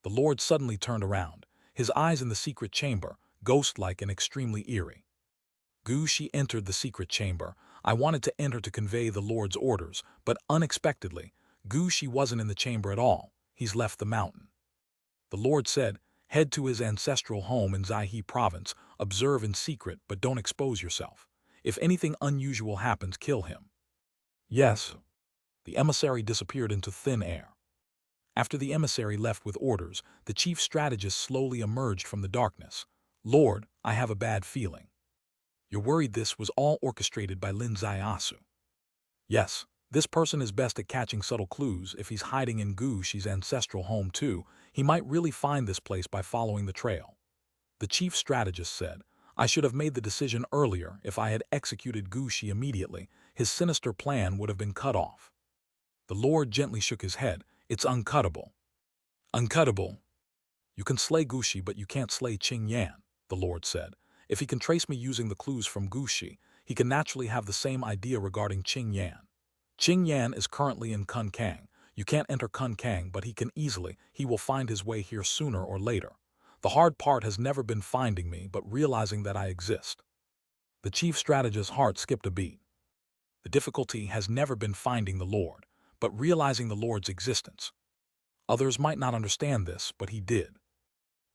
The Lord suddenly turned around, his eyes in the secret chamber, ghost-like and extremely eerie. Gu Shi entered the secret chamber. I wanted to enter to convey the Lord's orders, but unexpectedly, Gu Shi wasn't in the chamber at all. He's left the mountain. The Lord said, head to his ancestral home in Zaihe province, observe in secret but don't expose yourself. If anything unusual happens, kill him. Yes. The emissary disappeared into thin air. After the emissary left with orders, the chief strategist slowly emerged from the darkness. Lord, I have a bad feeling. You're worried this was all orchestrated by Lin Zaiasu. Yes, this person is best at catching subtle clues. If he's hiding in Gu Shi's ancestral home too, he might really find this place by following the trail. The chief strategist said, I should have made the decision earlier. If I had executed Gu Shi immediately, his sinister plan would have been cut off. The Lord gently shook his head. It's uncuttable. Uncuttable. You can slay Gu Shi, but you can't slay Qing Yan, the Lord said. If he can trace me using the clues from Gu Shi, he can naturally have the same idea regarding Qing Yan. Qing Yan is currently in Kun Kang. You can't enter Kun Kang, but he will find his way here sooner or later. The hard part has never been finding me, but realizing that I exist. The chief strategist's heart skipped a beat. The difficulty has never been finding the Lord, but realizing the Lord's existence. Others might not understand this, but he did.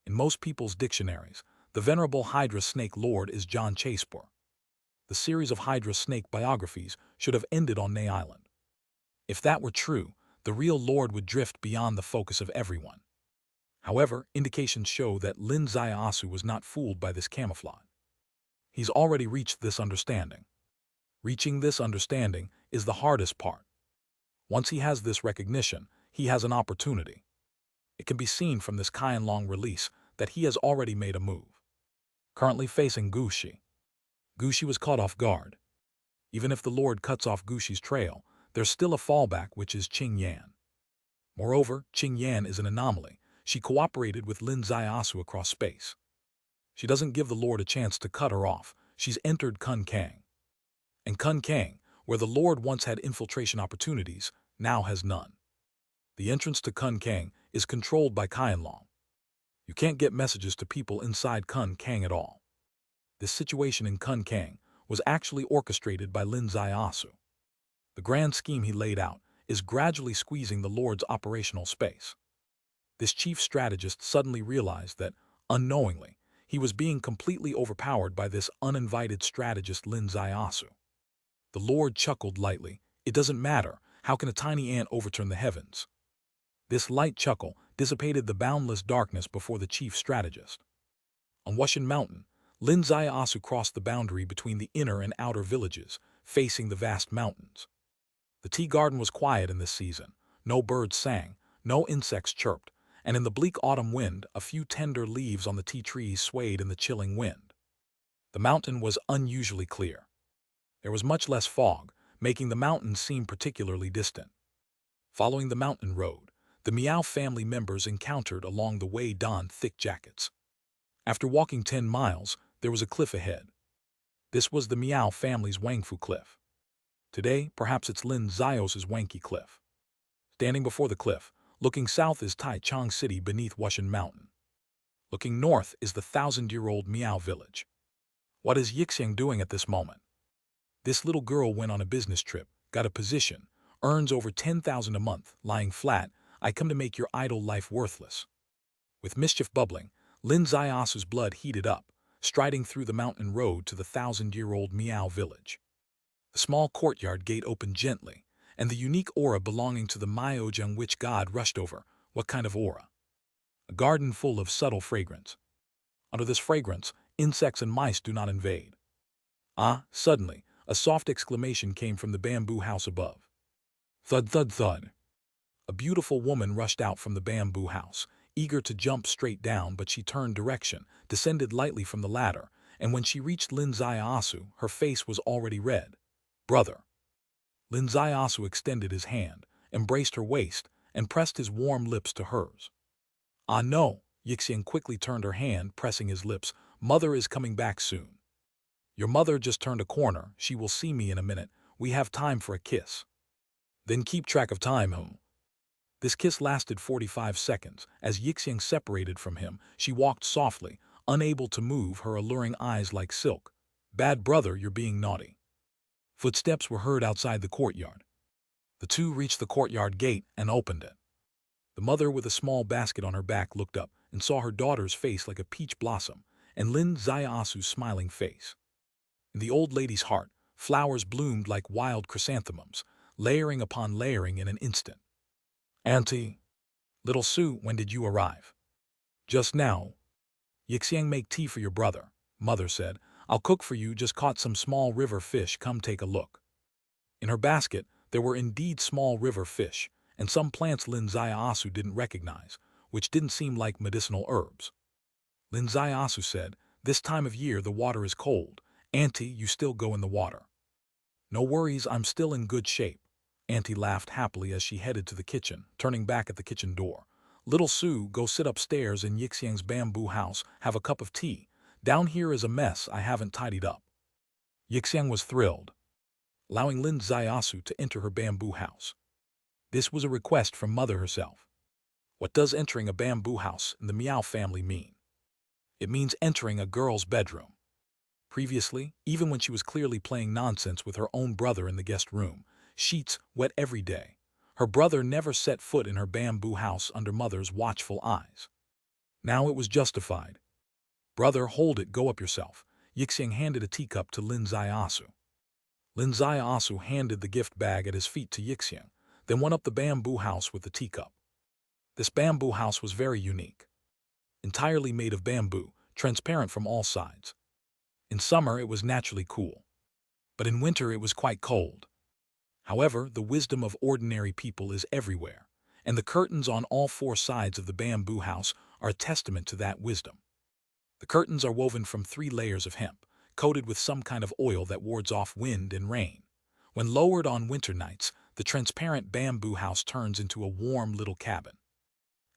In most people's dictionaries, the venerable Hydra snake Lord is John Chasepur. The series of Hydra snake biographies should have ended on Ney Island. If that were true, the real Lord would drift beyond the focus of everyone. However, indications show that Lin Zaiasu was not fooled by this camouflage. He's already reached this understanding. Reaching this understanding is the hardest part. Once he has this recognition, he has an opportunity. It can be seen from this Qianlong release that he has already made a move. Currently facing Gu Shi. Gu Shi was caught off guard. Even if the Lord cuts off Gu Shi's trail, there's still a fallback, which is Qing Yan. Moreover, Qing Yan is an anomaly. She cooperated with Lin Zaiasu across space. She doesn't give the Lord a chance to cut her off. She's entered Kun Kang. And Kun Kang, where the Lord once had infiltration opportunities, now has none. The entrance to Kun Kang is controlled by Qianlong. You can't get messages to people inside Kun Kang at all. This situation in Kun Kang was actually orchestrated by Lin Zaiasu. The grand scheme he laid out is gradually squeezing the Lord's operational space. This chief strategist suddenly realized that, unknowingly, he was being completely overpowered by this uninvited strategist Lin Zaiasu. The Lord chuckled lightly. It doesn't matter. How can a tiny ant overturn the heavens? This light chuckle dissipated the boundless darkness before the chief strategist. On Wushan Mountain, Lin Zaiasu crossed the boundary between the inner and outer villages, facing the vast mountains. The tea garden was quiet in this season. No birds sang, no insects chirped, and in the bleak autumn wind, a few tender leaves on the tea trees swayed in the chilling wind. The mountain was unusually clear. There was much less fog, making the mountains seem particularly distant. Following the mountain road, the Miao family members encountered along the way donned thick jackets. After walking 10 miles, there was a cliff ahead. This was the Miao family's Wangfu Cliff. Today, perhaps it's Lin Zaios's Wanqi Cliff. Standing before the cliff, looking south is Taichung City beneath Wushan Mountain. Looking north is the 1,000-year-old Miao village. What is Yixiang doing at this moment? This little girl went on a business trip, got a position, earns over 10,000 a month, lying flat. I come to make your idle life worthless. With mischief bubbling, Lin Zaiasu's blood heated up, striding through the mountain road to the 1,000-year-old Miao village. The small courtyard gate opened gently, and the unique aura belonging to the Miaojing witch god rushed over. What kind of aura? A garden full of subtle fragrance. Under this fragrance, insects and mice do not invade. Suddenly, a soft exclamation came from the bamboo house above. Thud, thud, thud. A beautiful woman rushed out from the bamboo house, eager to jump straight down, but she turned direction, descended lightly from the ladder, and when she reached Lin Zaiasu, her face was already red. Brother. Lin Zaiasu extended his hand, embraced her waist, and pressed his warm lips to hers. Ah no, Yixian quickly turned her hand, pressing his lips. Mother is coming back soon. Your mother just turned a corner, she will see me in a minute, we have time for a kiss. Then keep track of time, This kiss lasted 45 seconds. As Yixiang separated from him, she walked softly, unable to move, her alluring eyes like silk. "Bad brother, you're being naughty." Footsteps were heard outside the courtyard. The two reached the courtyard gate and opened it. The mother, with a small basket on her back, looked up and saw her daughter's face like a peach blossom, and Lin Xiaosu's smiling face. In the old lady's heart, flowers bloomed like wild chrysanthemums, layering upon layering in an instant. "Auntie, little Sue, when did you arrive?" "Just now." "Yixiang, make tea for your brother," mother said. "I'll cook for you, just caught some small river fish, come take a look." In her basket, there were indeed small river fish, and some plants Lin Xiaosu didn't recognize, which didn't seem like medicinal herbs. Lin Xiaosu said, "This time of year the water is cold. Auntie, you still go in the water." "No worries, I'm still in good shape." Auntie laughed happily as she headed to the kitchen, turning back at the kitchen door. "Little Sue, go sit upstairs in Yixiang's bamboo house, have a cup of tea. Down here is a mess I haven't tidied up." Yixiang was thrilled, allowing Lin Xiaosu to enter her bamboo house. This was a request from mother herself. What does entering a bamboo house in the Miao family mean? It means entering a girl's bedroom. Previously, even when she was clearly playing nonsense with her own brother in the guest room, sheets wet every day, her brother never set foot in her bamboo house under mother's watchful eyes. Now it was justified. "Brother, hold it, go up yourself." Yixiang handed a teacup to Lin Xiaosu. Lin Xiaosu handed the gift bag at his feet to Yixiang, then went up the bamboo house with the teacup. This bamboo house was very unique. Entirely made of bamboo, transparent from all sides. In summer it was naturally cool, but in winter it was quite cold. However, the wisdom of ordinary people is everywhere, and the curtains on all four sides of the bamboo house are a testament to that wisdom. The curtains are woven from 3 layers of hemp, coated with some kind of oil that wards off wind and rain. When lowered on winter nights, the transparent bamboo house turns into a warm little cabin.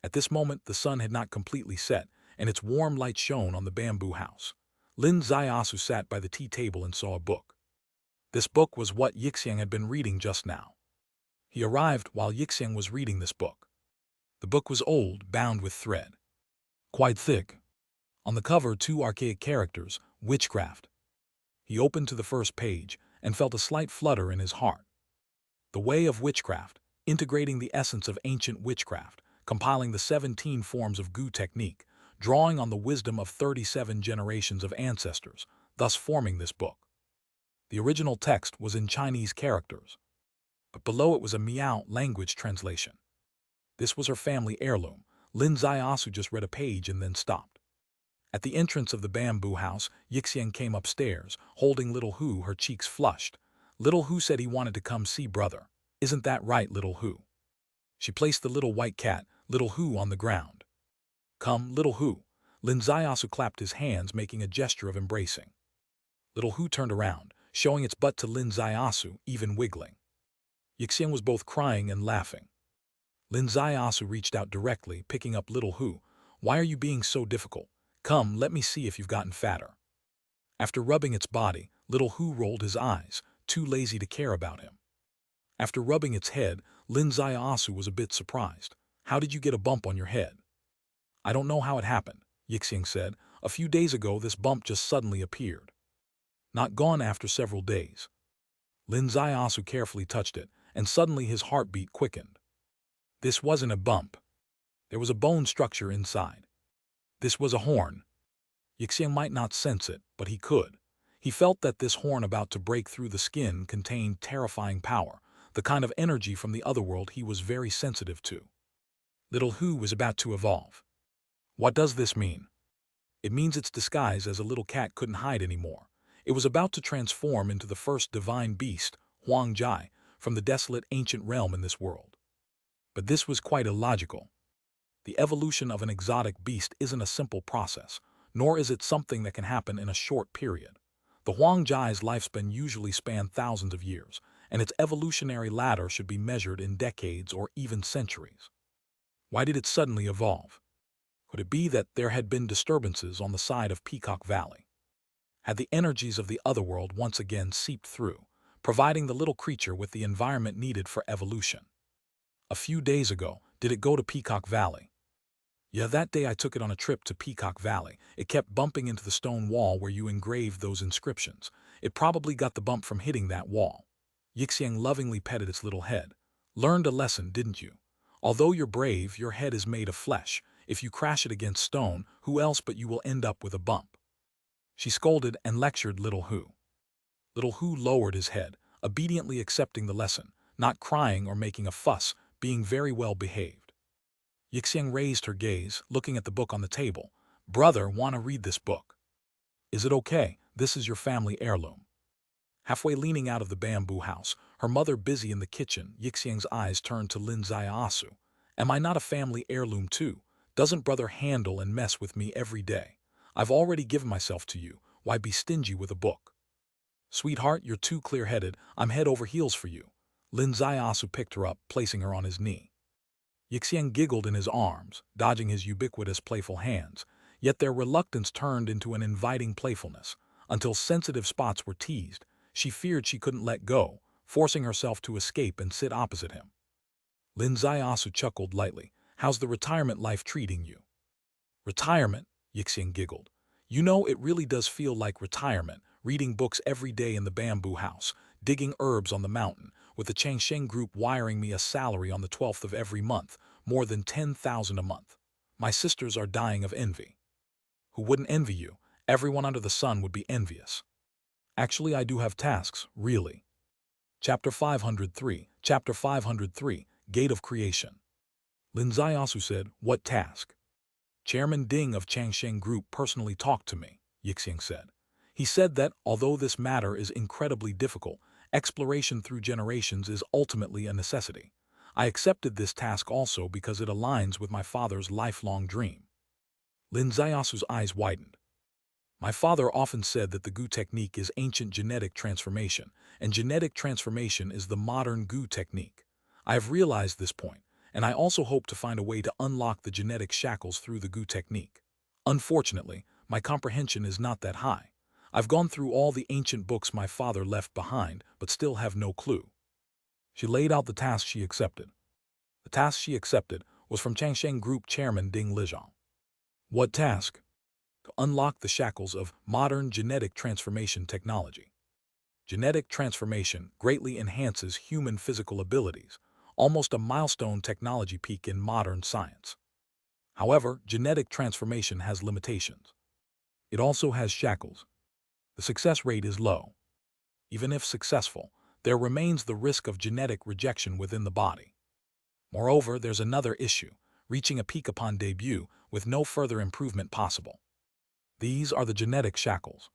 At this moment, the sun had not completely set, and its warm light shone on the bamboo house. Lin Xiaosu sat by the tea table and saw a book. This book was what Yixiang had been reading just now. He arrived while Yixiang was reading this book. The book was old, bound with thread. Quite thick. On the cover, 2 archaic characters, witchcraft. He opened to the first page and felt a slight flutter in his heart. The Way of Witchcraft, integrating the essence of ancient witchcraft, compiling the 17 forms of Gu technique, drawing on the wisdom of 37 generations of ancestors, thus forming this book. The original text was in Chinese characters, but below it was a Miao language translation. This was her family heirloom. Lin Xiaosu just read a page and then stopped. At the entrance of the bamboo house, Yixiang came upstairs, holding little Hu, her cheeks flushed. Little Hu said he wanted to come see brother. "Isn't that right, little Hu?" She placed the little white cat, little Hu, on the ground. "Come, little Hu." Lin Xiaosu clapped his hands, making a gesture of embracing. Little Hu turned around, showing its butt to Lin Xiaosu, even wiggling. Yixiang was both crying and laughing. Lin Xiaosu reached out directly, picking up little Hu. "Why are you being so difficult? Come, let me see if you've gotten fatter." After rubbing its body, little Hu rolled his eyes, too lazy to care about him. After rubbing its head, Lin Xiaosu was a bit surprised. "How did you get a bump on your head?" "I don't know how it happened," Yixiang said. "A few days ago this bump just suddenly appeared. Not gone after several days." Lin Xiaosu carefully touched it, and suddenly his heartbeat quickened. This wasn't a bump. There was a bone structure inside. This was a horn. Yixiang might not sense it, but he could. He felt that this horn about to break through the skin contained terrifying power, the kind of energy from the otherworld he was very sensitive to. Little Hu was about to evolve. What does this mean? It means its disguise as a little cat couldn't hide anymore. It was about to transform into the first divine beast, Huang Jai, from the desolate ancient realm in this world. But this was quite illogical. The evolution of an exotic beast isn't a simple process, nor is it something that can happen in a short period. The Huang Jai's lifespan usually spanned thousands of years, and its evolutionary ladder should be measured in decades or even centuries. Why did it suddenly evolve? Could it be that there had been disturbances on the side of Peacock Valley? Had the energies of the otherworld once again seeped through, providing the little creature with the environment needed for evolution? A few days ago, Did it go to Peacock Valley? Yeah, that day I took it on a trip to Peacock Valley. It kept bumping into the stone wall where you engraved those inscriptions. It probably got the bump from hitting that wall. Yixiang lovingly petted its little head. Learned a lesson, didn't you? Although you're brave, your head is made of flesh. If you crash it against stone, who else but you will end up with a bump? She scolded and lectured Little Hu. Little Hu lowered his head, obediently accepting the lesson, not crying or making a fuss, being very well behaved. Yixiang raised her gaze, looking at the book on the table. Brother, want to read this book? Is it okay? This is your family heirloom. Halfway leaning out of the bamboo house, her mother busy in the kitchen, Yixiang's eyes turned to Lin Ziaosu. Am I not a family heirloom too? Doesn't brother handle and mess with me every day? I've already given myself to you. Why be stingy with a book? Sweetheart, you're too clear-headed. I'm head over heels for you. Lin Ziaosu picked her up, placing her on his knee. Yixiang giggled in his arms, dodging his ubiquitous playful hands, yet their reluctance turned into an inviting playfulness. Until sensitive spots were teased, she feared she couldn't let go, forcing herself to escape and sit opposite him. Lin Ziaosu chuckled lightly. How's the retirement life treating you? Retirement? Yixiang giggled. You know, it really does feel like retirement, reading books every day in the bamboo house, digging herbs on the mountain, with the Changsheng group wiring me a salary on the 12th of every month, more than 10,000 a month. My sisters are dying of envy. Who wouldn't envy you? Everyone under the sun would be envious. Actually, I do have tasks, really. Chapter 503, Gate of Creation. Lin Ziaosu said, what task? Chairman Ding of Changsheng Group personally talked to me, Yixiang said. He said that, although this matter is incredibly difficult, exploration through generations is ultimately a necessity. I accepted this task also because it aligns with my father's lifelong dream. Lin Ziaosu's eyes widened. My father often said that the Gu technique is ancient genetic transformation, and genetic transformation is the modern Gu technique. I have realized this point, and I also hope to find a way to unlock the genetic shackles through the Gu technique. Unfortunately, my comprehension is not that high. I've gone through all the ancient books my father left behind, but still have no clue. She laid out the task she accepted. The task she accepted was from Changsheng Group Chairman Ding Lijiang. What task? To unlock the shackles of modern genetic transformation technology. Genetic transformation greatly enhances human physical abilities, almost a milestone technology peak in modern science. However, genetic transformation has limitations. It also has shackles. The success rate is low. Even if successful, there remains the risk of genetic rejection within the body. Moreover, there's another issue, reaching a peak upon debut with no further improvement possible. These are the genetic shackles.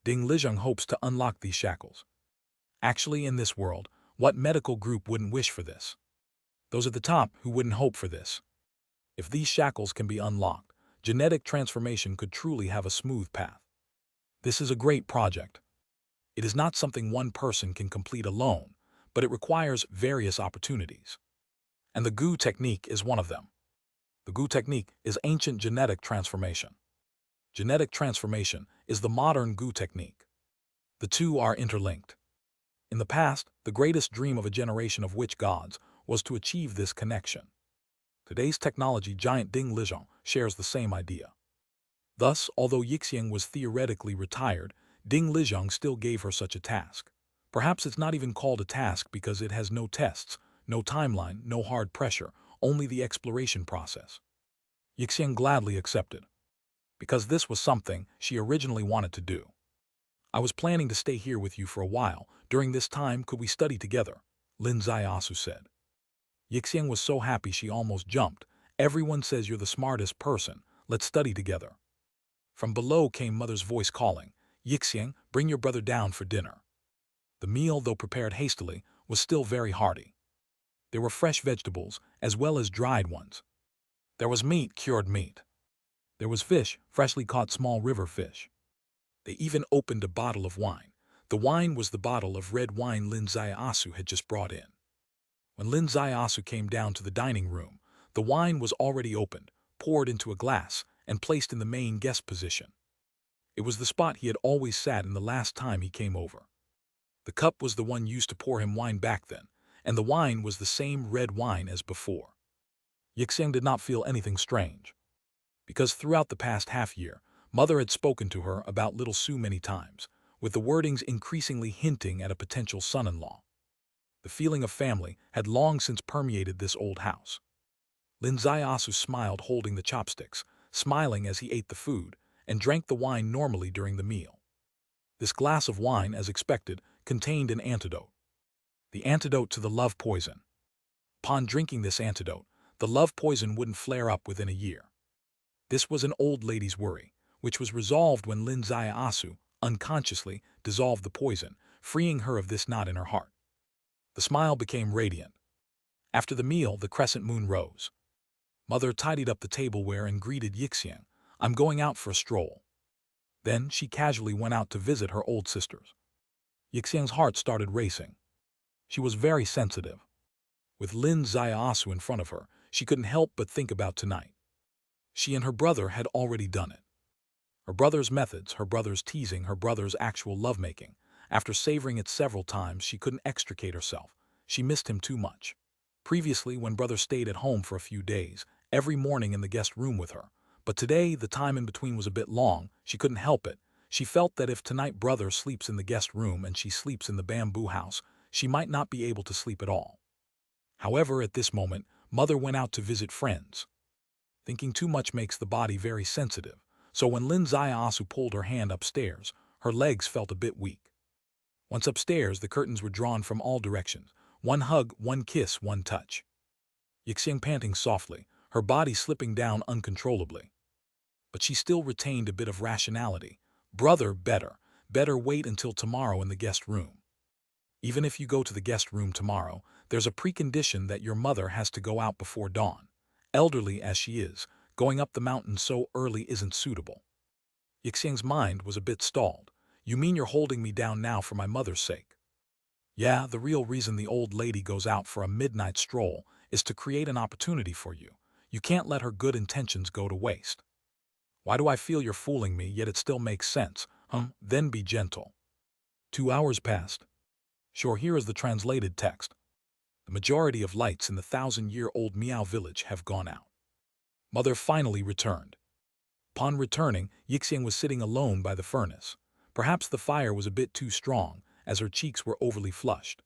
Ding Lijiang hopes to unlock these shackles. Actually, in this world, what medical group wouldn't wish for this? Those at the top who wouldn't hope for this. If these shackles can be unlocked, genetic transformation could truly have a smooth path. This is a great project. It is not something one person can complete alone, but it requires various opportunities. And the Gu technique is one of them. The Gu technique is ancient genetic transformation. Genetic transformation is the modern Gu technique. The two are interlinked. In the past, the greatest dream of a generation of witch gods was to achieve this connection. Today's technology giant Ding Lijiang shares the same idea. Thus, although Yixiang was theoretically retired, Ding Lijiang still gave her such a task. Perhaps it's not even called a task because it has no tests, no timeline, no hard pressure, only the exploration process. Yixiang gladly accepted, because this was something she originally wanted to do. I was planning to stay here with you for a while. During this time, could we study together? Lin Ziaosu said. Yixiang was so happy she almost jumped. Everyone says you're the smartest person. Let's study together. From below came mother's voice calling, Yixiang, bring your brother down for dinner. The meal, though prepared hastily, was still very hearty. There were fresh vegetables, as well as dried ones. There was meat, cured meat. There was fish, freshly caught small river fish. They even opened a bottle of wine. The wine was the bottle of red wine Lin Ziaosu had just brought in. When Lin Ziaosu came down to the dining room, the wine was already opened, poured into a glass, and placed in the main guest position. It was the spot he had always sat in the last time he came over. The cup was the one used to pour him wine back then, and the wine was the same red wine as before. Yixiang did not feel anything strange, because throughout the past half-year, Mother had spoken to her about little Su many times, with the wordings increasingly hinting at a potential son-in-law. The feeling of family had long since permeated this old house. Lin Ziasu smiled holding the chopsticks, smiling as he ate the food, and drank the wine normally during the meal. This glass of wine, as expected, contained an antidote. The antidote to the love poison. Upon drinking this antidote, the love poison wouldn't flare up within a year. This was an old lady's worry, which was resolved when Lin Ziasu unconsciously dissolved the poison, freeing her of this knot in her heart. The smile became radiant. After the meal, the crescent moon rose. Mother tidied up the tableware and greeted Yixiang. "I'm going out for a stroll." Then she casually went out to visit her old sisters. Yixiang's heart started racing. She was very sensitive. With Lin Ziasu in front of her, she couldn't help but think about tonight. She and her brother had already done it. Her brother's methods, her brother's teasing, her brother's actual lovemaking. After savoring it several times, she couldn't extricate herself. She missed him too much. Previously, when brother stayed at home for a few days, every morning in the guest room with her. But today, the time in between was a bit long. She couldn't help it. She felt that if tonight brother sleeps in the guest room and she sleeps in the bamboo house, she might not be able to sleep at all. However, at this moment, Mother went out to visit friends. Thinking too much makes the body very sensitive, so when Lin Ziasu pulled her hand upstairs, her legs felt a bit weak. Once upstairs, the curtains were drawn from all directions. One hug, one kiss, one touch. Yixiang panting softly, her body slipping down uncontrollably. But she still retained a bit of rationality. "Brother, better wait until tomorrow in the guest room. Even if you go to the guest room tomorrow, there's a precondition that your mother has to go out before dawn. Elderly as she is, going up the mountain so early isn't suitable." Yixiang's mind was a bit stalled. "You mean you're holding me down now for my mother's sake?" "Yeah, the real reason the old lady goes out for a midnight stroll is to create an opportunity for you. You can't let her good intentions go to waste." "Why do I feel you're fooling me, yet it still makes sense? Then be gentle." 2 hours passed. Sure, here is the translated text. The majority of lights in the 1,000-year-old Miao village have gone out. Mother finally returned. Upon returning, Yixiang was sitting alone by the furnace. Perhaps the fire was a bit too strong, as her cheeks were overly flushed.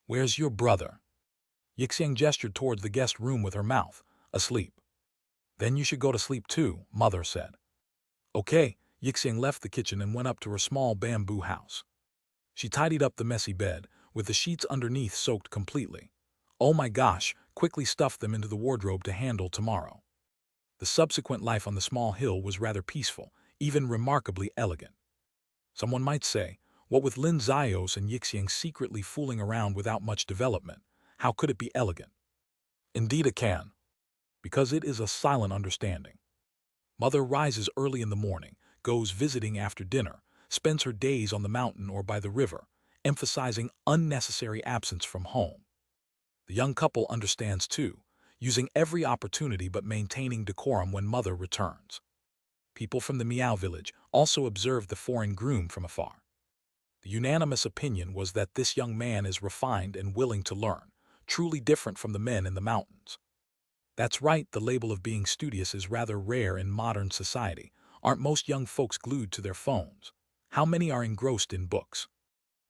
"Where's your brother?" Yixiang gestured towards the guest room with her mouth. "Asleep." "Then you should go to sleep too," Mother said. "Okay." Yixiang left the kitchen and went up to her small bamboo house. She tidied up the messy bed, with the sheets underneath soaked completely. "Oh my gosh," quickly stuffed them into the wardrobe to handle tomorrow. The subsequent life on the small hill was rather peaceful, even remarkably elegant. Someone might say, what with Lin Zios and Yixiang secretly fooling around without much development, how could it be elegant? Indeed it can, because it is a silent understanding. Mother rises early in the morning, goes visiting after dinner, spends her days on the mountain or by the river, emphasizing unnecessary absence from home. The young couple understands too, using every opportunity but maintaining decorum when mother returns. People from the Miao village also observed the foreign groom from afar. The unanimous opinion was that this young man is refined and willing to learn, truly different from the men in the mountains. That's right, the label of being studious is rather rare in modern society. Aren't most young folks glued to their phones? How many are engrossed in books?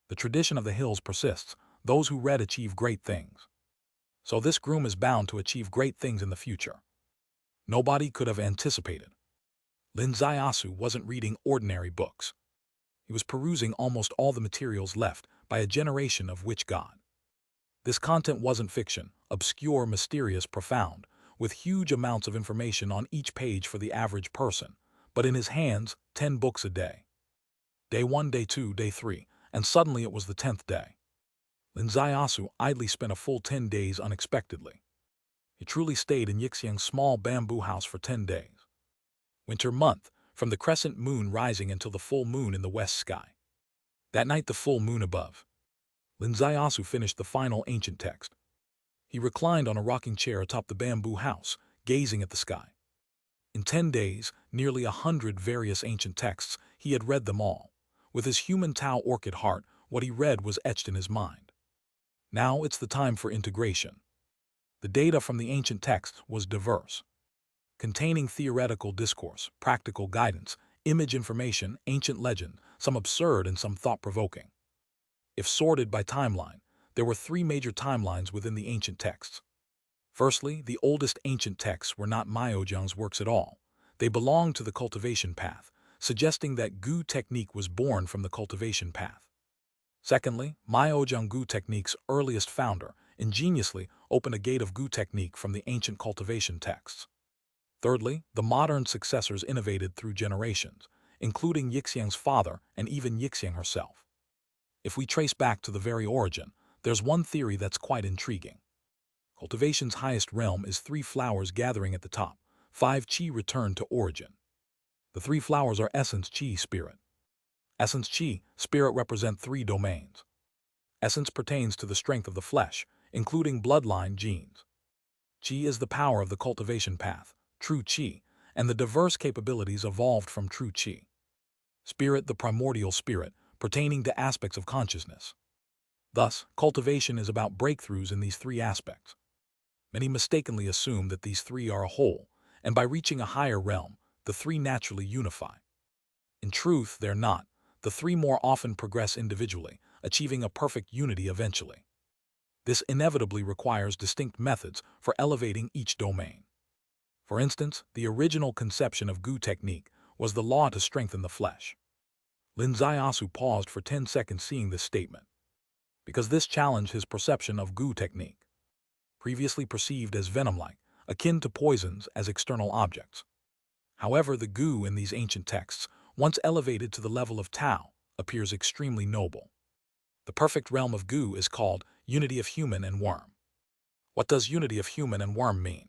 The tradition of the hills persists. Those who read achieve great things. So this groom is bound to achieve great things in the future. Nobody could have anticipated. Lin Ziasu wasn't reading ordinary books. He was perusing almost all the materials left by a generation of witch god. This content wasn't fiction, obscure, mysterious, profound, with huge amounts of information on each page for the average person, but in his hands, 10 books a day. Day 1, day 2, day 3, and suddenly it was the 10th day. Lin Ziasu idly spent a full 10 days unexpectedly. He truly stayed in Yixiang's small bamboo house for 10 days. Winter month, from the crescent moon rising until the full moon in the west sky. That night the full moon above. Lin Ziasu finished the final ancient text. He reclined on a rocking chair atop the bamboo house, gazing at the sky. In 10 days, nearly 100 various ancient texts, he had read them all. With his human Tao orchid heart, what he read was etched in his mind. Now it's the time for integration. The data from the ancient texts was diverse, containing theoretical discourse, practical guidance, image information, ancient legend, some absurd and some thought-provoking. If sorted by timeline, there were three major timelines within the ancient texts. Firstly, the oldest ancient texts were not Miaozhang's works at all. They belonged to the cultivation path, suggesting that Gu technique was born from the cultivation path. Secondly, Miaozhang Gu technique's earliest founder ingeniously opened a gate of Gu technique from the ancient cultivation texts. Thirdly, the modern successors innovated through generations, including Yixiang's father and even Yixiang herself. If we trace back to the very origin, there's one theory that's quite intriguing. Cultivation's highest realm is three flowers gathering at the top, 5 qi return to origin. The three flowers are essence, qi, spirit. Essence, qi, spirit represent three domains. Essence pertains to the strength of the flesh, including bloodline genes. Qi is the power of the cultivation path, true qi, and the diverse capabilities evolved from true qi. Spirit, the primordial spirit, pertaining to aspects of consciousness. Thus, cultivation is about breakthroughs in these three aspects. Many mistakenly assume that these three are a whole, and by reaching a higher realm, the three naturally unify. In truth, they're not. The three more often progress individually, achieving a perfect unity eventually. This inevitably requires distinct methods for elevating each domain. For instance, the original conception of Gu technique was the law to strengthen the flesh. Lin Ziasu paused for 10 seconds seeing this statement, because this challenged his perception of Gu technique, previously perceived as venom-like, akin to poisons as external objects. However, the Gu in these ancient texts, once elevated to the level of Tao, appears extremely noble. The perfect realm of Gu is called unity of human and worm. What does unity of human and worm mean?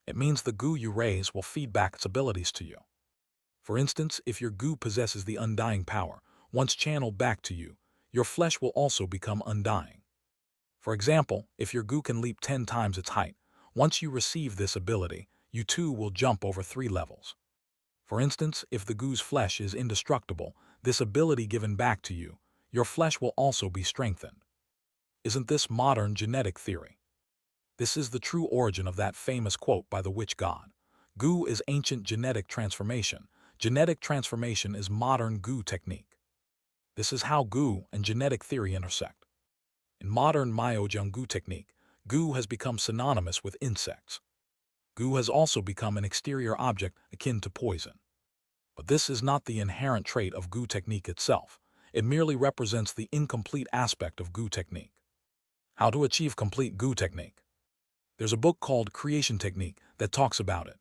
It means the Gu you raise will feed back its abilities to you. For instance, if your Gu possesses the undying power, once channeled back to you, your flesh will also become undying. For example, if your Gu can leap 10 times its height, once you receive this ability, you too will jump over 3 levels. For instance, if the Gu's flesh is indestructible, this ability given back to you, your flesh will also be strengthened. Isn't this modern genetic theory? This is the true origin of that famous quote by the witch god. Gu is ancient genetic transformation. Genetic transformation is modern Gu technique. This is how Gu and genetic theory intersect. In modern Miaozhang Gu technique, Gu has become synonymous with insects. Gu has also become an exterior object akin to poison. But this is not the inherent trait of Gu technique itself. It merely represents the incomplete aspect of Gu technique. How to achieve complete Gu technique? There's a book called Creation Technique that talks about it.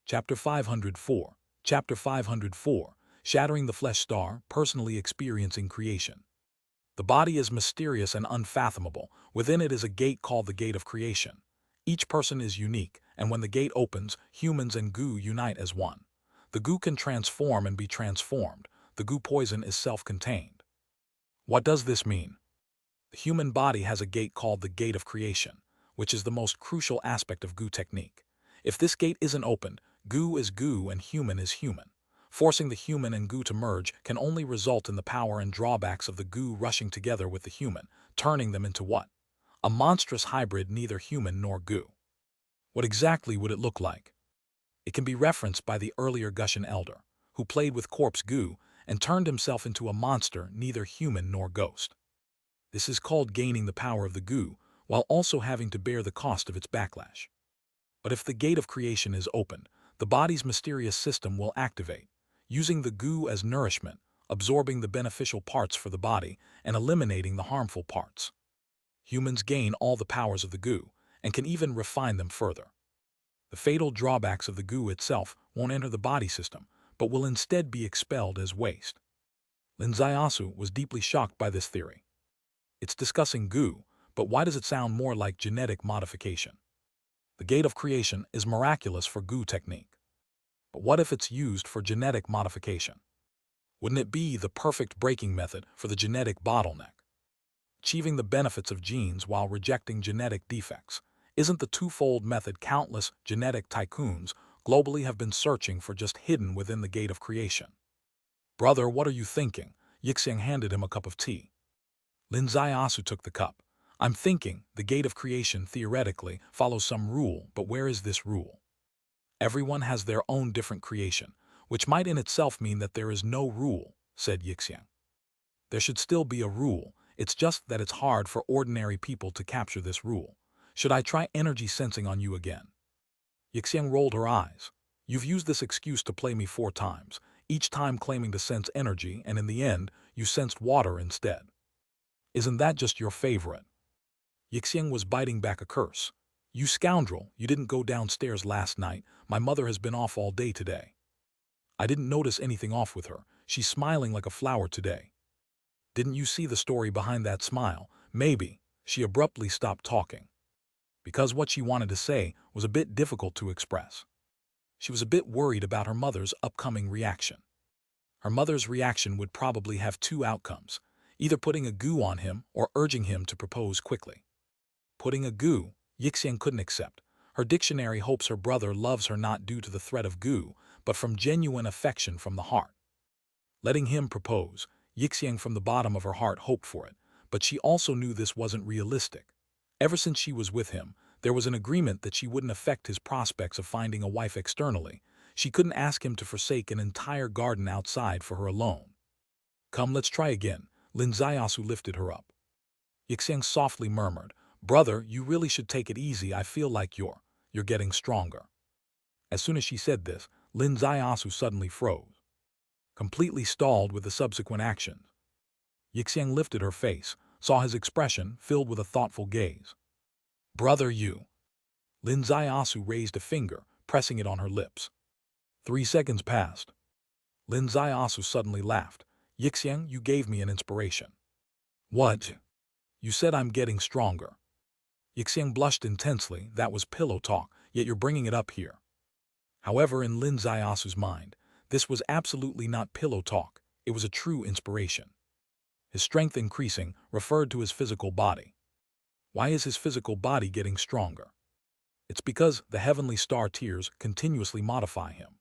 Chapter 504. Chapter 504. Shattering the Flesh Star, Personally Experiencing Creation. The body is mysterious and unfathomable. Within it is a gate called the Gate of Creation. Each person is unique, and when the gate opens, humans and Gu unite as one. The Gu can transform and be transformed. The Gu poison is self-contained. What does this mean? The human body has a gate called the Gate of Creation, which is the most crucial aspect of Gu technique. If this gate isn't opened, Gu is Gu and human is human. Forcing the human and Gu to merge can only result in the power and drawbacks of the Gu rushing together with the human, turning them into what? A monstrous hybrid, neither human nor Gu. What exactly would it look like? It can be referenced by the earlier Gushan elder, who played with corpse Gu and turned himself into a monster, neither human nor ghost. This is called gaining the power of the Gu, while also having to bear the cost of its backlash. But if the gate of creation is opened, the body's mysterious system will activate, using the Gu as nourishment, absorbing the beneficial parts for the body and eliminating the harmful parts. Humans gain all the powers of the Gu and can even refine them further. The fatal drawbacks of the Gu itself won't enter the body system, but will instead be expelled as waste. Lin Ziasu was deeply shocked by this theory. It's discussing Gu, but why does it sound more like genetic modification? The Gate of Creation is miraculous for Gu technique. But what if it's used for genetic modification? Wouldn't it be the perfect breaking method for the genetic bottleneck? Achieving the benefits of genes while rejecting genetic defects. Isn't the twofold method countless genetic tycoons globally have been searching for, just hidden within the Gate of Creation? Brother, what are you thinking? Yixiang handed him a cup of tea. Lin Ziasu took the cup. I'm thinking the gate of creation theoretically follows some rule, but where is this rule? Everyone has their own different creation, which might in itself mean that there is no rule, said Yixiang. There should still be a rule, it's just that it's hard for ordinary people to capture this rule. Should I try energy sensing on you again? Yixiang rolled her eyes. You've used this excuse to play me 4 times, each time claiming to sense energy, and in the end, you sensed water instead. Isn't that just your favorite? Yixiang was biting back a curse. You scoundrel, you didn't go downstairs last night. My mother has been off all day today. I didn't notice anything off with her. She's smiling like a flower today. Didn't you see the story behind that smile? Maybe. She abruptly stopped talking, because what she wanted to say was a bit difficult to express. She was a bit worried about her mother's upcoming reaction. Her mother's reaction would probably have 2 outcomes, either putting a goo on him or urging him to propose quickly. Putting a goo, Yixiang couldn't accept. Her dictionary hopes her brother loves her not due to the threat of goo, but from genuine affection from the heart. Letting him propose, Yixiang from the bottom of her heart hoped for it, but she also knew this wasn't realistic. Ever since she was with him, there was an agreement that she wouldn't affect his prospects of finding a wife externally. She couldn't ask him to forsake an entire garden outside for her alone. Come, let's try again. Lin Ziyasu lifted her up. Yixiang softly murmured, Brother, you really should take it easy. I feel like you're getting stronger. As soon as she said this, Lin Ziyasu suddenly froze, completely stalled with the subsequent actions. Yixiang lifted her face, saw his expression filled with a thoughtful gaze. Brother, you. Lin Ziyasu raised a finger, pressing it on her lips. 3 seconds passed. Lin Ziyasu suddenly laughed. Yixiang, you gave me an inspiration. What? You said I'm getting stronger. Yixiang blushed intensely. That was pillow talk, yet you're bringing it up here. However, in Lin Ziyasu's mind, this was absolutely not pillow talk. It was a true inspiration. His strength increasing referred to his physical body. Why is his physical body getting stronger? It's because the heavenly star tiers continuously modify him.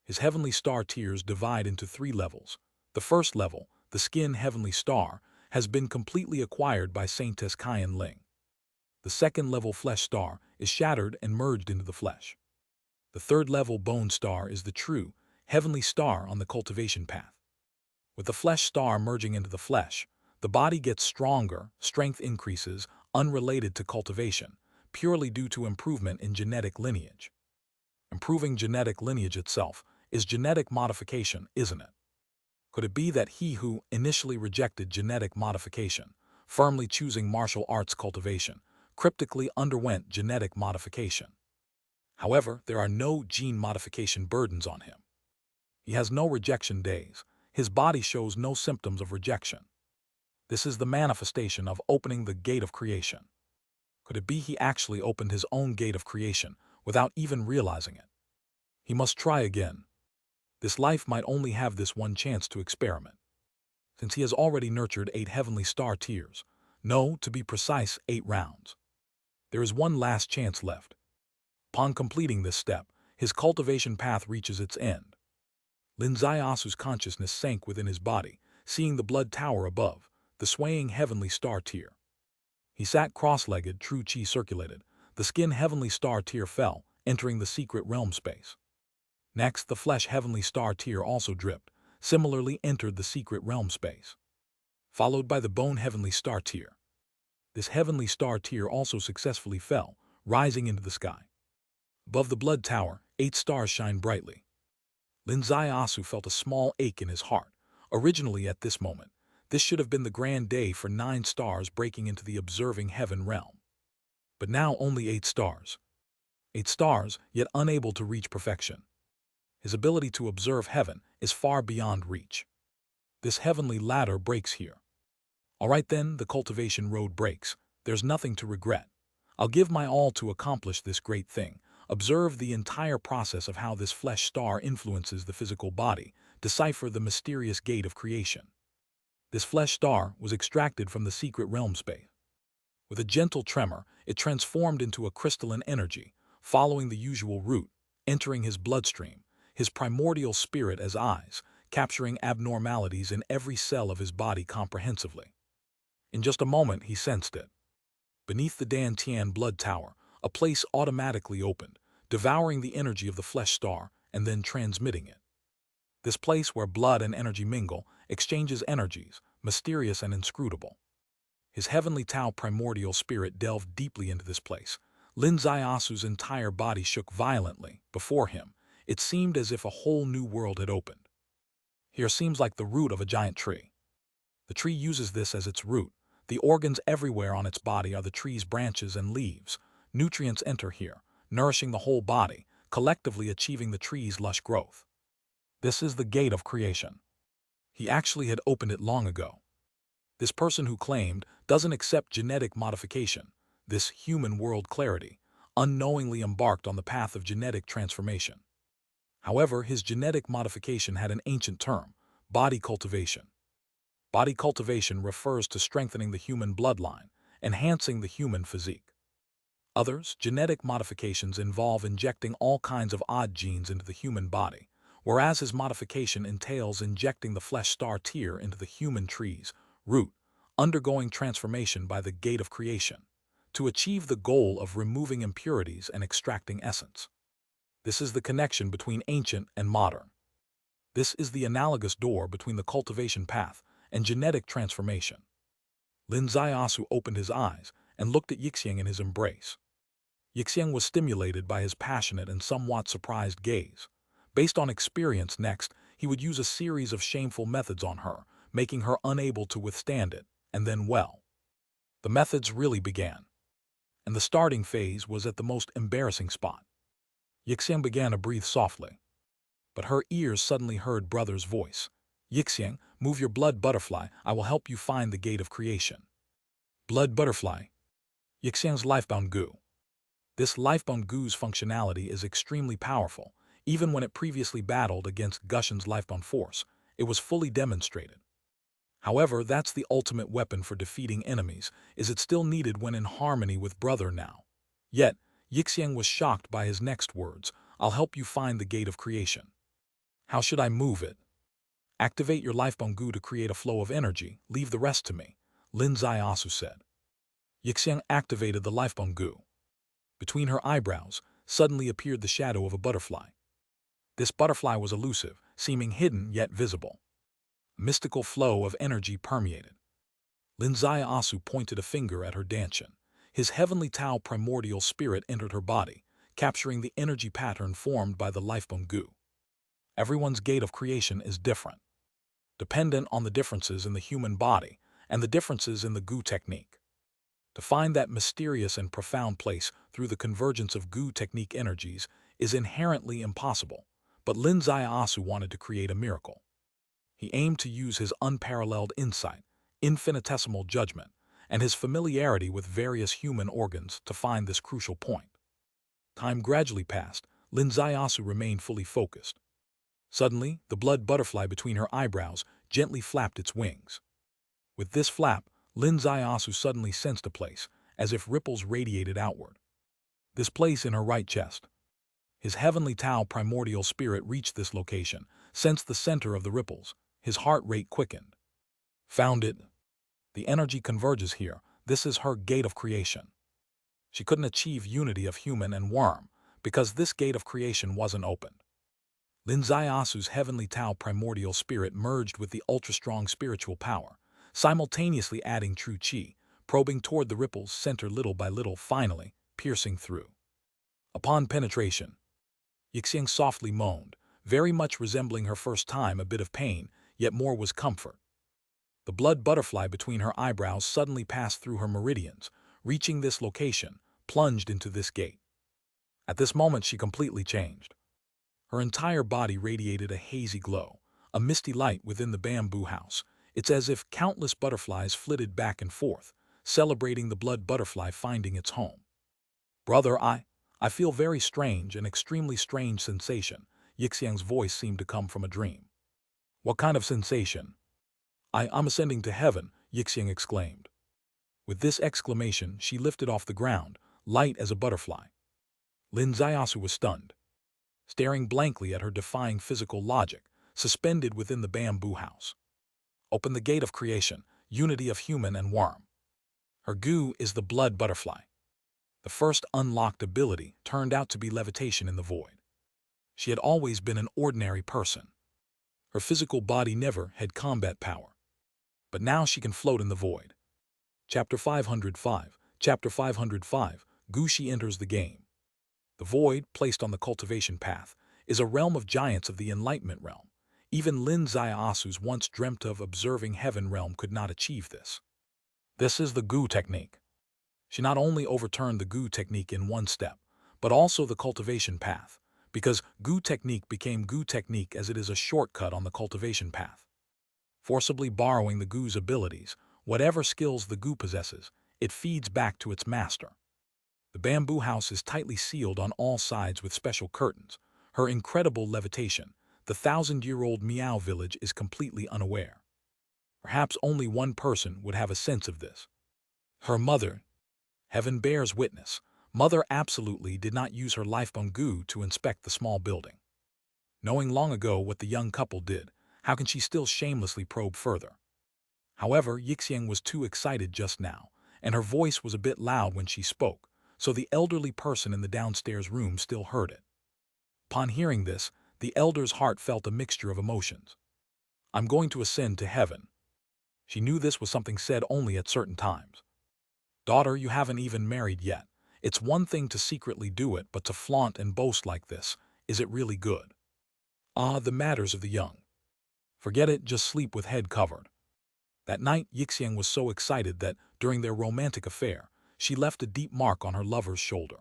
His heavenly star tiers divide into 3 levels. The first level, the skin heavenly star, has been completely acquired by Saintess Qian Ling. The second level flesh star is shattered and merged into the flesh. The third level bone star is the true, heavenly star on the cultivation path. With the flesh star merging into the flesh, the body gets stronger, strength increases, unrelated to cultivation, purely due to improvement in genetic lineage. Improving genetic lineage itself is genetic modification, isn't it? Could it be that he who initially rejected genetic modification, firmly choosing martial arts cultivation, cryptically underwent genetic modification? However, there are no gene modification burdens on him. He has no rejection days. His body shows no symptoms of rejection. This is the manifestation of opening the gate of creation. Could it be he actually opened his own gate of creation without even realizing it? He must try again. This life might only have this one chance to experiment, since he has already nurtured 8 heavenly star tiers. No, to be precise, 8 rounds. There is one last chance left. Upon completing this step, his cultivation path reaches its end. Lin Ziyasu's consciousness sank within his body, seeing the blood tower above, the swaying heavenly star tier. He sat cross-legged, true chi circulated. The skin heavenly star tier fell, entering the secret realm space. Next, the flesh heavenly star tier also dripped, similarly entered the secret realm space, followed by the bone heavenly star tier. This heavenly star tier also successfully fell, rising into the sky. Above the blood tower, 8 stars shine brightly. Lin Ziyasu felt a small ache in his heart. Originally, at this moment, this should have been the grand day for 9 stars breaking into the observing heaven realm. But now only 8 stars. 8 stars, yet unable to reach perfection. His ability to observe heaven is far beyond reach. This heavenly ladder breaks here. All right then, the cultivation road breaks. There's nothing to regret. I'll give my all to accomplish this great thing. Observe the entire process of how this flesh star influences the physical body. Decipher the mysterious gate of creation. This flesh star was extracted from the secret realm space. With a gentle tremor, it transformed into a crystalline energy, following the usual route, entering his bloodstream, his primordial spirit as eyes, capturing abnormalities in every cell of his body comprehensively. In just a moment, he sensed it. Beneath the Dan Tian blood tower, a place automatically opened, devouring the energy of the flesh star and then transmitting it. This place where blood and energy mingle exchanges energies, mysterious and inscrutable. His heavenly Tao primordial spirit delved deeply into this place. Lin Zaiasu's entire body shook violently before him. It seemed as if a whole new world had opened. Here seems like the root of a giant tree. The tree uses this as its root. The organs everywhere on its body are the tree's branches and leaves. Nutrients enter here, nourishing the whole body, collectively achieving the tree's lush growth. This is the gate of creation. He actually had opened it long ago. This person who claimed doesn't accept genetic modification, this human world clarity, unknowingly embarked on the path of genetic transformation. However, his genetic modification had an ancient term, body cultivation. Body cultivation refers to strengthening the human bloodline, enhancing the human physique. Others, genetic modifications involve injecting all kinds of odd genes into the human body, whereas his modification entails injecting the flesh star tier into the human tree's root, undergoing transformation by the gate of creation, to achieve the goal of removing impurities and extracting essence. This is the connection between ancient and modern. This is the analogous door between the cultivation path and genetic transformation. Lin Zaiasu opened his eyes and looked at Yixiang in his embrace. Yixiang was stimulated by his passionate and somewhat surprised gaze. Based on experience next, he would use a series of shameful methods on her, making her unable to withstand it, and then, well, the methods really began. And the starting phase was at the most embarrassing spot. Yixiang began to breathe softly. But her ears suddenly heard brother's voice. Yixiang, move your blood butterfly, I will help you find the gate of creation. Blood butterfly. Yixiang's lifebound goo. This lifebound goo's functionality is extremely powerful. Even when it previously battled against Gushin's lifebound force, it was fully demonstrated. However, that's the ultimate weapon for defeating enemies. Is it still needed when in harmony with brother now? Yet, Yixiang was shocked by his next words. I'll help you find the gate of creation. How should I move it? Activate your lifebound goo to create a flow of energy. Leave the rest to me, Lin Zaiasu said. Yixiang activated the lifebound goo. Between her eyebrows, suddenly appeared the shadow of a butterfly. This butterfly was elusive, seeming hidden yet visible. A mystical flow of energy permeated. Lin Zaiasu pointed a finger at her Danshin. His heavenly Tao primordial spirit entered her body, capturing the energy pattern formed by the lifebound goo. Everyone's gate of creation is different, dependent on the differences in the human body and the differences in the goo technique. To find that mysterious and profound place through the convergence of goo technique energies is inherently impossible, but Lin Zaiasu wanted to create a miracle. He aimed to use his unparalleled insight, infinitesimal judgment, and his familiarity with various human organs to find this crucial point. Time gradually passed. Lin Zaiasu remained fully focused. Suddenly, the blood butterfly between her eyebrows gently flapped its wings. With this flap, Lin Zaiasu suddenly sensed a place, as if ripples radiated outward. This place in her right chest. His heavenly Tao primordial spirit reached this location, sensed the center of the ripples. His heart rate quickened. Found it. The energy converges here. This is her gate of creation. She couldn't achieve unity of human and worm, because this gate of creation wasn't opened. Lin Zaiasu's heavenly Tao primordial spirit merged with the ultra-strong spiritual power, simultaneously adding true qi, probing toward the ripple's center little by little, finally piercing through. Upon penetration, Yixiang softly moaned, very much resembling her first time, a bit of pain, yet more was comfort. The blood butterfly between her eyebrows suddenly passed through her meridians, reaching this location, plunged into this gate. At this moment she completely changed. Her entire body radiated a hazy glow, a misty light within the bamboo house. It's as if countless butterflies flitted back and forth, celebrating the blood butterfly finding its home. Brother, I feel very strange, an extremely strange sensation. Yixiang's voice seemed to come from a dream. What kind of sensation? I'm ascending to heaven, Yixiang exclaimed. With this exclamation, she lifted off the ground, light as a butterfly. Lin Zaiasu was stunned, staring blankly at her, defying physical logic, suspended within the bamboo house. Open the gate of creation, unity of human and worm. Her goo is the blood butterfly. The first unlocked ability turned out to be levitation in the void. She had always been an ordinary person. Her physical body never had combat power. But now she can float in the void. Chapter 505. Chapter 505. Gushi enters the game. The void, placed on the cultivation path, is a realm of giants of the enlightenment realm. Even Lin Zayasu's once dreamt of observing heaven realm could not achieve this. This is the Gu technique. She not only overturned the Gu technique in one step, but also the cultivation path, because Gu technique became Gu technique as it is a shortcut on the cultivation path. Forcibly borrowing the Gu's abilities, whatever skills the Gu possesses, it feeds back to its master. The bamboo house is tightly sealed on all sides with special curtains. Her incredible levitation, the 1,000-year-old Meow village is completely unaware. Perhaps only one person would have a sense of this. Her mother. Heaven bears witness. Mother absolutely did not use her lifebone Gu to inspect the small building. Knowing long ago what the young couple did, how can she still shamelessly probe further? However, Yixiang was too excited just now, and her voice was a bit loud when she spoke, so the elderly person in the downstairs room still heard it. Upon hearing this, the elder's heart felt a mixture of emotions. I'm going to ascend to heaven. She knew this was something said only at certain times. Daughter, you haven't even married yet. It's one thing to secretly do it, but to flaunt and boast like this, is it really good? Ah, the matters of the young. Forget it, just sleep with head covered. That night, Yixiang was so excited that, during their romantic affair, she left a deep mark on her lover's shoulder.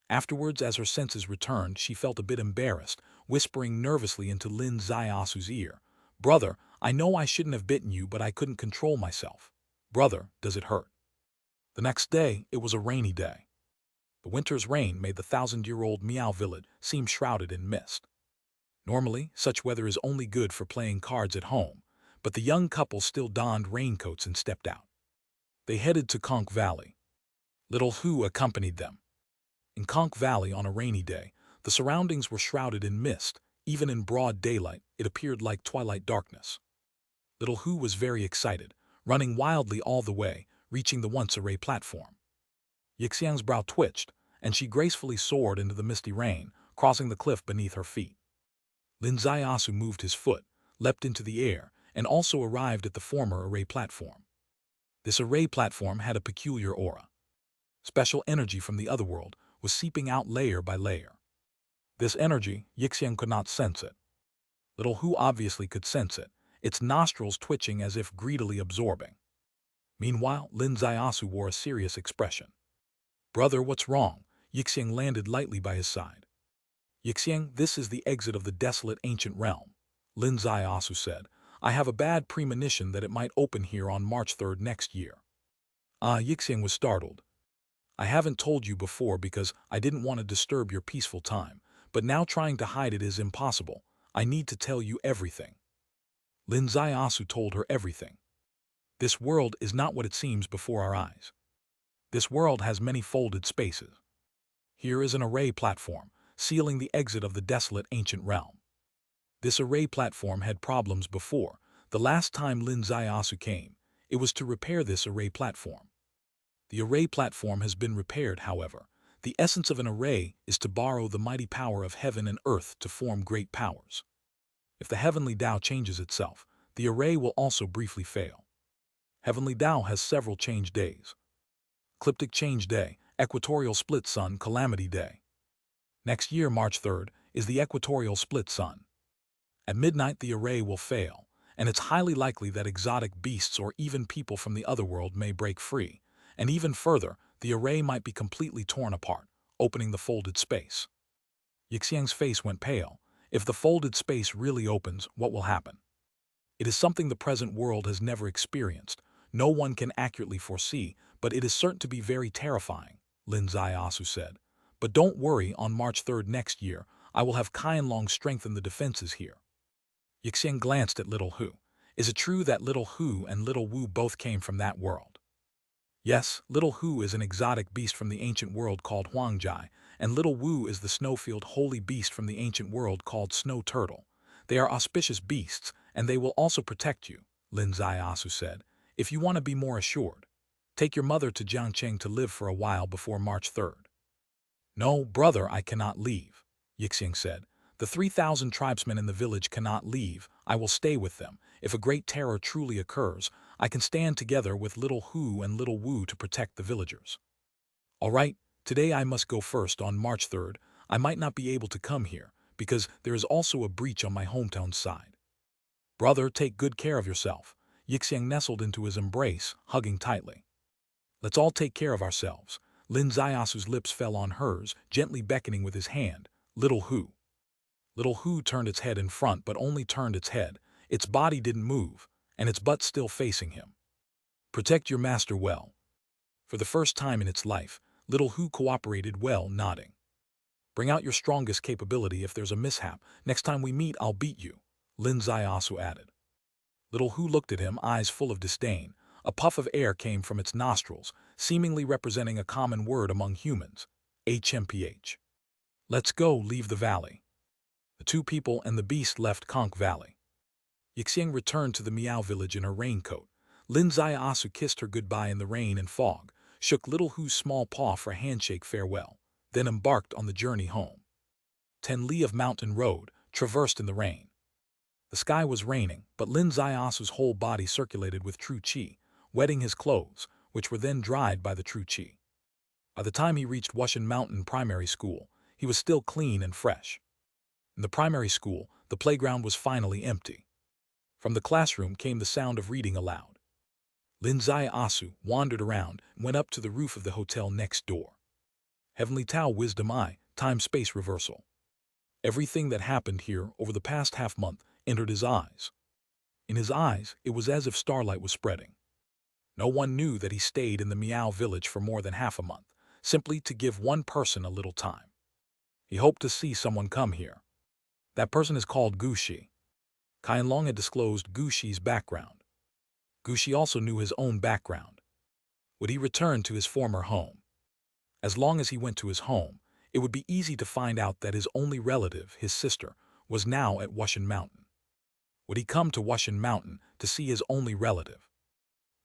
Afterwards, as her senses returned, she felt a bit embarrassed, whispering nervously into Lin Zayasu's ear, Brother, I know I shouldn't have bitten you, but I couldn't control myself. Brother, does it hurt? The next day, it was a rainy day. The winter's rain made the 1,000-year-old Meow village seem shrouded in mist. Normally, such weather is only good for playing cards at home, but the young couple still donned raincoats and stepped out. They headed to Conch Valley. Little Hu accompanied them. In Conch Valley on a rainy day, the surroundings were shrouded in mist. Even in broad daylight, it appeared like twilight darkness. Little Hu was very excited, running wildly all the way, reaching the once-array platform. Yixiang's brow twitched, and she gracefully soared into the misty rain, crossing the cliff beneath her feet. Lin Zaiyasu moved his foot, leapt into the air, and also arrived at the former array platform. This array platform had a peculiar aura. Special energy from the otherworld was seeping out layer by layer. This energy, Yixiang could not sense it. Little Hu obviously could sense it, its nostrils twitching as if greedily absorbing. Meanwhile, Lin Zaiyasu wore a serious expression. Brother, what's wrong? Yixiang landed lightly by his side. Yixiang, this is the exit of the desolate ancient realm, Lin Zaiyasu said. I have a bad premonition that it might open here on March 3rd next year. Yixiang was startled. I haven't told you before because I didn't want to disturb your peaceful time, but now trying to hide it is impossible. I need to tell you everything. Lin Zaiyasu told her everything. This world is not what it seems before our eyes. This world has many folded spaces. Here is an array platform, sealing the exit of the desolate ancient realm. This array platform had problems before. The last time Lin Zaiyasu came, it was to repair this array platform. The array platform has been repaired, however. The essence of an array is to borrow the mighty power of heaven and earth to form great powers. If the heavenly Tao changes itself, the array will also briefly fail. Heavenly Tao has several change days. Ecliptic Change Day, Equatorial Split Sun Calamity Day. Next year, March 3rd, is the Equatorial Split Sun. At midnight, the array will fail, and it's highly likely that exotic beasts or even people from the otherworld may break free. And even further, the array might be completely torn apart, opening the folded space. Yixiang's face went pale. If the folded space really opens, what will happen? It is something the present world has never experienced. No one can accurately foresee, but it is certain to be very terrifying, Lin Zaiyasu said. But don't worry, on March 3rd next year, I will have Qianlong strengthen the defenses here. Yixiang glanced at Little Hu. Is it true that Little Hu and Little Wu both came from that world? Yes, Little Hu is an exotic beast from the ancient world called Huangjai, and Little Wu is the snowfield holy beast from the ancient world called Snow Turtle. They are auspicious beasts, and they will also protect you, Lin Zaiyasu said, if you want to be more assured. Take your mother to Jiangcheng to live for a while before March 3rd. No, brother, I cannot leave, Yixiang said. The 3,000 tribesmen in the village cannot leave. I will stay with them. If a great terror truly occurs, I can stand together with little Hu and little Wu to protect the villagers. All right, today I must go first on March 3rd. I might not be able to come here, because there is also a breach on my hometown side. Brother, take good care of yourself. Yixiang nestled into his embrace, hugging tightly. Let's all take care of ourselves. Lin Ziasu's lips fell on hers, gently beckoning with his hand. Little Hu. Little Hu turned its head in front, but only turned its head. Its body didn't move, and its butt still facing him. Protect your master well. For the first time in its life, Little Hu cooperated well, nodding. Bring out your strongest capability if there's a mishap. Next time we meet, I'll beat you, Lin Ziasu added. Little Hu looked at him, eyes full of disdain. A puff of air came from its nostrils, seemingly representing a common word among humans. HMPH. Let's go, leave the valley. The two people and the beast left Conch Valley. Yixiang returned to the Miao village in her raincoat. Lin Ziasu kissed her goodbye in the rain and fog, shook Little Hu's small paw for a handshake farewell, then embarked on the journey home. 10 li of mountain road, traversed in the rain. The sky was raining, but Lin Ziasu's whole body circulated with true qi, wetting his clothes, which were then dried by the true qi. By the time he reached Wushan Mountain Primary School, he was still clean and fresh. In the primary school, the playground was finally empty. From the classroom came the sound of reading aloud. Lin Ziasu wandered around and went up to the roof of the hotel next door. Heavenly Tao Wisdom I, Time-Space Reversal. Everything that happened here over the past half-month entered his eyes. In his eyes, it was as if starlight was spreading. No one knew that he stayed in the Miao village for more than half a month, simply to give one person a little time. He hoped to see someone come here. That person is called Gu Shi. Qianlong had disclosed Gu Shi's background. Gu Shi also knew his own background. Would he return to his former home? As long as he went to his home, it would be easy to find out that his only relative, his sister, was now at Wushan Mountain. Would he come to Wushan Mountain to see his only relative?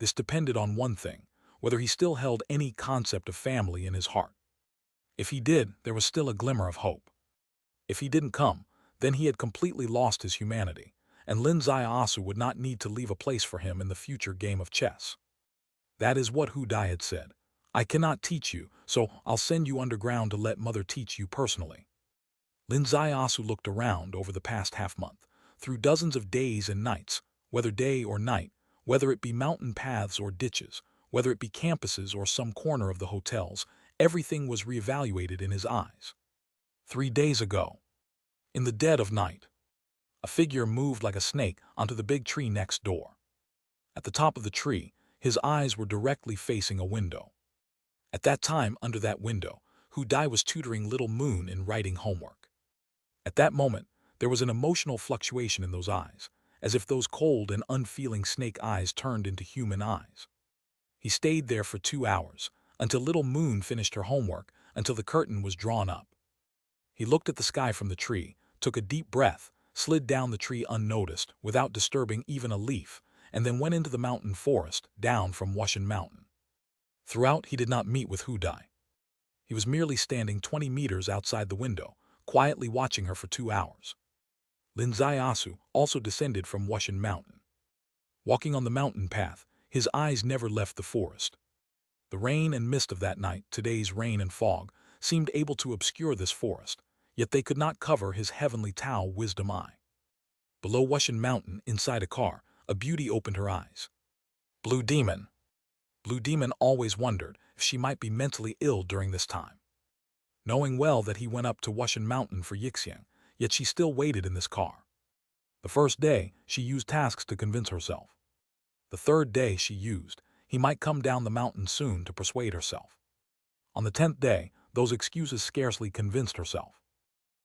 This depended on one thing, whether he still held any concept of family in his heart. If he did, there was still a glimmer of hope. If he didn't come, then he had completely lost his humanity, and Lin Ziasu would not need to leave a place for him in the future game of chess. That is what Hu Dai had said. I cannot teach you, so I'll send you underground to let Mother teach you personally. Lin Ziasu looked around over the past half-month, through dozens of days and nights, whether day or night, whether it be mountain paths or ditches, whether it be campuses or some corner of the hotels, everything was reevaluated in his eyes. 3 days ago, in the dead of night, a figure moved like a snake onto the big tree next door. At the top of the tree, his eyes were directly facing a window. At that time, under that window, Hu Dai was tutoring Little Moon in writing homework. At that moment, there was an emotional fluctuation in those eyes, as if those cold and unfeeling snake eyes turned into human eyes. He stayed there for 2 hours, until Little Moon finished her homework, until the curtain was drawn up. He looked at the sky from the tree, took a deep breath, slid down the tree unnoticed, without disturbing even a leaf, and then went into the mountain forest, down from Wushan Mountain. Throughout, he did not meet with Hu Dai. He was merely standing 20 meters outside the window, quietly watching her for 2 hours. Lin Ziasu also descended from Wushan Mountain. Walking on the mountain path, his eyes never left the forest. The rain and mist of that night, today's rain and fog, seemed able to obscure this forest, yet they could not cover his heavenly Tao Wisdom Eye. Below Wushan Mountain, inside a car, a beauty opened her eyes. Blue Demon. Blue Demon always wondered if she might be mentally ill during this time. Knowing well that he went up to Wushan Mountain for Yixiang, yet she still waited in this car. The first day, she used tasks to convince herself. The third day she used, he might come down the mountain soon to persuade herself. On the 10th day, those excuses scarcely convinced herself.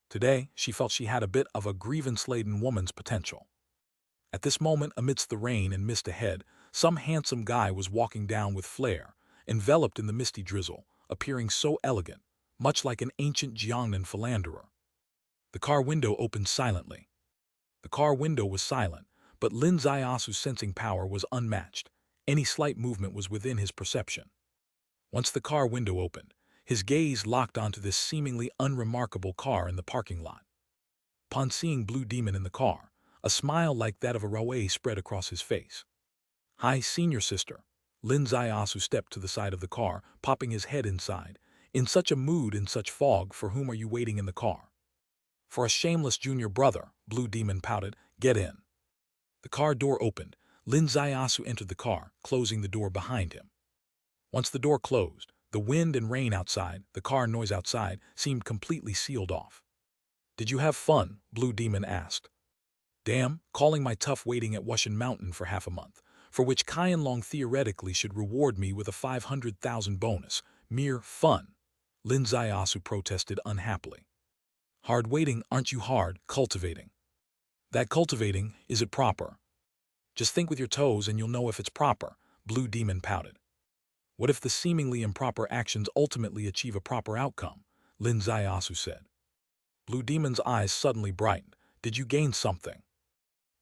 Today, she felt she had a bit of a grievance-laden woman's potential. At this moment, amidst the rain and mist ahead, some handsome guy was walking down with flair, enveloped in the misty drizzle, appearing so elegant, much like an ancient Jiangnan philanderer. The car window opened silently. The car window was silent, but Lin Ziasu's sensing power was unmatched. Any slight movement was within his perception. Once the car window opened, his gaze locked onto this seemingly unremarkable car in the parking lot. Upon seeing Blue Demon in the car, a smile like that of a roué spread across his face. "Hi, senior sister." Lin Zaiasu stepped to the side of the car, popping his head inside. "In such a mood, in such fog, for whom are you waiting in the car?" "For a shameless junior brother," Blue Demon pouted. "Get in." The car door opened. Lin Zaiasu entered the car, closing the door behind him. Once the door closed, the wind and rain outside, the car noise outside, seemed completely sealed off. "Did you have fun?" Blue Demon asked. "Damn, calling my tough waiting at Wushan Mountain for half a month, for which Qianlong theoretically should reward me with a 500,000 bonus. Mere fun," Lin Zaiasu protested unhappily. "Hard waiting, aren't you hard, cultivating?" "That cultivating, is it proper?" "Just think with your toes and you'll know if it's proper," Blue Demon pouted. "What if the seemingly improper actions ultimately achieve a proper outcome?" Lin Zaiasu said. Blue Demon's eyes suddenly brightened. "Did you gain something?"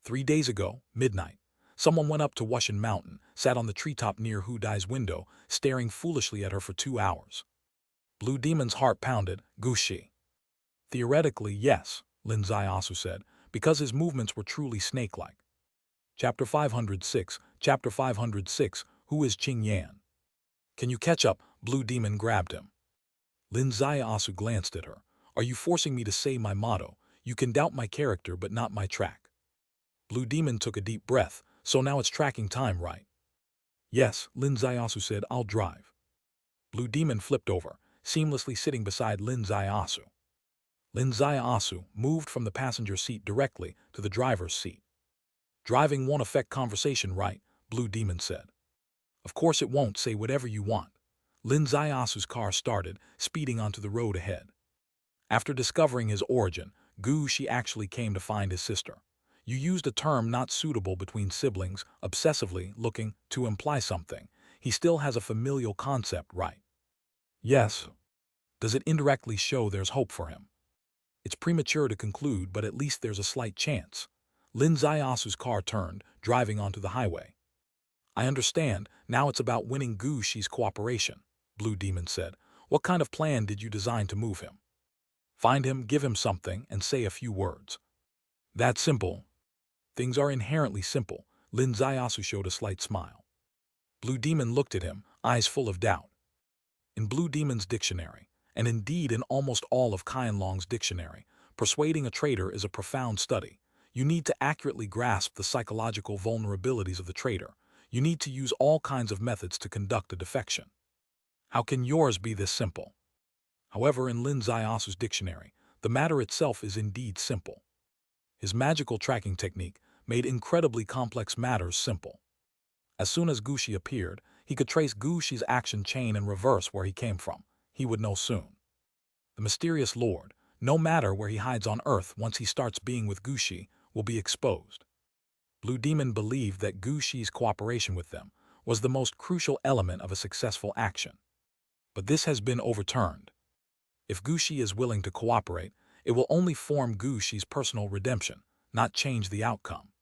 3 days ago, midnight, someone went up to Wushan Mountain, sat on the treetop near Hu Dai's window, staring foolishly at her for 2 hours. Blue Demon's heart pounded. "Gushi." "Theoretically, yes," Lin Zaiasu said, because his movements were truly snake-like. Chapter 506, Chapter 506, Who is Qing Yan? "Can you catch up?" Blue Demon grabbed him. Lin Zaiasu glanced at her. "Are you forcing me to say my motto? You can doubt my character but not my track." Blue Demon took a deep breath. "So now it's tracking time, right?" "Yes," Lin Zaiasu said. "I'll drive." Blue Demon flipped over, seamlessly sitting beside Lin Zaiasu. Lin Zaiasu moved from the passenger seat directly to the driver's seat. "Driving won't affect conversation, right?" Blue Demon said. "Of course it won't. Say whatever you want." Lin Zaiasu's car started, speeding onto the road ahead. After discovering his origin, Gushi actually came to find his sister. "You used a term not suitable between siblings, obsessively looking to imply something. He still has a familial concept, right?" "Yes." "Does it indirectly show there's hope for him?" "It's premature to conclude, but at least there's a slight chance." Lin Zaiasu's car turned, driving onto the highway. "I understand. Now it's about winning Gushi's cooperation," Blue Demon said. "What kind of plan did you design to move him?" "Find him, give him something, and say a few words." "That simple?" "Things are inherently simple." Lin Zaiasu showed a slight smile. Blue Demon looked at him, eyes full of doubt. In Blue Demon's dictionary, and indeed in almost all of Qianlong's dictionary, persuading a traitor is a profound study. You need to accurately grasp the psychological vulnerabilities of the traitor. You need to use all kinds of methods to conduct a defection. How can yours be this simple? However, in Lin Zaiasu's dictionary, the matter itself is indeed simple. His magical tracking technique made incredibly complex matters simple. As soon as Gushi appeared, he could trace Gushi's action chain and reverse where he came from. He would know soon. The mysterious lord, no matter where he hides on Earth once he starts being with Gushi, will be exposed. Blue Demon believed that Gushi's cooperation with them was the most crucial element of a successful action. But this has been overturned. If Gushi is willing to cooperate, it will only form Gushi's personal redemption, not change the outcome.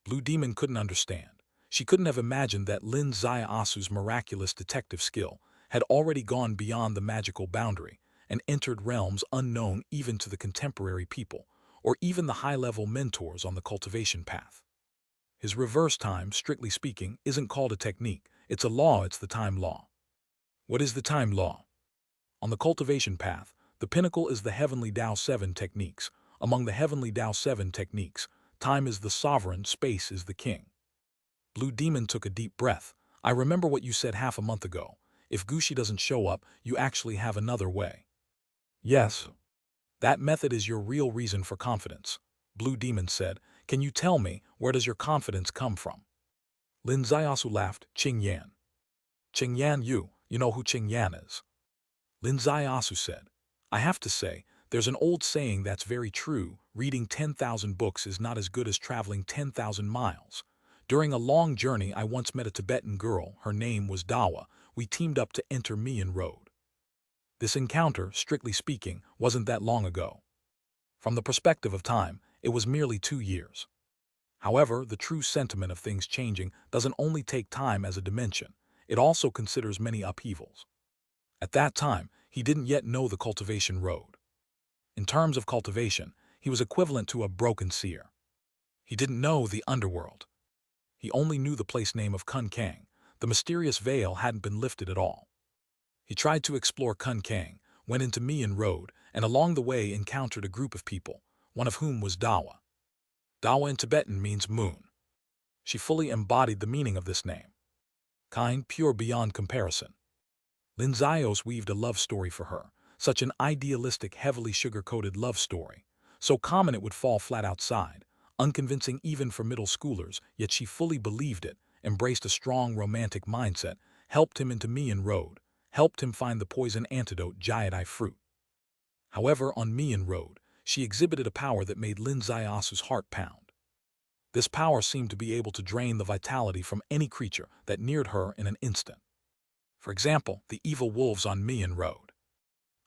Blue Demon couldn't understand. She couldn't have imagined that Lin Zaiasu's miraculous detective skill had already gone beyond the magical boundary and entered realms unknown even to the contemporary people, or even the high-level mentors on the cultivation path. His reverse time, strictly speaking, isn't called a technique. It's a law, it's the time law. What is the time law? On the cultivation path, the pinnacle is the Heavenly Tao 7 techniques. Among the Heavenly Tao 7 techniques, time is the sovereign, space is the king. Blue Demon took a deep breath. "I remember what you said half a month ago. If Gushi doesn't show up, you actually have another way." "Yes." "That method is your real reason for confidence," Blue Demon said. "Can you tell me, where does your confidence come from?" Lin Zaiasu laughed. "Qing Yan." "Qing Yan, you know who Qing Yan is?" Lin Zaiasu said. "I have to say, there's an old saying that's very true. Reading 10,000 books is not as good as traveling 10,000 miles. During a long journey, I once met a Tibetan girl. Her name was Dawa. We teamed up to enter Mian Road. This encounter, strictly speaking, wasn't that long ago. From the perspective of time, it was merely 2 years. However, the true sentiment of things changing doesn't only take time as a dimension, it also considers many upheavals. At that time, he didn't yet know the cultivation road. In terms of cultivation, he was equivalent to a broken seer. He didn't know the underworld. He only knew the place name of Kun Kang. The mysterious veil hadn't been lifted at all. He tried to explore Kun Kang, went into Mian Road, and along the way encountered a group of people, one of whom was Dawa. Dawa in Tibetan means moon. She fully embodied the meaning of this name. Kind, pure beyond comparison. Lin Zios weaved a love story for her, such an idealistic, heavily sugar-coated love story, so common it would fall flat outside, unconvincing even for middle schoolers, yet she fully believed it, embraced a strong romantic mindset, helped him into Mian Road, helped him find the poison antidote Jade fruit. However, on Mian Road, she exhibited a power that made Lin Zios's heart pound. This power seemed to be able to drain the vitality from any creature that neared her in an instant. For example, the evil wolves on Mian Road.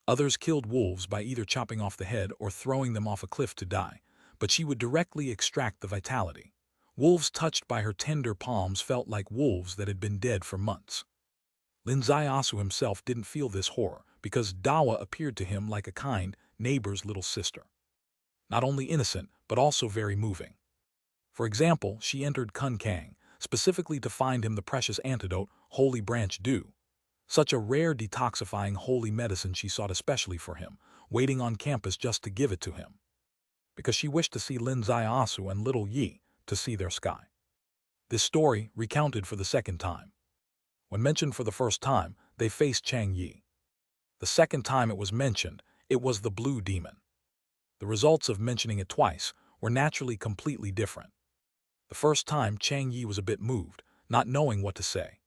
Others killed wolves by either chopping off the head or throwing them off a cliff to die, but she would directly extract the vitality. Wolves touched by her tender palms felt like wolves that had been dead for months. Lin Ziasu himself didn't feel this horror because Dawa appeared to him like a kind neighbor's little sister. Not only innocent, but also very moving. For example, she entered Kun Kang, specifically to find him the precious antidote, Holy Branch Dew. Such a rare detoxifying holy medicine she sought especially for him, waiting on campus just to give it to him. Because she wished to see Lin Ziasu and little Yi, to see their sky. This story, recounted for the second time. When mentioned for the first time, they faced Chang Yi. The second time it was mentioned, it was the blue demon. The results of mentioning it twice were naturally completely different. The first time, Chang Yi was a bit moved, not knowing what to say.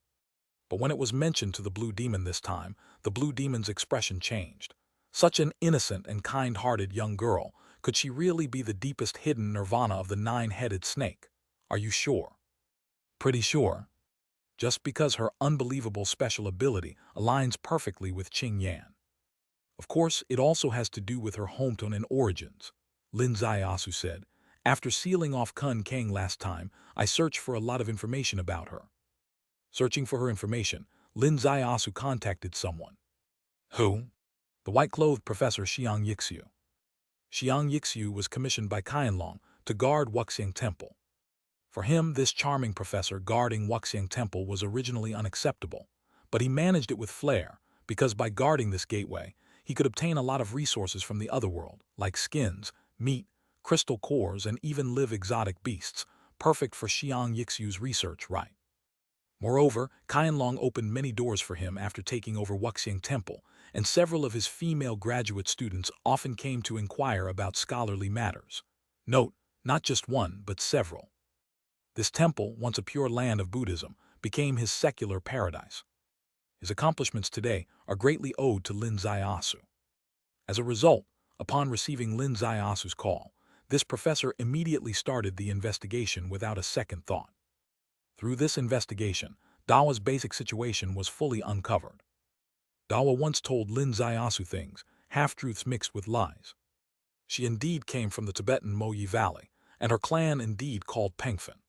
But when it was mentioned to the blue demon this time, the blue demon's expression changed. Such an innocent and kind-hearted young girl, could she really be the deepest hidden nirvana of the nine-headed snake? Are you sure? Pretty sure. Just because her unbelievable special ability aligns perfectly with Qing Yan. Of course, it also has to do with her hometown and origins. Lin Ziasu said, after sealing off Kun Kang last time, I searched for a lot of information about her. Searching for her information, Lin Ziasu contacted someone. Who? The white-clothed Professor Xiang Yixiu. Xiang Yixiu was commissioned by Qianlong to guard Wuxiang Temple. For him, this charming professor guarding Wuxiang Temple was originally unacceptable, but he managed it with flair, because by guarding this gateway, he could obtain a lot of resources from the other world, like skins, meat, crystal cores, and even live exotic beasts, perfect for Xiang Yixiu's research, right? Moreover, Qianlong opened many doors for him after taking over Wuxiang Temple, and several of his female graduate students often came to inquire about scholarly matters. Note, not just one, but several. This temple, once a pure land of Buddhism, became his secular paradise. His accomplishments today are greatly owed to Lin Ziasu. As a result, upon receiving Lin Ziasu's call, this professor immediately started the investigation without a second thought. Through this investigation, Dawa's basic situation was fully uncovered. Dawa once told Lin Ziasu things, half-truths mixed with lies. She indeed came from the Tibetan Moyi Valley, and her clan indeed called Pengfen.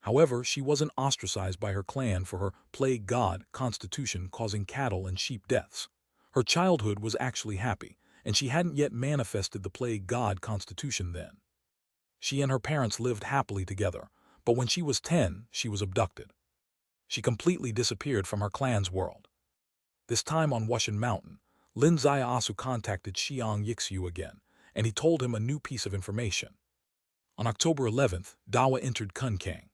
However, she wasn't ostracized by her clan for her plague god constitution causing cattle and sheep deaths. Her childhood was actually happy, and she hadn't yet manifested the plague god constitution then. She and her parents lived happily together, but when she was 10, she was abducted. She completely disappeared from her clan's world. This time on Wushan Mountain, Lin Ziasu contacted Xiang Yixiu again, and he told him a new piece of information. On October 11th, Dawa entered Kun Kang.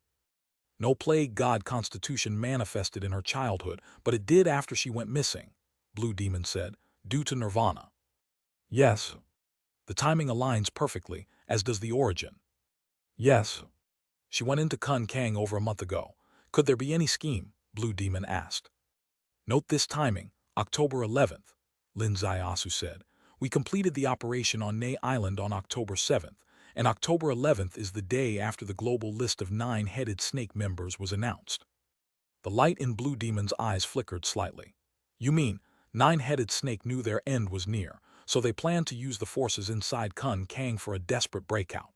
No plague god constitution manifested in her childhood, but it did after she went missing, Blue Demon said, due to nirvana. Yes. The timing aligns perfectly, as does the origin. Yes. She went into Kun Kang over a month ago. Could there be any scheme? Blue Demon asked. Note this timing, October 11th, Lin Ziasu said. We completed the operation on Ney Island on October 7th, and October 11th is the day after the global list of nine-headed snake members was announced. The light in Blue Demon's eyes flickered slightly. You mean, nine-headed snake knew their end was near, so they planned to use the forces inside Kun Kang for a desperate breakout.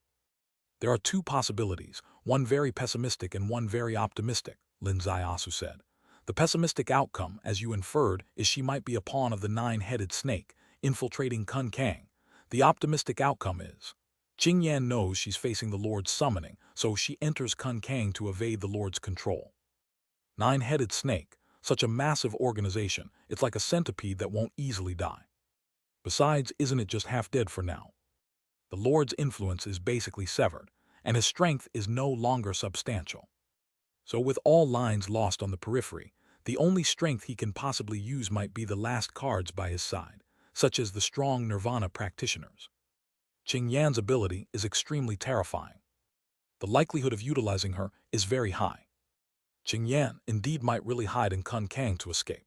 There are two possibilities, one very pessimistic and one very optimistic, Lin Zaiasu said. The pessimistic outcome, as you inferred, is she might be a pawn of the nine-headed snake, infiltrating Kun Kang. The optimistic outcome is Qing Yan knows she's facing the Lord's summoning, so she enters Kun Kang to evade the Lord's control. Nine-headed snake, such a massive organization, it's like a centipede that won't easily die. Besides, isn't it just half dead for now? The Lord's influence is basically severed, and his strength is no longer substantial. So with all lines lost on the periphery, the only strength he can possibly use might be the last cards by his side, such as the strong nirvana practitioners. Qing Yan's ability is extremely terrifying. The likelihood of utilizing her is very high. Qing Yan indeed might really hide in Kun Kang to escape.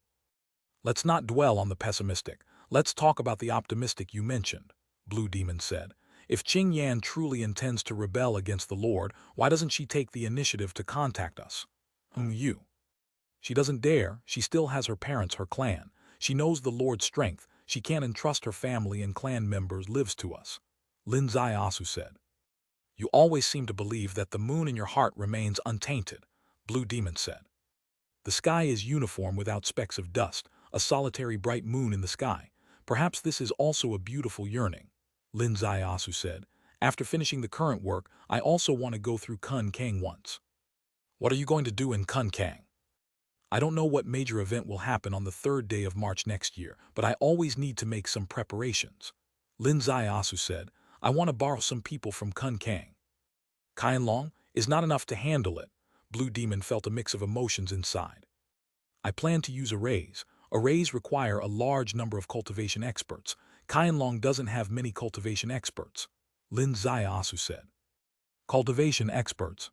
Let's not dwell on the pessimistic, let's talk about the optimistic you mentioned, Blue Demon said. If Qing Yan truly intends to rebel against the Lord, why doesn't she take the initiative to contact us? You. She doesn't dare, she still has her parents, her clan. She knows the Lord's strength, she can't entrust her family and clan members lives to us, Lin Zaiasu said. You always seem to believe that the moon in your heart remains untainted, Blue Demon said. The sky is uniform without specks of dust, a solitary bright moon in the sky. Perhaps this is also a beautiful yearning, Lin Zaiasu said. After finishing the current work, I also want to go through Kun Kang once. What are you going to do in Kun Kang? I don't know what major event will happen on the 3rd day of March next year, but I always need to make some preparations. Lin Zaiasu said, I want to borrow some people from Kun Kang. Qianlong is not enough to handle it. Blue Demon felt a mix of emotions inside. I plan to use arrays. Arrays require a large number of cultivation experts. Qianlong doesn't have many cultivation experts, Lin Zaiasu said. Cultivation experts.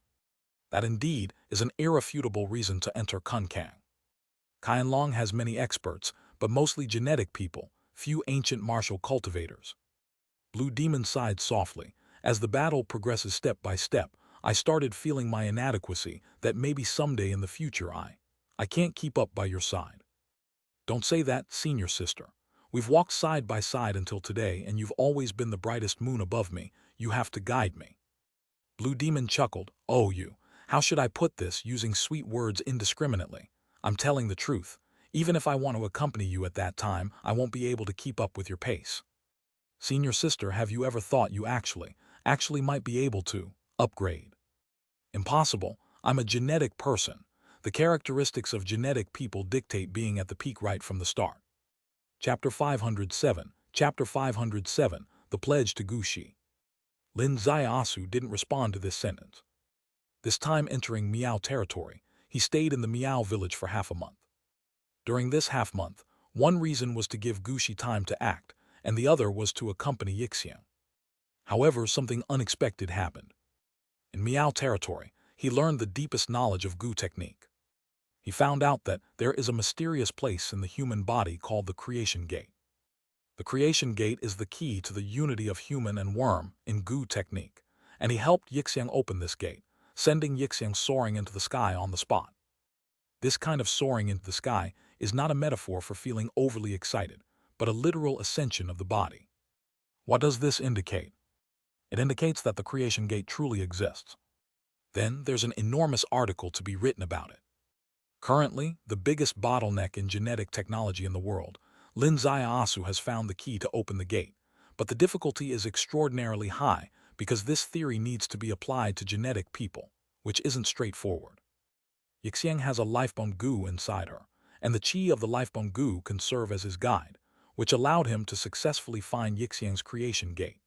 That indeed is an irrefutable reason to enter Kun Kang. Qianlong has many experts, but mostly genetic people, few ancient martial cultivators. Blue Demon sighed softly. As the battle progresses step by step, I started feeling my inadequacy, that maybe someday in the future I can't keep up by your side. Don't say that, senior sister. We've walked side by side until today, and you've always been the brightest moon above me. You have to guide me. Blue Demon chuckled. Oh, you. How should I put this, using sweet words indiscriminately? I'm telling the truth. Even if I want to accompany you at that time, I won't be able to keep up with your pace. Senior sister, have you ever thought you actually might be able to upgrade? Impossible. I'm a genetic person. The characteristics of genetic people dictate being at the peak right from the start. Chapter 507. Chapter 507. The Pledge to Gushi. Lin Zaiasu didn't respond to this sentence. This time entering Miao territory, he stayed in the Miao village for half a month. During this half-month, one reason was to give Gushi time to act, and the other was to accompany Yixiang. However, something unexpected happened. In Miao territory, he learned the deepest knowledge of Gu technique. He found out that there is a mysterious place in the human body called the Creation Gate. The Creation Gate is the key to the unity of human and worm in Gu technique, and he helped Yixiang open this gate, sending Yixiang soaring into the sky on the spot. This kind of soaring into the sky is not a metaphor for feeling overly excited, but a literal ascension of the body. What does this indicate? It indicates that the Creation Gate truly exists. Then there's an enormous article to be written about it. Currently, the biggest bottleneck in genetic technology in the world, Lin Zaiasu has found the key to open the gate, but the difficulty is extraordinarily high because this theory needs to be applied to genetic people, which isn't straightforward. Yixiang has a lifebone Gu inside her, and the qi of the lifebone Gu can serve as his guide, which allowed him to successfully find Yixiang's Creation Gate.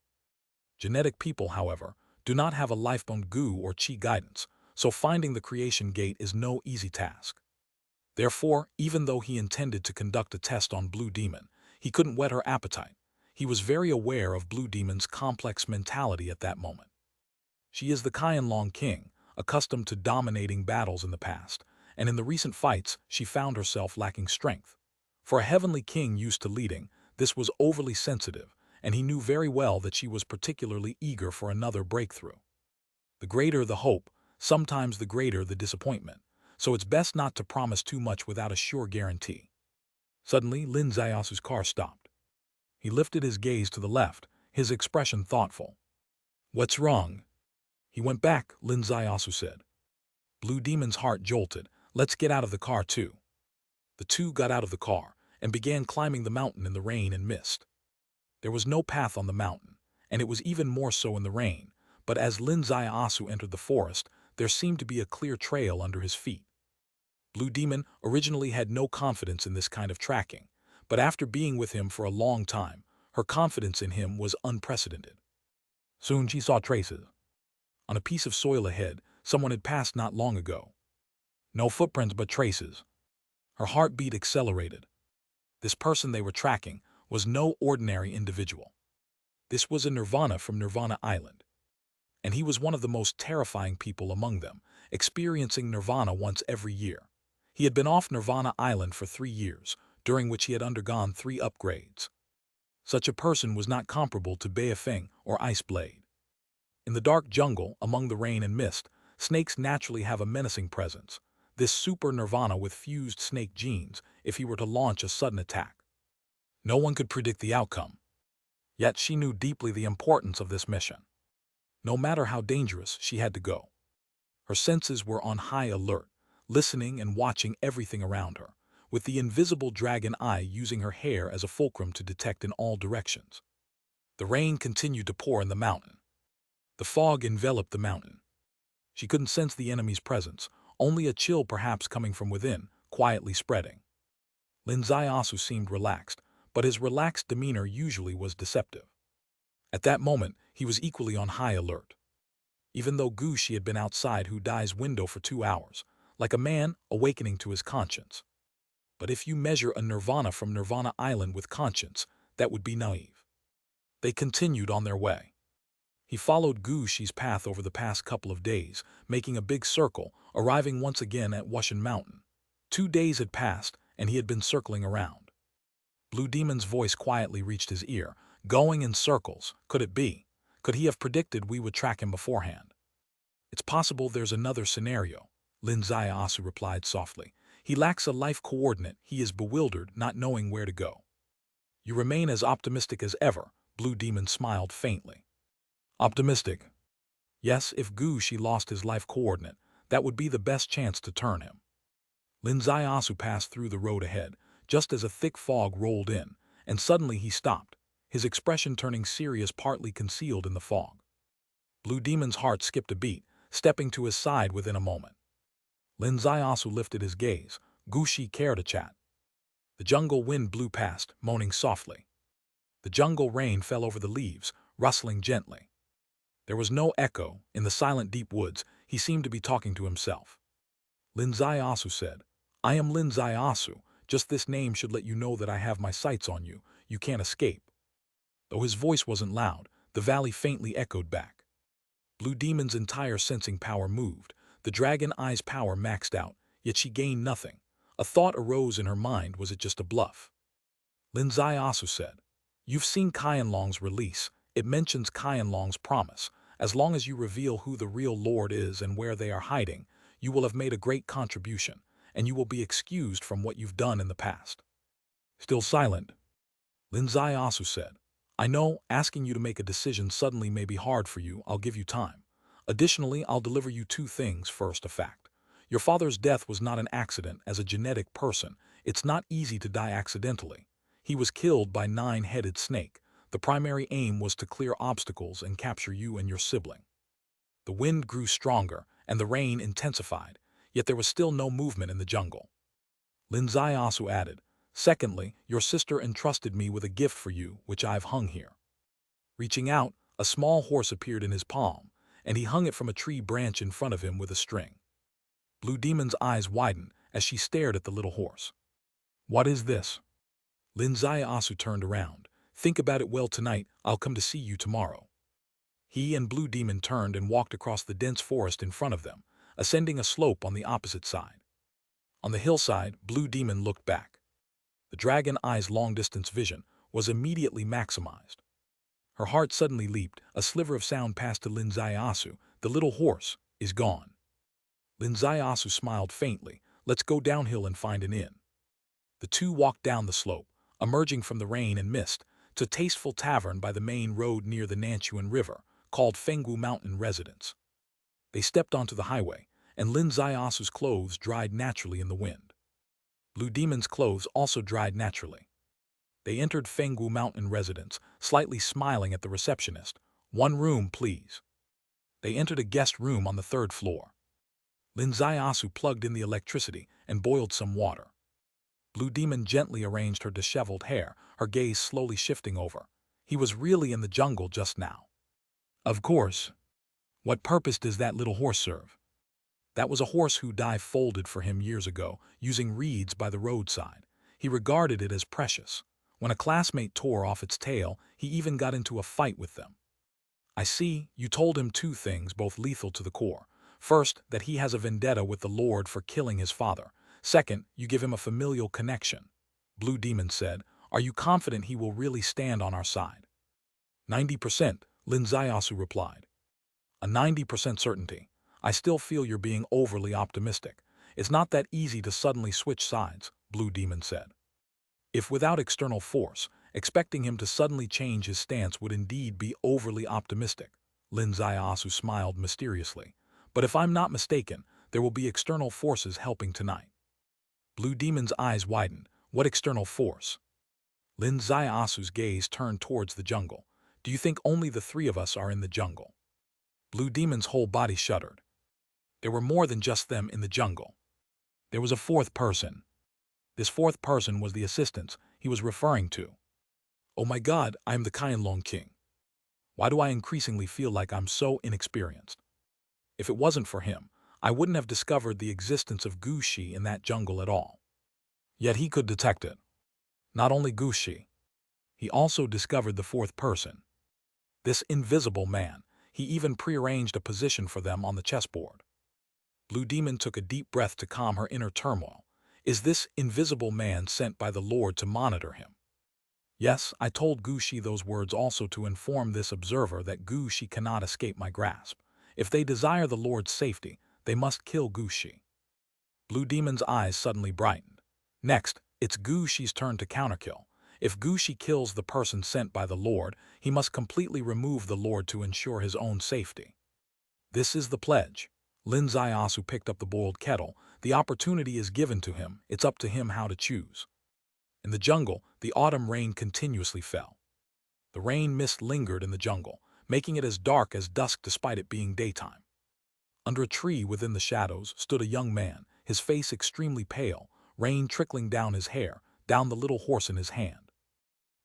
Genetic people, however, do not have a lifebone Gu or qi guidance, so finding the Creation Gate is no easy task. Therefore, even though he intended to conduct a test on Blue Demon, he couldn't whet her appetite. He was very aware of Blue Demon's complex mentality at that moment. She is the Qianlong king, accustomed to dominating battles in the past, and in the recent fights she found herself lacking strength. For a heavenly king used to leading, this was overly sensitive, and he knew very well that she was particularly eager for another breakthrough. The greater the hope, sometimes the greater the disappointment, so it's best not to promise too much without a sure guarantee. Suddenly, Lin Zaiasu's car stopped. He lifted his gaze to the left, his expression thoughtful. What's wrong? He went back, Lin Zaiasu said. Blue Demon's heart jolted. Let's get out of the car too. The two got out of the car and began climbing the mountain in the rain and mist. There was no path on the mountain, and it was even more so in the rain, but as Lin Zaiasu entered the forest, there seemed to be a clear trail under his feet. Blue Demon originally had no confidence in this kind of tracking, but after being with him for a long time, her confidence in him was unprecedented. Soon she saw traces. On a piece of soil ahead, someone had passed not long ago. No footprints but traces. Her heartbeat accelerated. This person they were tracking was no ordinary individual. This was a Nirvana from Nirvana Island. And he was one of the most terrifying people among them, experiencing Nirvana once every year. He had been off Nirvana Island for 3 years, during which he had undergone 3 upgrades. Such a person was not comparable to Baofeng or Iceblade. In the dark jungle, among the rain and mist, snakes naturally have a menacing presence. This super Nirvana with fused snake genes if he were to launch a sudden attack. No one could predict the outcome. Yet she knew deeply the importance of this mission. No matter how dangerous, she had to go. Her senses were on high alert, listening and watching everything around her, with the invisible dragon eye using her hair as a fulcrum to detect in all directions. The rain continued to pour in the mountain. The fog enveloped the mountain. She couldn't sense the enemy's presence, only a chill perhaps coming from within, quietly spreading. Lin Zaiasu seemed relaxed, but his relaxed demeanor usually was deceptive. At that moment, he was equally on high alert. Even though Gushi had been outside Hu Dai's window for 2 hours, like a man awakening to his conscience. But if you measure a Nirvana from Nirvana Island with conscience, that would be naive. They continued on their way. He followed Gushi's path over the past couple of days, making a big circle, arriving once again at Wushan Mountain. 2 days had passed, and he had been circling around. Blue Demon's voice quietly reached his ear, going in circles. Could it be? Could he have predicted we would track him beforehand? It's possible there's another scenario, Lin Zaiasu replied softly. He lacks a life coordinate. He is bewildered, not knowing where to go. You remain as optimistic as ever, Blue Demon smiled faintly. Optimistic? Yes, if Gushi lost his life coordinate, that would be the best chance to turn him. Lin Zaiasu passed through the road ahead, just as a thick fog rolled in, and suddenly he stopped, his expression turning serious, partly concealed in the fog. Blue Demon's heart skipped a beat, stepping to his side within a moment. Lin Zaiasu lifted his gaze. Gushi cared to chat. The jungle wind blew past, moaning softly. The jungle rain fell over the leaves, rustling gently. There was no echo. In the silent deep woods, he seemed to be talking to himself. Lin Zaiasu said, I am Lin Zaiasu. Just this name should let you know that I have my sights on you. You can't escape. Though his voice wasn't loud, the valley faintly echoed back. Blue Demon's entire sensing power moved. The dragon eye's power maxed out, yet she gained nothing. A thought arose in her mind. Was it just a bluff? Lin Zaiasu said, You've seen Qianlong's release. It mentions Qianlong's promise. As long as you reveal who the real Lord is and where they are hiding, you will have made a great contribution, and you will be excused from what you've done in the past. Still silent, Lin Zaiasu said, I know, asking you to make a decision suddenly may be hard for you. I'll give you time. Additionally, I'll deliver you 2 things. First, a fact. Your father's death was not an accident. As a genetic person, it's not easy to die accidentally. He was killed by 9-headed snake. The primary aim was to clear obstacles and capture you and your sibling. The wind grew stronger, and the rain intensified, yet there was still no movement in the jungle. Lin Zaiasu added, Secondly, your sister entrusted me with a gift for you, which I've hung here. Reaching out, a small horse appeared in his palm, and he hung it from a tree branch in front of him with a string. Blue Demon's eyes widened as she stared at the little horse. What is this? Lin Zaiasu turned around. Think about it well tonight. I'll come to see you tomorrow. He and Blue Demon turned and walked across the dense forest in front of them, ascending a slope on the opposite side. On the hillside, Blue Demon looked back. The dragon eye's long-distance vision was immediately maximized. Her heart suddenly leaped. A sliver of sound passed to Lin Zaiasu. The little horse is gone. Lin Zaiasu smiled faintly. Let's go downhill and find an inn. The two walked down the slope, emerging from the rain and mist, to a tasteful tavern by the main road near the Nanchuan River, called Fengwu Mountain Residence. They stepped onto the highway, and Lin Zaiasu's clothes dried naturally in the wind. Blue Demon's clothes also dried naturally. They entered Fenggu Mountain residence, slightly smiling at the receptionist. "One room, please." They entered a guest room on the third floor. Lin Zaiasu plugged in the electricity and boiled some water. Blue Demon gently arranged her disheveled hair, her gaze slowly shifting over. He was really in the jungle just now. Of course. What purpose does that little horse serve? That was a horse who Dai folded for him years ago, using reeds by the roadside. He regarded it as precious. When a classmate tore off its tail, he even got into a fight with them. I see, you told him two things, both lethal to the core. First, that he has a vendetta with the Lord for killing his father. Second, you give him a familial connection. Blue Demon said, "Are you confident he will really stand on our side?" 90%, Lin Zaiasu replied. "A 90% certainty. I still feel you're being overly optimistic. It's not that easy to suddenly switch sides," Blue Demon said. If without external force, expecting him to suddenly change his stance would indeed be overly optimistic. Lin Zaiasu smiled mysteriously. "But if I'm not mistaken, there will be external forces helping tonight." Blue Demon's eyes widened. "What external force?" Lin Zaiasu's gaze turned towards the jungle. "Do you think only the three of us are in the jungle?" Blue Demon's whole body shuddered. There were more than just them in the jungle. There was a fourth person. This fourth person was the assistant he was referring to. "Oh my God, I am the Qianlong King. Why do I increasingly feel like I'm so inexperienced? If it wasn't for him, I wouldn't have discovered the existence of Gushi in that jungle at all." Yet he could detect it. Not only Gushi, he also discovered the fourth person. This invisible man, he even prearranged a position for them on the chessboard. Blue Demon took a deep breath to calm her inner turmoil. Is this invisible man sent by the Lord to monitor him? Yes, I told Gushi those words also to inform this observer that Gushi cannot escape my grasp. If they desire the Lord's safety, they must kill Gushi. Blue Demon's eyes suddenly brightened. Next, it's Gushi's turn to counterkill. If Gushi kills the person sent by the Lord, he must completely remove the Lord to ensure his own safety. This is the pledge. Lin Zaiasu picked up the boiled kettle. The opportunity is given to him. It's up to him how to choose. In the jungle, the autumn rain continuously fell. The rain mist lingered in the jungle, making it as dark as dusk despite it being daytime. Under a tree within the shadows stood a young man, his face extremely pale, rain trickling down his hair, down the little horse in his hand.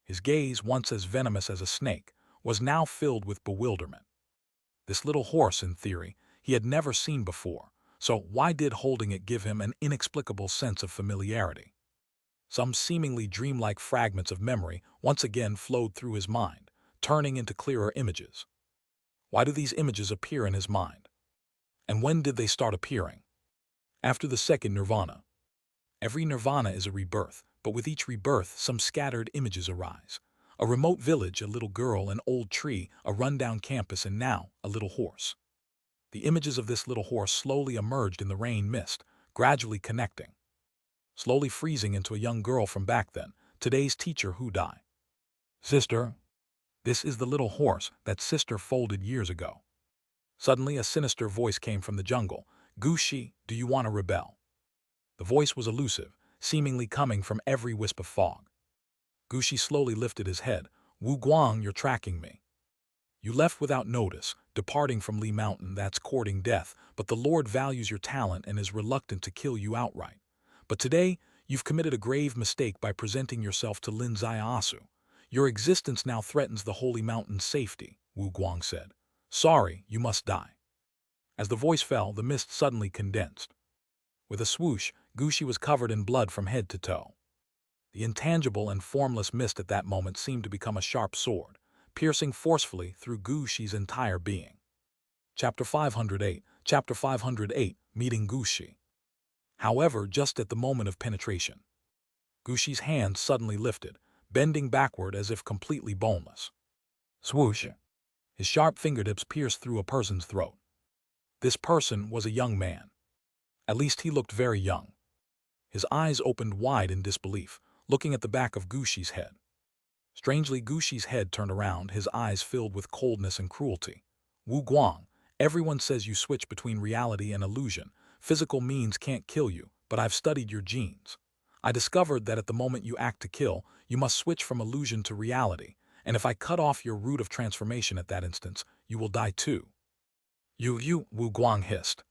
His gaze, once as venomous as a snake, was now filled with bewilderment. This little horse, in theory, he had never seen before, so why did holding it give him an inexplicable sense of familiarity? Some seemingly dreamlike fragments of memory once again flowed through his mind, turning into clearer images. Why do these images appear in his mind? And when did they start appearing? After the second nirvana. Every nirvana is a rebirth, but with each rebirth some scattered images arise. A remote village, a little girl, an old tree, a rundown campus, and now a little horse. The images of this little horse slowly emerged in the rain mist, gradually connecting. Slowly freezing into a young girl from back then, today's teacher who died. Sister, this is the little horse that sister folded years ago. Suddenly a sinister voice came from the jungle. Gushi, do you want to rebel? The voice was elusive, seemingly coming from every wisp of fog. Gushi slowly lifted his head. Wu Guang, you're tracking me. You left without notice, departing from Li Mountain, that's courting death, but the Lord values your talent and is reluctant to kill you outright. But today, you've committed a grave mistake by presenting yourself to Lin Zaiasu. Your existence now threatens the Holy Mountain's safety, Wu Guang said. Sorry, you must die. As the voice fell, the mist suddenly condensed. With a swoosh, Gushi was covered in blood from head to toe. The intangible and formless mist at that moment seemed to become a sharp sword, piercing forcefully through Gushi's entire being. Chapter 508, Chapter 508, Meeting Gushi. However, just at the moment of penetration, Gushi's hand suddenly lifted, bending backward as if completely boneless. Swoosh! His sharp fingertips pierced through a person's throat. This person was a young man. At least he looked very young. His eyes opened wide in disbelief, looking at the back of Gushi's head. Strangely, Gushi's head turned around, his eyes filled with coldness and cruelty. Wu Guang, Everyone says you switch between reality and illusion. Physical means can't kill you, but I've studied your genes. I discovered that at the moment you act to kill, you must switch from illusion to reality, and if I cut off your root of transformation at that instance, you will die too. You, Wu Guang hissed.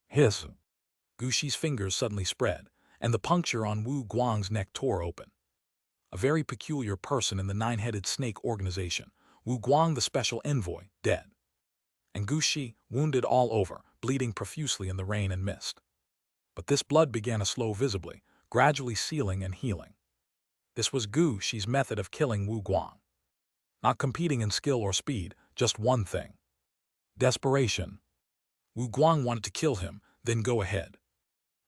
Hiss. Gu Shi's fingers suddenly spread, and the puncture on Wu Guang's neck tore open. A very peculiar person in the nine-headed snake organization, Wu Guang the special envoy, dead. And Gu Shi, wounded all over, bleeding profusely in the rain and mist. But this blood began to slow visibly, gradually sealing and healing. This was Gu Shi's method of killing Wu Guang. Not competing in skill or speed, just one thing. Desperation. Wu Guang wanted to kill him, then go ahead.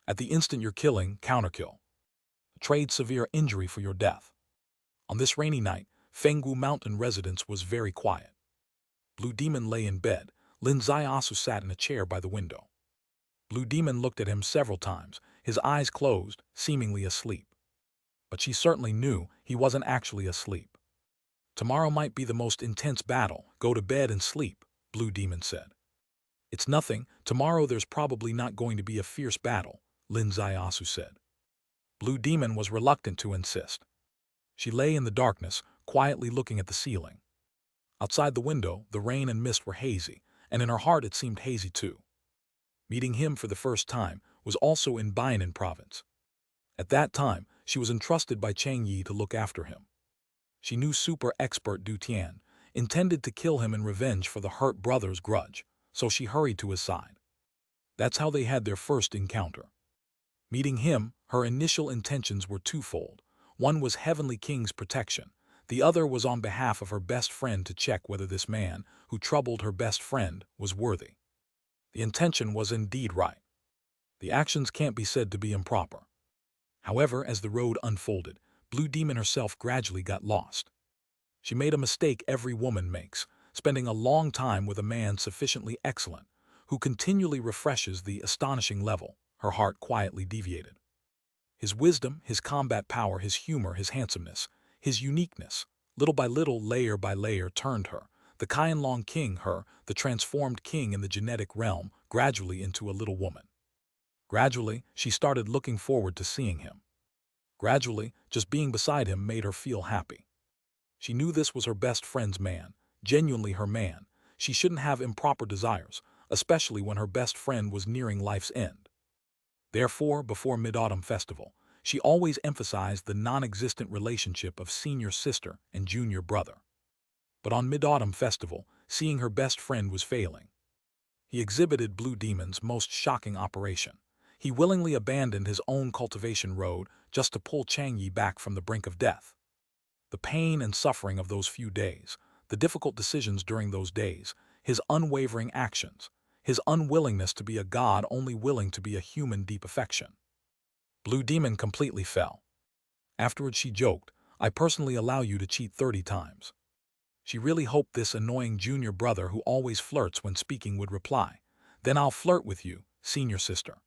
At the instant you're killing, counterkill. Trade severe injury for your death. On this rainy night, Fenggu Mountain residence was very quiet. Blue Demon lay in bed. Lin Ziasu sat in a chair by the window. Blue Demon looked at him several times, his eyes closed, seemingly asleep. But she certainly knew he wasn't actually asleep. Tomorrow might be the most intense battle. Go to bed and sleep, Blue Demon said. It's nothing. Tomorrow there's probably not going to be a fierce battle, Lin Ziasu said. Blue Demon was reluctant to insist. She lay in the darkness, quietly looking at the ceiling. Outside the window, the rain and mist were hazy, and in her heart it seemed hazy too. Meeting him for the first time was also in Bainan province. At that time, she was entrusted by Chang Yi to look after him. She knew super expert Du Tian, intended to kill him in revenge for the hurt brother's grudge, so she hurried to his side. That's how they had their first encounter. Meeting him, her initial intentions were twofold. One was Heavenly King's protection. The other was on behalf of her best friend to check whether this man, who troubled her best friend, was worthy. The intention was indeed right. The actions can't be said to be improper. However, as the road unfolded, Blue Demon herself gradually got lost. She made a mistake every woman makes, spending a long time with a man sufficiently excellent, who continually refreshes the astonishing level. Her heart quietly deviated. His wisdom, his combat power, his humor, his handsomeness, his uniqueness, little by little, layer by layer, turned her, the Qianlong king, her, the transformed king in the genetic realm, gradually into a little woman. Gradually, she started looking forward to seeing him. Gradually, just being beside him made her feel happy. She knew this was her best friend's man, genuinely her man. She shouldn't have improper desires, especially when her best friend was nearing life's end. Therefore, before Mid-Autumn Festival, she always emphasized the non-existent relationship of senior sister and junior brother. But on Mid-Autumn Festival, seeing her best friend was failing. He exhibited Blue Demon's most shocking operation. He willingly abandoned his own cultivation road just to pull Chang Yi back from the brink of death. The pain and suffering of those few days, the difficult decisions during those days, his unwavering actions, his unwillingness to be a god, only willing to be a human, deep affection. Blue Demon completely fell. Afterwards she joked, I personally allow you to cheat 30 times. She really hoped this annoying junior brother who always flirts when speaking would reply, then I'll flirt with you, senior sister.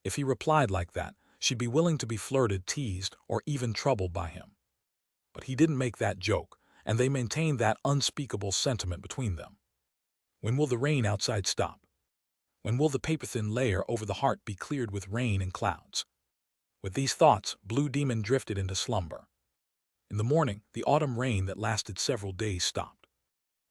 If he replied like that, she'd be willing to be flirted, teased, or even troubled by him. But he didn't make that joke, and they maintained that unspeakable sentiment between them. When will the rain outside stop? When will the paper-thin layer over the heart be cleared with rain and clouds? With these thoughts, Blue Demon drifted into slumber. In the morning, the autumn rain that lasted several days stopped.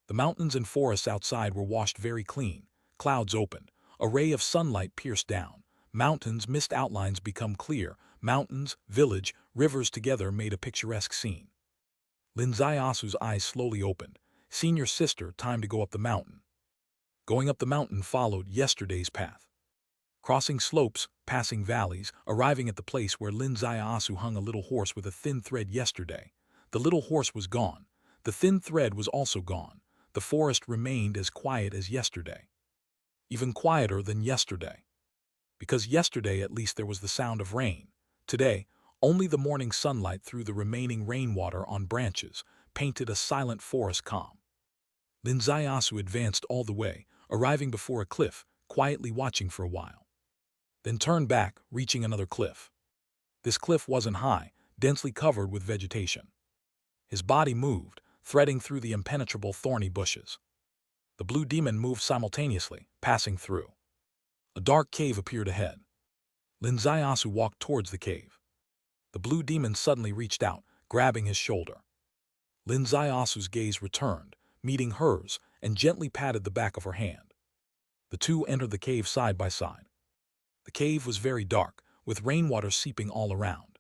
The mountains and forests outside were washed very clean, clouds opened, a ray of sunlight pierced down, mountains' mist outlines become clear, mountains, village, rivers together made a picturesque scene. Lin Ziasu's eyes slowly opened. Senior sister, time to go up the mountain. Going up the mountain followed yesterday's path. Crossing slopes, passing valleys, arriving at the place where Lin Ziasu hung a little horse with a thin thread yesterday. The little horse was gone. The thin thread was also gone. The forest remained as quiet as yesterday. Even quieter than yesterday. Because yesterday at least there was the sound of rain. Today, only the morning sunlight through the remaining rainwater on branches painted a silent forest calm. Lin Ziasu advanced all the way, arriving before a cliff, quietly watching for a while. Then turned back, reaching another cliff. This cliff wasn't high, densely covered with vegetation. His body moved, threading through the impenetrable thorny bushes. The blue demon moved simultaneously, passing through. A dark cave appeared ahead. Lin Zaiyasu walked towards the cave. The blue demon suddenly reached out, grabbing his shoulder. Lin Zaiasu's gaze returned, meeting hers, and gently patted the back of her hand. The two entered the cave side by side. The cave was very dark, with rainwater seeping all around.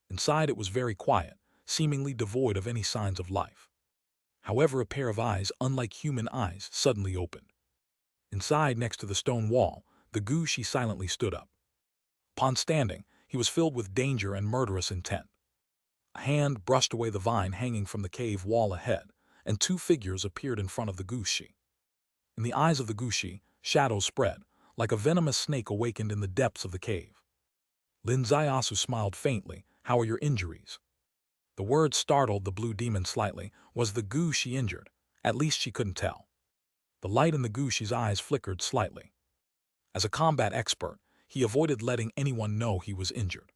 Inside it was very quiet, seemingly devoid of any signs of life. However, a pair of eyes, unlike human eyes, suddenly opened. Inside, next to the stone wall, the Gushi silently stood up. Upon standing, he was filled with danger and murderous intent. A hand brushed away the vine hanging from the cave wall ahead, and two figures appeared in front of the Gushi. In the eyes of the Gushi, shadows spread, like a venomous snake awakened in the depths of the cave. Lin Zaiyasu smiled faintly. "How are your injuries?" The word startled the blue demon slightly. Was the Gushi injured? At least she couldn't tell. The light in the Gushi's eyes flickered slightly. As a combat expert, he avoided letting anyone know he was injured.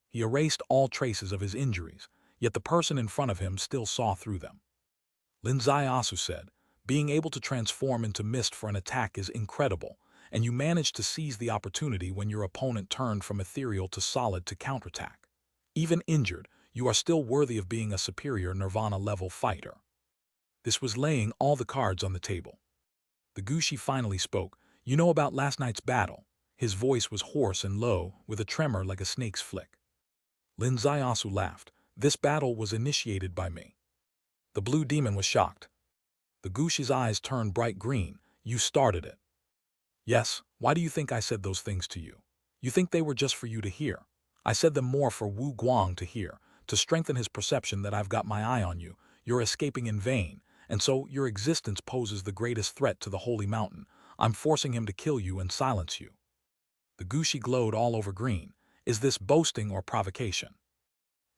He erased all traces of his injuries, yet the person in front of him still saw through them. Lin Zaiyasu said, "Being able to transform into mist for an attack is incredible, and you managed to seize the opportunity when your opponent turned from ethereal to solid to counterattack. Even injured, you are still worthy of being a superior Nirvana-level fighter." This was laying all the cards on the table. The Gushi finally spoke. "You know about last night's battle?" His voice was hoarse and low, with a tremor like a snake's flick. Lin Zaiyasu laughed. "This battle was initiated by me." The blue demon was shocked. The Gushi's eyes turned bright green. "You started it." "Yes, why do you think I said those things to you? You think they were just for you to hear? I said them more for Wu Guang to hear, to strengthen his perception that I've got my eye on you, you're escaping in vain, and so your existence poses the greatest threat to the holy mountain. I'm forcing him to kill you and silence you." The Gushi glowed all over green. Is this boasting or provocation?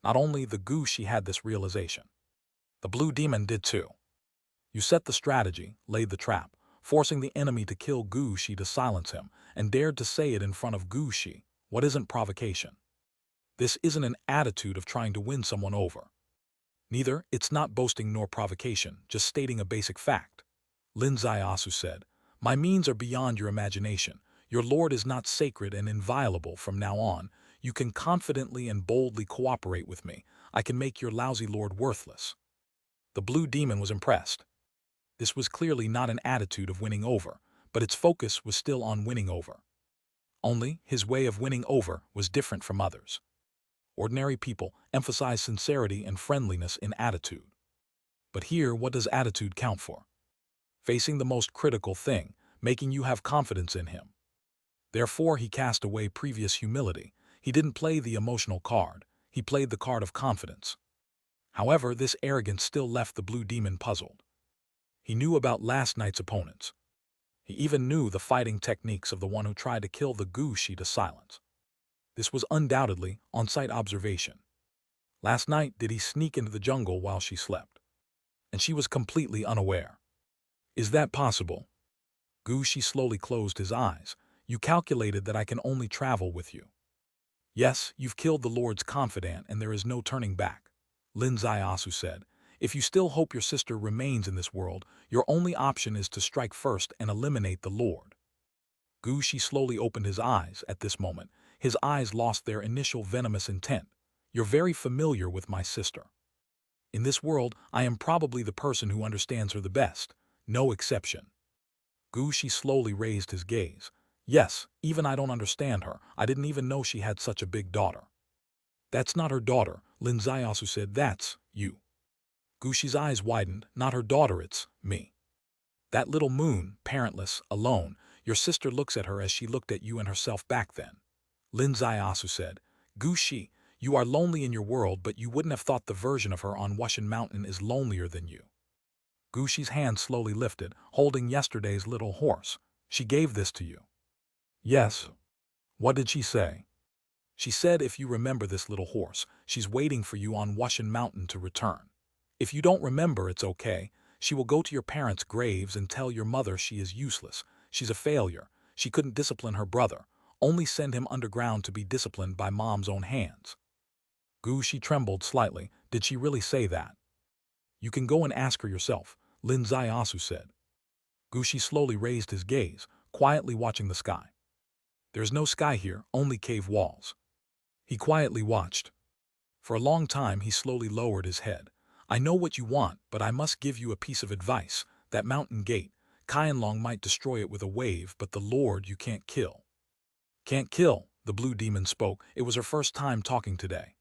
Not only the Gushi had this realization. The blue demon did too. You set the strategy, laid the trap, forcing the enemy to kill Gushi to silence him, and dared to say it in front of Gushi. What isn't provocation? This isn't an attitude of trying to win someone over. Neither, it's not boasting nor provocation, just stating a basic fact. Lin Zaiyasu said, "My means are beyond your imagination. Your lord is not sacred and inviolable from now on. You can confidently and boldly cooperate with me. I can make your lousy lord worthless." The blue demon was impressed. This was clearly not an attitude of winning over, but its focus was still on winning over. Only, his way of winning over was different from others. Ordinary people emphasize sincerity and friendliness in attitude. But here, what does attitude count for? Facing the most critical thing, making you have confidence in him. Therefore, he cast away previous humility. He didn't play the emotional card. He played the card of confidence. However, this arrogance still left the blue demon puzzled. He knew about last night's opponents. He even knew the fighting techniques of the one who tried to kill the Gushi to silence. This was undoubtedly on-site observation. Last night, did he sneak into the jungle while she slept? And she was completely unaware. Is that possible? Gushi slowly closed his eyes. You calculated that I can only travel with you. Yes, you've killed the Lord's confidant and there is no turning back. Lin Zaiyasu said, if you still hope your sister remains in this world, your only option is to strike first and eliminate the Lord. Gushi slowly opened his eyes at this moment. His eyes lost their initial venomous intent. You're very familiar with my sister. In this world, I am probably the person who understands her the best. No exception. Gushi slowly raised his gaze. Yes, even I don't understand her. I didn't even know she had such a big daughter. That's not her daughter, Lin Zaiyasu said. That's you. Gushi's eyes widened. Not her daughter, it's me. That little moon, parentless, alone, your sister looks at her as she looked at you and herself back then. Lin Zaiyasu said, Gushi, you are lonely in your world, but you wouldn't have thought the version of her on Wushan Mountain is lonelier than you. Gushi's hand slowly lifted, holding yesterday's little horse. She gave this to you. Yes. What did she say? She said if you remember this little horse, she's waiting for you on Wushan Mountain to return. If you don't remember, it's okay. She will go to your parents' graves and tell your mother she is useless. She's a failure. She couldn't discipline her brother. Only send him underground to be disciplined by mom's own hands. Gushi trembled slightly. Did she really say that? You can go and ask her yourself, Lin Zaiyasu said. Gushi slowly raised his gaze, quietly watching the sky. There's no sky here, only cave walls. He quietly watched. For a long time he slowly lowered his head. I know what you want, but I must give you a piece of advice. That mountain gate, Qianlong might destroy it with a wave, but the Lord you can't kill. Can't kill, the blue demon spoke. It was her first time talking today.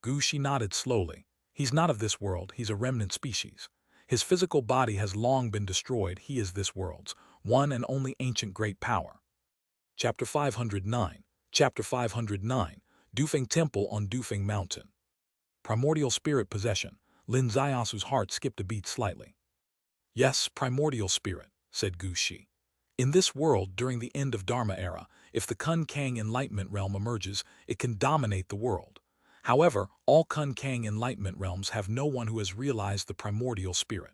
Gushi nodded slowly. He's not of this world, he's a remnant species. His physical body has long been destroyed, he is this world's one and only ancient great power. Chapter 509. Chapter 509. Dufeng Temple on Dufeng Mountain. Primordial Spirit Possession. Lin Ziyasu's heart skipped a beat slightly. Yes, primordial spirit, said Gushi. In this world, during the end of Dharma era, if the Kun Kang Enlightenment realm emerges, it can dominate the world. However, all Kun Kang Enlightenment realms have no one who has realized the primordial spirit.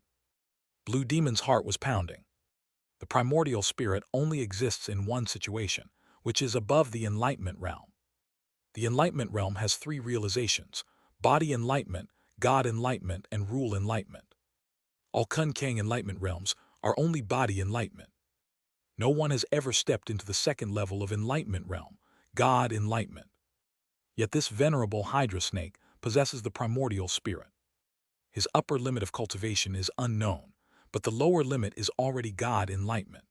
Blue Demon's heart was pounding. The primordial spirit only exists in one situation, which is above the Enlightenment realm. The Enlightenment realm has three realizations: body enlightenment, God enlightenment, and rule enlightenment. All Kun Kang Enlightenment realms are only body enlightenment. No one has ever stepped into the second level of Enlightenment realm, God enlightenment. Yet this venerable Hydra snake possesses the primordial spirit. His upper limit of cultivation is unknown, but the lower limit is already God enlightenment.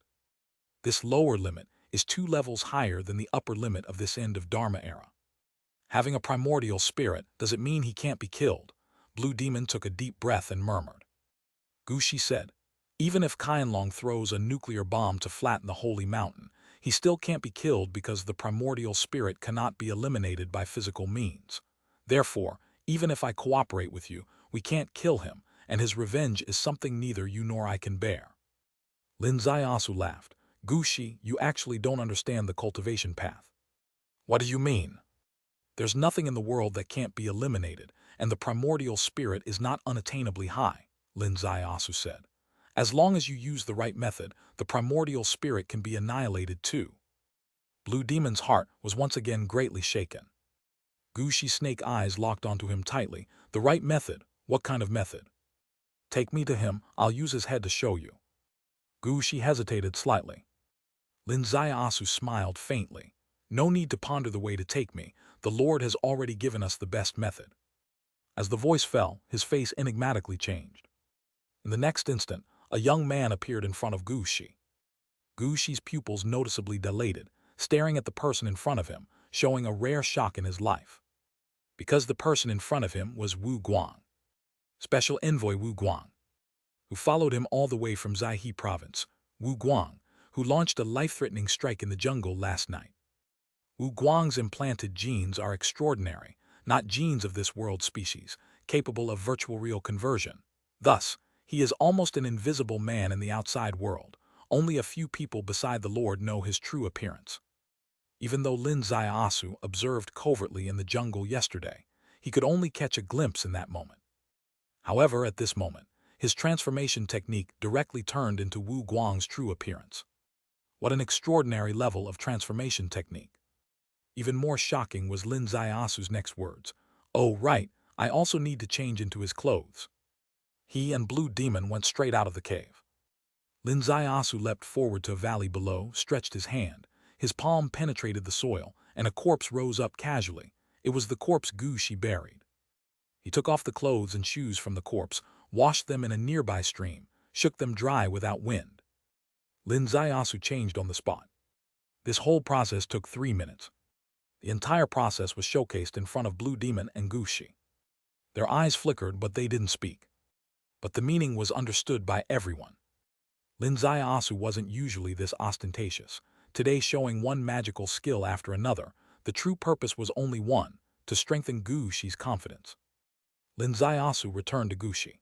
This lower limit is 2 levels higher than the upper limit of this end of Dharma era. Having a primordial spirit, does it mean he can't be killed? Blue Demon took a deep breath and murmured. Gushi said, even if Qianlong throws a nuclear bomb to flatten the holy mountain, he still can't be killed because the primordial spirit cannot be eliminated by physical means. Therefore, even if I cooperate with you, we can't kill him, and his revenge is something neither you nor I can bear. Lin Ziyasu laughed. Gushi, you actually don't understand the cultivation path. What do you mean? There's nothing in the world that can't be eliminated, and the primordial spirit is not unattainably high, Lin Ziyasu said. As long as you use the right method, the primordial spirit can be annihilated too. Blue Demon's heart was once again greatly shaken. Gushi's snake eyes locked onto him tightly. The right method? What kind of method? Take me to him, I'll use his head to show you. Gushi hesitated slightly. Lin Ziyasu smiled faintly. No need to ponder the way to take me, the Lord has already given us the best method. As the voice fell, his face enigmatically changed. In the next instant, a young man appeared in front of Gushi. Gushi's pupils noticeably dilated, staring at the person in front of him, showing a rare shock in his life. Because the person in front of him was Wu Guang. Special Envoy Wu Guang, who followed him all the way from Zaihe province. Wu Guang, who launched a life-threatening strike in the jungle last night. Wu Guang's implanted genes are extraordinary, not genes of this world species, capable of virtual real conversion. Thus, he is almost an invisible man in the outside world. Only a few people beside the Lord know his true appearance. Even though Lin Ziyasu observed covertly in the jungle yesterday, he could only catch a glimpse in that moment. However, at this moment, his transformation technique directly turned into Wu Guang's true appearance. What an extraordinary level of transformation technique. Even more shocking was Lin Ziyasu's next words. Oh, right, I also need to change into his clothes. He and Blue Demon went straight out of the cave. Lin Ziyasu leapt forward to a valley below, stretched his hand. His palm penetrated the soil, and a corpse rose up casually. It was the corpse Gushi buried. He took off the clothes and shoes from the corpse, washed them in a nearby stream, shook them dry without wind. Lin Ziyasu changed on the spot. This whole process took 3 minutes. The entire process was showcased in front of Blue Demon and Gushi. Their eyes flickered, but they didn't speak. But the meaning was understood by everyone. Lin Ziyasu wasn't usually this ostentatious. Today, showing one magical skill after another, the true purpose was only one, to strengthen Gushi's confidence. Lin Ziyasu returned to Gushi.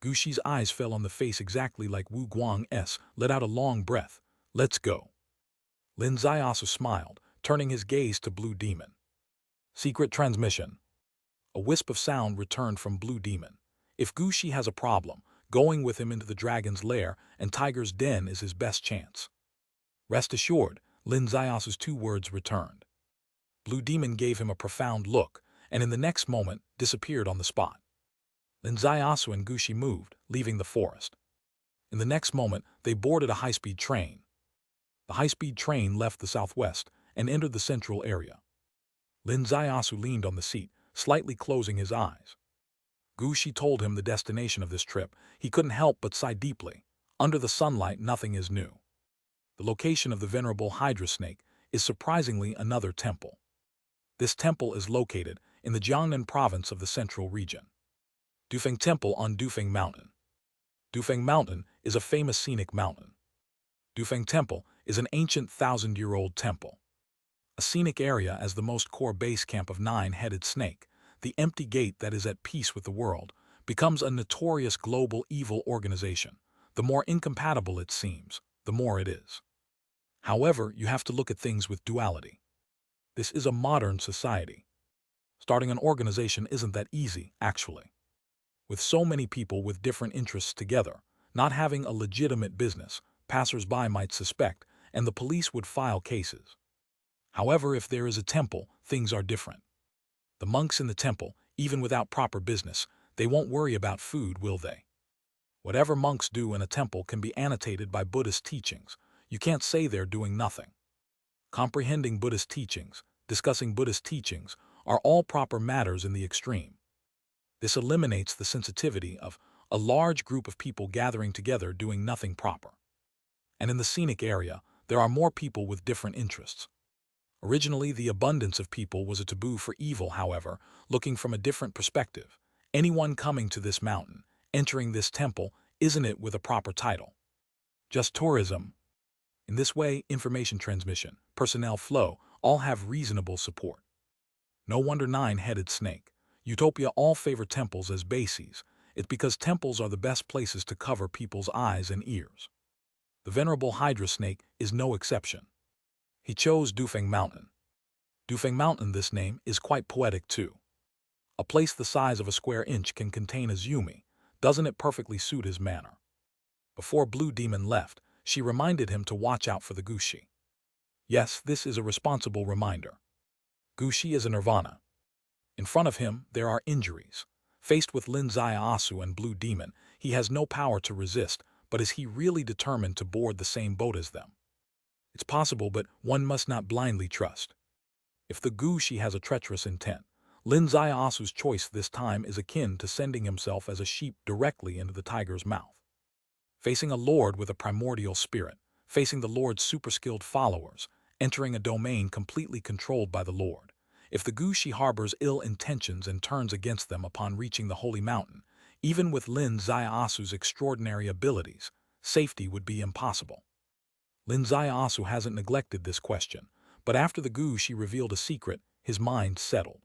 Gushi's eyes fell on the face exactly like Wu Guang's, let out a long breath. Let's go. Lin Ziyasu smiled, turning his gaze to Blue Demon. Secret transmission. A wisp of sound returned from Blue Demon. If Gushi has a problem, going with him into the dragon's lair and tiger's den is his best chance. Rest assured, Lin Ziyasu's 2 words returned. Blue Demon gave him a profound look, and in the next moment disappeared on the spot. Lin Ziyasu and Gushi moved, leaving the forest. In the next moment, they boarded a high-speed train. The high-speed train left the southwest and entered the central area. Lin Zaiasu leaned on the seat, slightly closing his eyes. Gushi told him the destination of this trip. He couldn't help but sigh deeply. Under the sunlight, nothing is new. The location of the venerable Hydra snake is surprisingly another temple. This temple is located in the Jiangnan province of the central region. Dufeng Temple on Dufeng Mountain. Dufeng Mountain is a famous scenic mountain. Dufeng Temple is an ancient 1,000-year-old temple. A scenic area as the most core base camp of nine-headed snake, the empty gate that is at peace with the world, becomes a notorious global evil organization. The more incompatible it seems, the more it is. However, you have to look at things with duality. This is a modern society. Starting an organization isn't that easy, actually. With so many people with different interests together, not having a legitimate business, passers-by might suspect, and the police would file cases. However, if there is a temple, things are different. The monks in the temple, even without proper business, they won't worry about food, will they? Whatever monks do in a temple can be annotated by Buddhist teachings. You can't say they're doing nothing. Comprehending Buddhist teachings, discussing Buddhist teachings, are all proper matters in the extreme. This eliminates the sensitivity of a large group of people gathering together doing nothing proper. And in the scenic area, there are more people with different interests. Originally, the abundance of people was a taboo for evil, however, looking from a different perspective. Anyone coming to this mountain, entering this temple, isn't it with a proper title? Just tourism. In this way, information transmission, personnel flow, all have reasonable support. No wonder nine-headed snake, Utopia all favor temples as bases. It's because temples are the best places to cover people's eyes and ears. The venerable Hydra snake is no exception. He chose Dufeng Mountain. Dufeng Mountain, this name, is quite poetic too. A place the size of a square inch can contain a Zumi. Doesn't it perfectly suit his manner? Before Blue Demon left, she reminded him to watch out for the Gushi. Yes, this is a responsible reminder. Gushi is a nirvana. In front of him, there are injuries. Faced with Lin Zaiasu and Blue Demon, he has no power to resist, but is he really determined to board the same boat as them? It's possible, but one must not blindly trust. If the Gushi has a treacherous intent, Lin Zaiasu's choice this time is akin to sending himself as a sheep directly into the tiger's mouth. Facing a lord with a primordial spirit, facing the lord's super-skilled followers, entering a domain completely controlled by the lord. If the Gushi harbors ill intentions and turns against them upon reaching the holy mountain, even with Lin Zaiasu's extraordinary abilities, safety would be impossible. Lin Zaiasu hasn't neglected this question, but after the Gushi revealed a secret, his mind settled.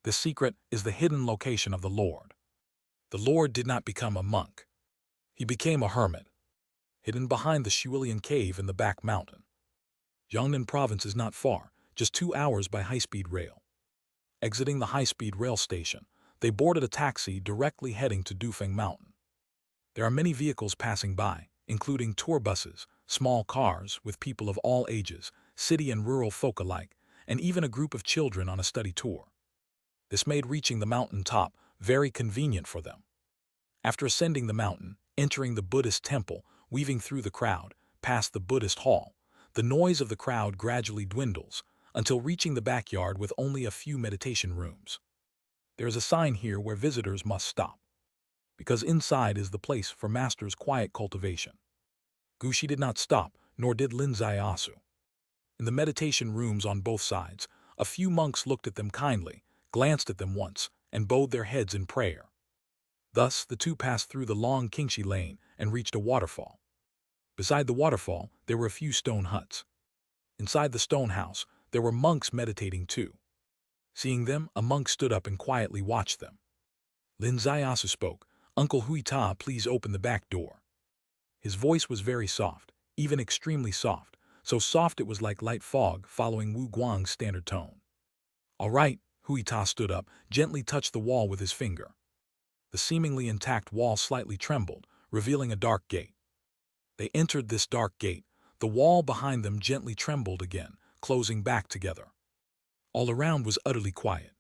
This secret is the hidden location of the Lord. The Lord did not become a monk. He became a hermit, hidden behind the Shuilian cave in the back mountain. Jiangnan province is not far, just 2 hours by high-speed rail. Exiting the high-speed rail station, they boarded a taxi directly heading to Dufeng Mountain. There are many vehicles passing by, including tour buses, small cars with people of all ages, city and rural folk alike, and even a group of children on a study tour. This made reaching the mountain top very convenient for them. After ascending the mountain, entering the Buddhist temple, weaving through the crowd, past the Buddhist hall, the noise of the crowd gradually dwindles, until reaching the backyard with only a few meditation rooms. There is a sign here where visitors must stop, because inside is the place for master's quiet cultivation. Gushi did not stop, nor did Lin Zaiasu. In the meditation rooms on both sides, a few monks looked at them kindly, glanced at them once, and bowed their heads in prayer. Thus, the two passed through the long Qingxi lane and reached a waterfall. Beside the waterfall, there were a few stone huts. Inside the stone house, there were monks meditating too. Seeing them, a monk stood up and quietly watched them. Lin Zaiasu spoke, "Uncle Huita, please open the back door." His voice was very soft, even extremely soft, so soft it was like light fog following Wu Guang's standard tone. "All right," Huita stood up, gently touched the wall with his finger. The seemingly intact wall slightly trembled, revealing a dark gate. They entered this dark gate. The wall behind them gently trembled again, closing back together. All around was utterly quiet.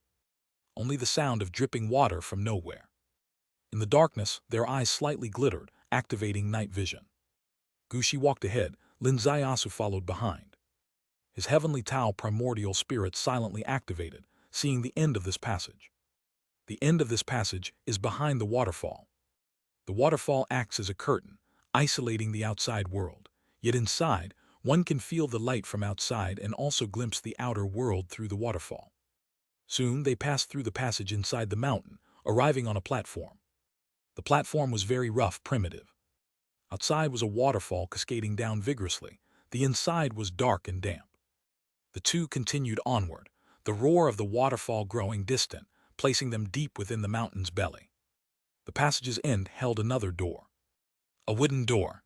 Only the sound of dripping water from nowhere. In the darkness, their eyes slightly glittered, activating night vision. Gushi walked ahead, Lin Zaiyasu followed behind. His heavenly Tao primordial spirit silently activated, seeing the end of this passage. The end of this passage is behind the waterfall. The waterfall acts as a curtain, isolating the outside world. Yet inside, one can feel the light from outside and also glimpse the outer world through the waterfall. Soon they passed through the passage inside the mountain, arriving on a platform. The platform was very rough, primitive. Outside was a waterfall cascading down vigorously. The inside was dark and damp. The two continued onward, the roar of the waterfall growing distant, placing them deep within the mountain's belly. The passage's end held another door. A wooden door.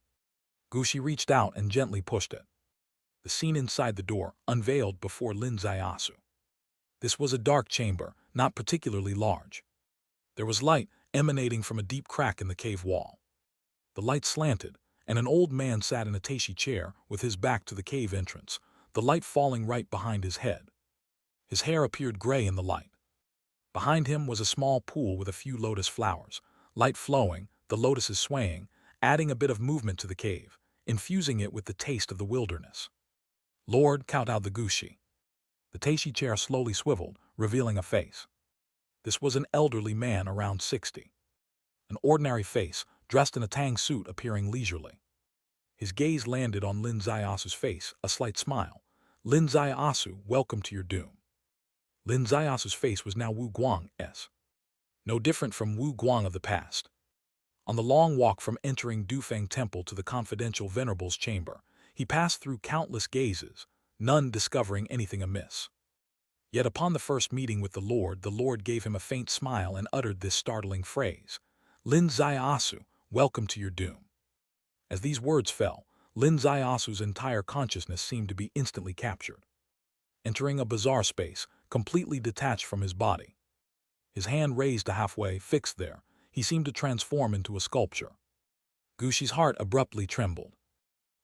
Gushi reached out and gently pushed it. The scene inside the door unveiled before Lin Zaiyasu. This was a dark chamber, not particularly large. There was light emanating from a deep crack in the cave wall. The light slanted, and an old man sat in a taishi chair with his back to the cave entrance, the light falling right behind his head. His hair appeared gray in the light. Behind him was a small pool with a few lotus flowers, light flowing, the lotuses swaying, adding a bit of movement to the cave, infusing it with the taste of the wilderness. Lord, kowtowed the Gushi. The taishi chair slowly swiveled, revealing a face. This was an elderly man around 60. An ordinary face, dressed in a tang suit, appearing leisurely. His gaze landed on Lin Zaiasu's face, a slight smile. Lin Zaiyasu, welcome to your doom. Lin Zaiasu's face was now Wu Guang's. No different from Wu Guang of the past. On the long walk from entering Dufeng Temple to the confidential Venerable's chamber, he passed through countless gazes, none discovering anything amiss. Yet upon the first meeting with the Lord gave him a faint smile and uttered this startling phrase, Lin Zaiyasu, welcome to your doom. As these words fell, Lin Zaiasu's entire consciousness seemed to be instantly captured. Entering a bizarre space, completely detached from his body. His hand raised to halfway, fixed there, he seemed to transform into a sculpture. Gushi's heart abruptly trembled.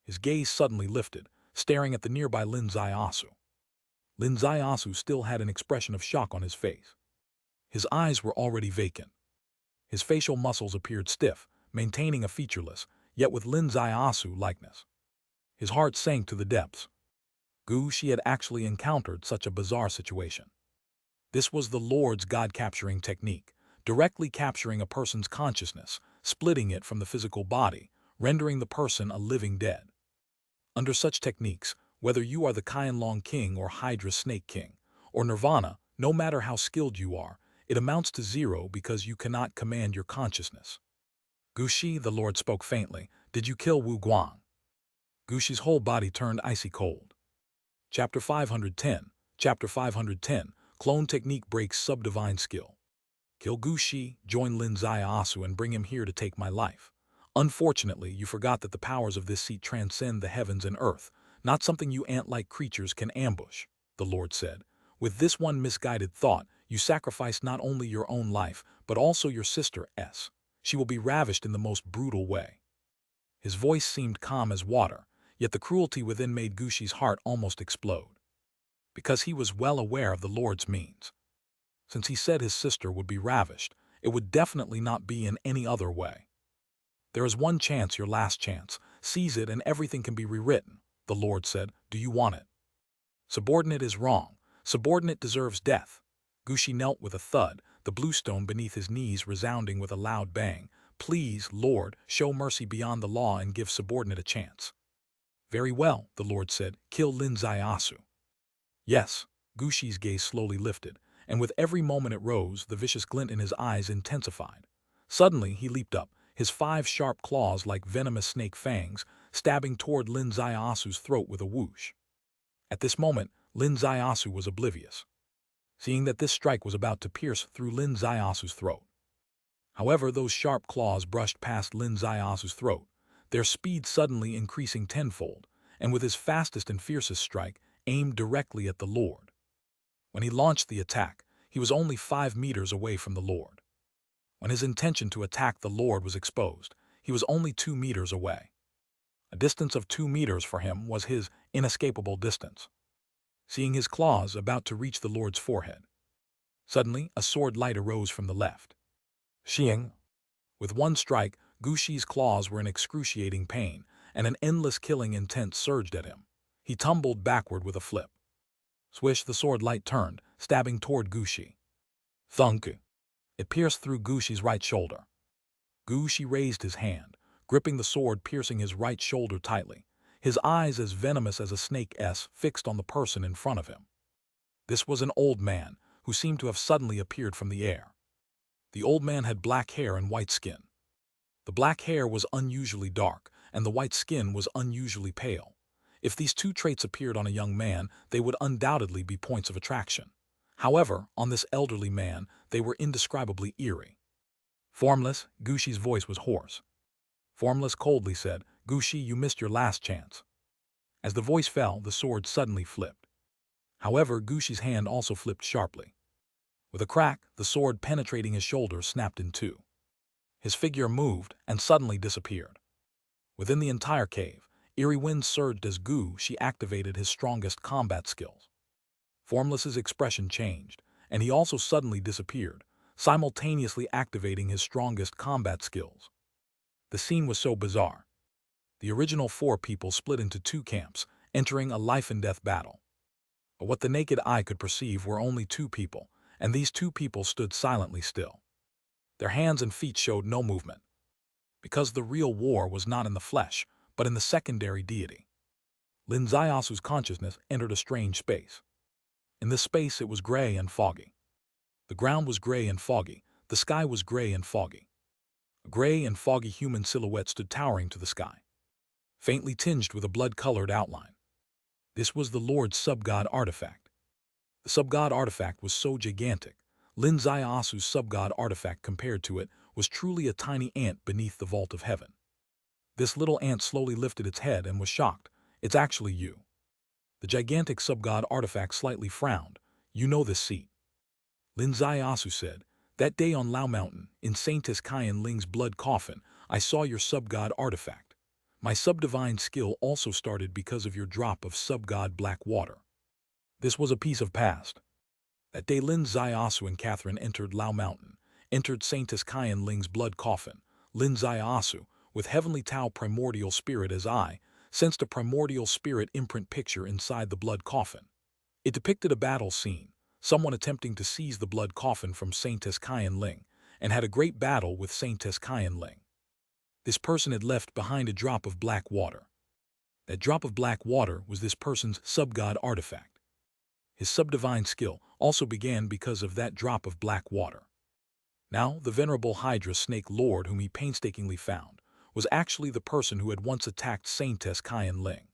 His gaze suddenly lifted, staring at the nearby Lin Zaiyasu. Lin Zaiyasu still had an expression of shock on his face. His eyes were already vacant. His facial muscles appeared stiff, maintaining a featureless, yet with Lin Zaiyasu likeness. His heart sank to the depths. Gushi had actually encountered such a bizarre situation. This was the Lord's God-capturing technique, directly capturing a person's consciousness, splitting it from the physical body, rendering the person a living dead. Under such techniques, whether you are the Qianlong King or Hydra Snake King, or Nirvana, no matter how skilled you are, it amounts to zero because you cannot command your consciousness. Gushi, the Lord spoke faintly, did you kill Wu Guang? Gushi's whole body turned icy cold. Chapter 510, Chapter 510, Clone Technique Breaks Subdivine Skill. Kill Gushi, join Lin Zaiyasu and bring him here to take my life. Unfortunately, you forgot that the powers of this seat transcend the heavens and earth, not something you ant-like creatures can ambush, the Lord said. With this one misguided thought, you sacrificed not only your own life, but also your sister's. She will be ravished in the most brutal way. His voice seemed calm as water, yet the cruelty within made Gushi's heart almost explode. Because he was well aware of the Lord's means. Since he said his sister would be ravished, it would definitely not be in any other way. There is one chance, your last chance. Seize it and everything can be rewritten, the Lord said. Do you want it? Subordinate is wrong. Subordinate deserves death. Gushi knelt with a thud, the blue stone beneath his knees resounding with a loud bang. Please, Lord, show mercy beyond the law and give subordinate a chance. Very well, the Lord said. Kill Lin Zaiyasu. Yes, Gushi's gaze slowly lifted, and with every moment it rose, the vicious glint in his eyes intensified. Suddenly, he leaped up, his 5 sharp claws like venomous snake fangs, stabbing toward Lin Zaiasu's throat with a whoosh. At this moment, Lin Zaiyasu was oblivious, seeing that this strike was about to pierce through Lin Zaiasu's throat. However, those sharp claws brushed past Lin Zaiasu's throat, their speed suddenly increasing tenfold, and with his fastest and fiercest strike, aimed directly at the Lord. When he launched the attack, he was only 5 meters away from the Lord. When his intention to attack the Lord was exposed, he was only 2 meters away. A distance of 2 meters for him was his inescapable distance. Seeing his claws about to reach the Lord's forehead, suddenly a sword light arose from the left. Xiang! With one strike, Gushi's claws were in excruciating pain, and an endless killing intent surged at him. He tumbled backward with a flip. Swish, the sword light turned, stabbing toward Gushi. Thunk! It pierced through Gushi's right shoulder. Gushi raised his hand, gripping the sword, piercing his right shoulder tightly, his eyes as venomous as a snake's fixed on the person in front of him. This was an old man, who seemed to have suddenly appeared from the air. The old man had black hair and white skin. The black hair was unusually dark, and the white skin was unusually pale. If these two traits appeared on a young man, they would undoubtedly be points of attraction. However, on this elderly man, they were indescribably eerie. Formless, Gushi's voice was hoarse. Formless coldly said, "Gushi, you missed your last chance." As the voice fell, the sword suddenly flipped. However, Gushi's hand also flipped sharply. With a crack, the sword penetrating his shoulder snapped in two. His figure moved and suddenly disappeared. Within the entire cave, eerie winds surged as Gushi activated his strongest combat skills. Formless's expression changed, and he also suddenly disappeared, simultaneously activating his strongest combat skills. The scene was so bizarre. The original four people split into two camps, entering a life-and-death battle. But what the naked eye could perceive were only two people, and these two people stood silently still. Their hands and feet showed no movement. Because the real war was not in the flesh, but in the secondary deity. Lin Zayasu's consciousness entered a strange space. In this space it was gray and foggy. The ground was gray and foggy, the sky was gray and foggy. A gray and foggy human silhouette stood towering to the sky, faintly tinged with a blood-colored outline. This was the Lord's sub-god artifact. The sub-god artifact was so gigantic, Lin Zayasu's sub-god artifact compared to it was truly a tiny ant beneath the vault of heaven. This little ant slowly lifted its head and was shocked. "It's actually you." The gigantic sub-god artifact slightly frowned. "You know this seat." Lin Zayasu said, "That day on Lao Mountain, in Saintess Kyan Ling's blood coffin, I saw your sub-god artifact. My sub-divine skill also started because of your drop of sub-god black water." This was a piece of past. That day Lin Zayasu and Catherine entered Lao Mountain, entered Saintess Kyan Ling's blood coffin. Lin Zayasu, with heavenly Tao primordial spirit as I, sensed a primordial spirit imprint picture inside the blood coffin. It depicted a battle scene, someone attempting to seize the blood coffin from Saintess Kyan Ling, and had a great battle with Saintess Kyan Ling. This person had left behind a drop of black water. That drop of black water was this person's sub-god artifact. His sub-divine skill also began because of that drop of black water. Now, the venerable Hydra Snake Lord whom he painstakingly found was actually the person who had once attacked Saintess Kyan Ling.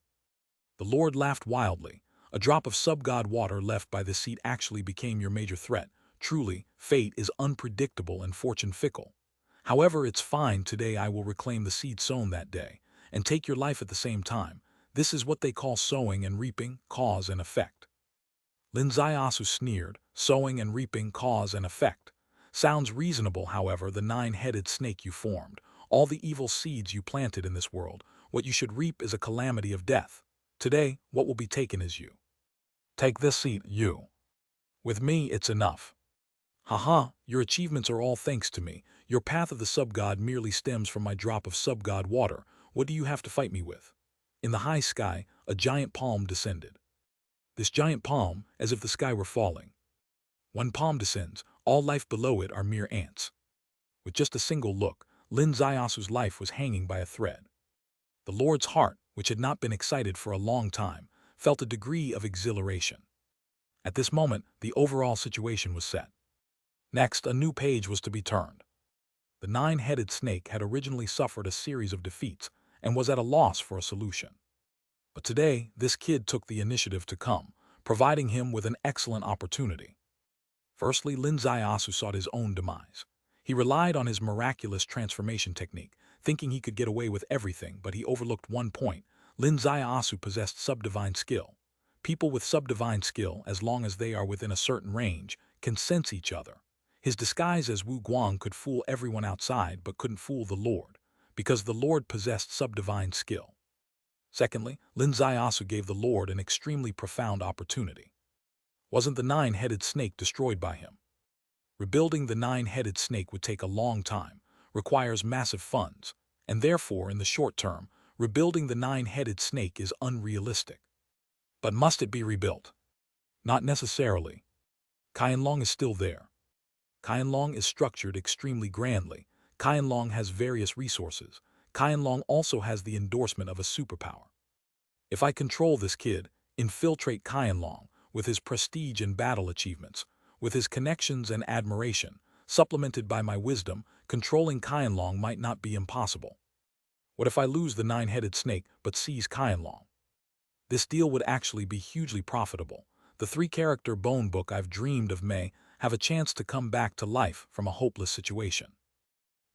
The Lord laughed wildly. "A drop of sub-god water left by this seat actually became your major threat. Truly, fate is unpredictable and fortune fickle. However, it's fine. Today I will reclaim the seed sown that day, and take your life at the same time. This is what they call sowing and reaping, cause and effect." Lin Zayasu sneered, "Sowing and reaping, cause and effect. Sounds reasonable. However, the nine-headed snake you formed, all the evil seeds you planted in this world, what you should reap is a calamity of death. Today, what will be taken is you. Take this seat, you. With me, it's enough. Haha, your achievements are all thanks to me. Your path of the sub-god merely stems from my drop of sub-god water. What do you have to fight me with?" In the high sky, a giant palm descended. This giant palm, as if the sky were falling. When palm descends, all life below it are mere ants. With just a single look, Lin Zayasu's life was hanging by a thread. The Lord's heart, which had not been excited for a long time, felt a degree of exhilaration. At this moment, the overall situation was set. Next, a new page was to be turned. The nine-headed snake had originally suffered a series of defeats and was at a loss for a solution. But today, this kid took the initiative to come, providing him with an excellent opportunity. Firstly, Lin Zayasu sought his own demise. He relied on his miraculous transformation technique, thinking he could get away with everything, but he overlooked one point. Lin Zayasu possessed sub-divine skill. People with sub-divine skill, as long as they are within a certain range, can sense each other. His disguise as Wu Guang could fool everyone outside but couldn't fool the Lord, because the Lord possessed sub-divine skill. Secondly, Lin Zayasu gave the Lord an extremely profound opportunity. Wasn't the nine-headed snake destroyed by him? Rebuilding the nine-headed snake would take a long time. requires massive funds, and therefore, in the short term, rebuilding the nine-headed snake is unrealistic. But must it be rebuilt? Not necessarily. Qianlong is still there. Qianlong is structured extremely grandly. Qianlong has various resources. Qianlong also has the endorsement of a superpower. If I control this kid, infiltrate Qianlong, with his prestige and battle achievements, with his connections and admiration, supplemented by my wisdom, controlling Qianlong might not be impossible. What if I lose the nine-headed snake but seize Qianlong? This deal would actually be hugely profitable. The three-character bone book I've dreamed of may have a chance to come back to life from a hopeless situation.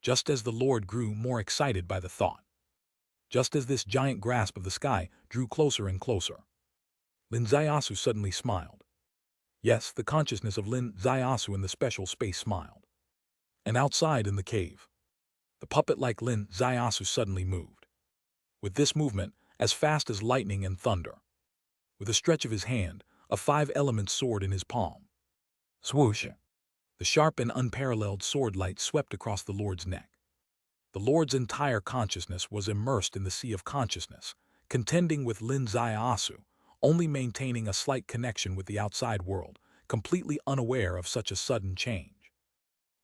Just as the Lord grew more excited by the thought. Just as this giant grasp of the sky drew closer and closer. Lin Zaiyasu suddenly smiled. Yes, the consciousness of Lin Zaiyasu in the special space smiled. And outside in the cave, the puppet-like Lin Zaiyasu suddenly moved. With this movement, as fast as lightning and thunder. With a stretch of his hand, a five-element sword in his palm. Swoosh! The sharp and unparalleled sword light swept across the Lord's neck. The Lord's entire consciousness was immersed in the sea of consciousness, contending with Lin Zaiyasu, only maintaining a slight connection with the outside world, completely unaware of such a sudden change.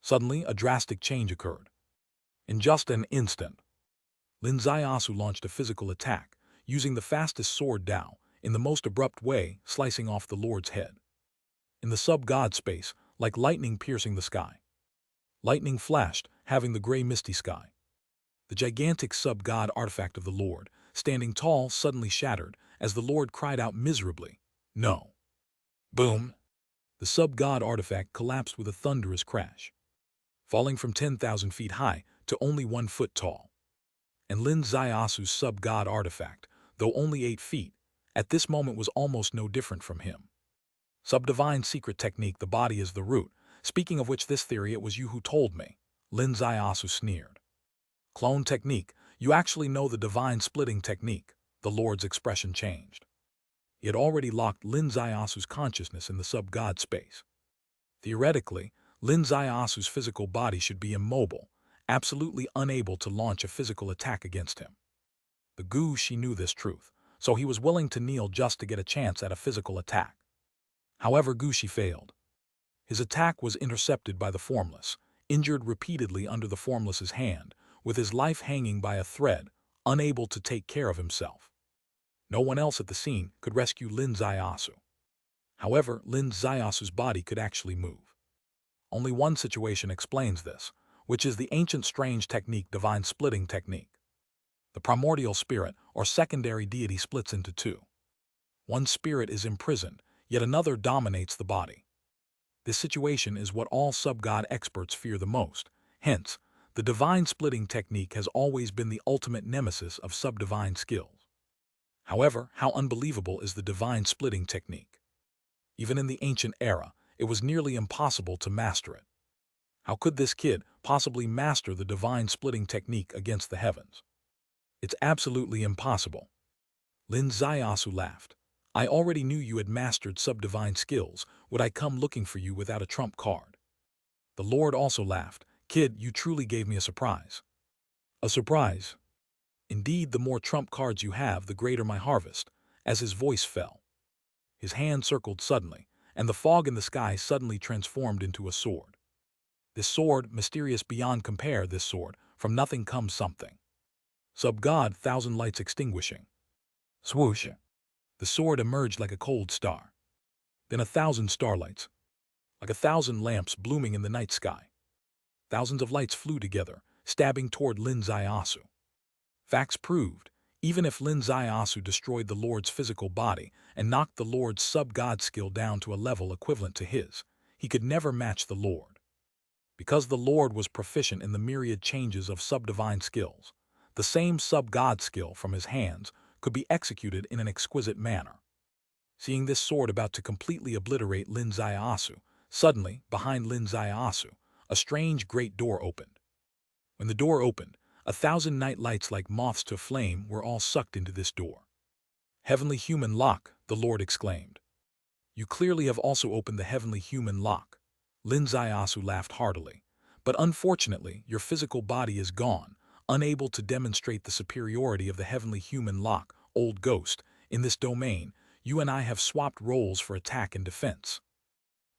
Suddenly, a drastic change occurred. In just an instant, Lin Zaiyasu launched a physical attack, using the fastest sword Dao, in the most abrupt way, slicing off the Lord's head. In the sub-god space, like lightning piercing the sky. Lightning flashed, having the gray misty sky. The gigantic sub-god artifact of the Lord, standing tall, suddenly shattered, as the Lord cried out miserably, "No!" Boom! The sub-god artifact collapsed with a thunderous crash, falling from 10,000 feet high to only 1 foot tall. And Lin Zaiasu's sub-god artifact, though only 8 feet, at this moment was almost no different from him. Sub-divine secret technique, the body is the root. Speaking of which, this theory, it was you who told me. Lin Zaiyasu sneered. Clone technique, you actually know the divine splitting technique. The Lord's expression changed. He had already locked Lin Zaiasu's consciousness in the sub-god space. Theoretically, Lin Zaiasu's physical body should be immobile, absolutely unable to launch a physical attack against him. The Gu Shi knew this truth, so he was willing to kneel just to get a chance at a physical attack. However, Gu Shi failed. His attack was intercepted by the Formless, injured repeatedly under the Formless's hand, with his life hanging by a thread, unable to take care of himself. No one else at the scene could rescue Lin Zaiyasu. However, Lin Zaiasu's body could actually move. Only one situation explains this, which is the ancient strange technique, divine splitting technique. The primordial spirit, or secondary deity, splits into two. One spirit is imprisoned, yet another dominates the body. This situation is what all sub-god experts fear the most. Hence, the divine splitting technique has always been the ultimate nemesis of sub-divine skills. However, how unbelievable is the divine splitting technique? Even in the ancient era, it was nearly impossible to master it. How could this kid possibly master the divine splitting technique against the heavens? It's absolutely impossible. Lin Zaiyasu laughed. I already knew you had mastered sub-divine skills. Would I come looking for you without a trump card? The Lord also laughed. Kid, you truly gave me a surprise. A surprise? Indeed, the more trump cards you have, the greater my harvest. As his voice fell, his hand circled suddenly, and the fog in the sky suddenly transformed into a sword. This sword, mysterious beyond compare, this sword, from nothing comes something. Sub-god, thousand lights extinguishing. Swoosh! The sword emerged like a cold star. Then 1,000 starlights, like 1,000 lamps blooming in the night sky. Thousands of lights flew together, stabbing toward Lin Zaiyasu. Facts proved, even if Lin Zaiyasu destroyed the Lord's physical body and knocked the Lord's sub-god skill down to a level equivalent to his, he could never match the Lord. Because the Lord was proficient in the myriad changes of sub-divine skills, the same sub-god skill from his hands could be executed in an exquisite manner. Seeing this sword about to completely obliterate Lin Zaiyasu, suddenly, behind Lin Zaiyasu, a strange great door opened. When the door opened, 1,000 night lights like moths to flame were all sucked into this door. Heavenly human lock, the Lord exclaimed. You clearly have also opened the heavenly human lock. Lin Zaiyasu laughed heartily. But unfortunately, your physical body is gone, unable to demonstrate the superiority of the heavenly human lock, old ghost. In this domain, you and I have swapped roles for attack and defense.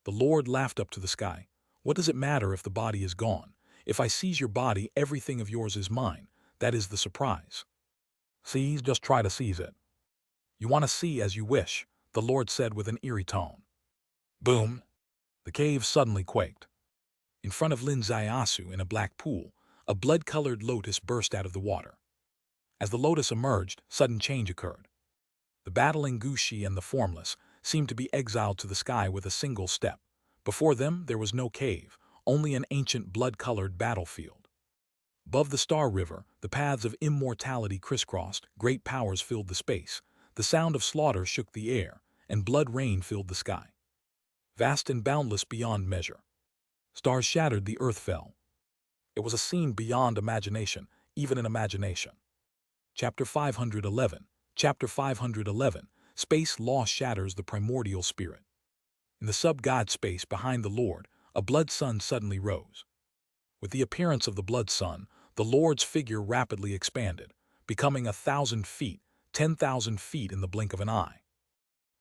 The Lord laughed up to the sky. What does it matter if the body is gone? If I seize your body, everything of yours is mine. That is the surprise. Seize, just try to seize it. You want to see as you wish, the Lord said with an eerie tone. Boom! The cave suddenly quaked. In front of Lin Zaiasu in a black pool, a blood-colored lotus burst out of the water. As the lotus emerged, sudden change occurred. The battling Gushi and the formless seemed to be exiled to the sky with a single step. Before them there was no cave, only an ancient blood-colored battlefield. Above the Star River, the paths of immortality crisscrossed, great powers filled the space. The sound of slaughter shook the air, and blood rain filled the sky. Vast and boundless beyond measure. Stars shattered, the earth fell. It was a scene beyond imagination, even in imagination. Chapter 511. Chapter 511. Space Law shatters the primordial spirit. In the sub-god space behind the Lord, a blood sun suddenly rose. With the appearance of the blood sun, the Lord's figure rapidly expanded, becoming 1,000 feet, 10,000 feet in the blink of an eye.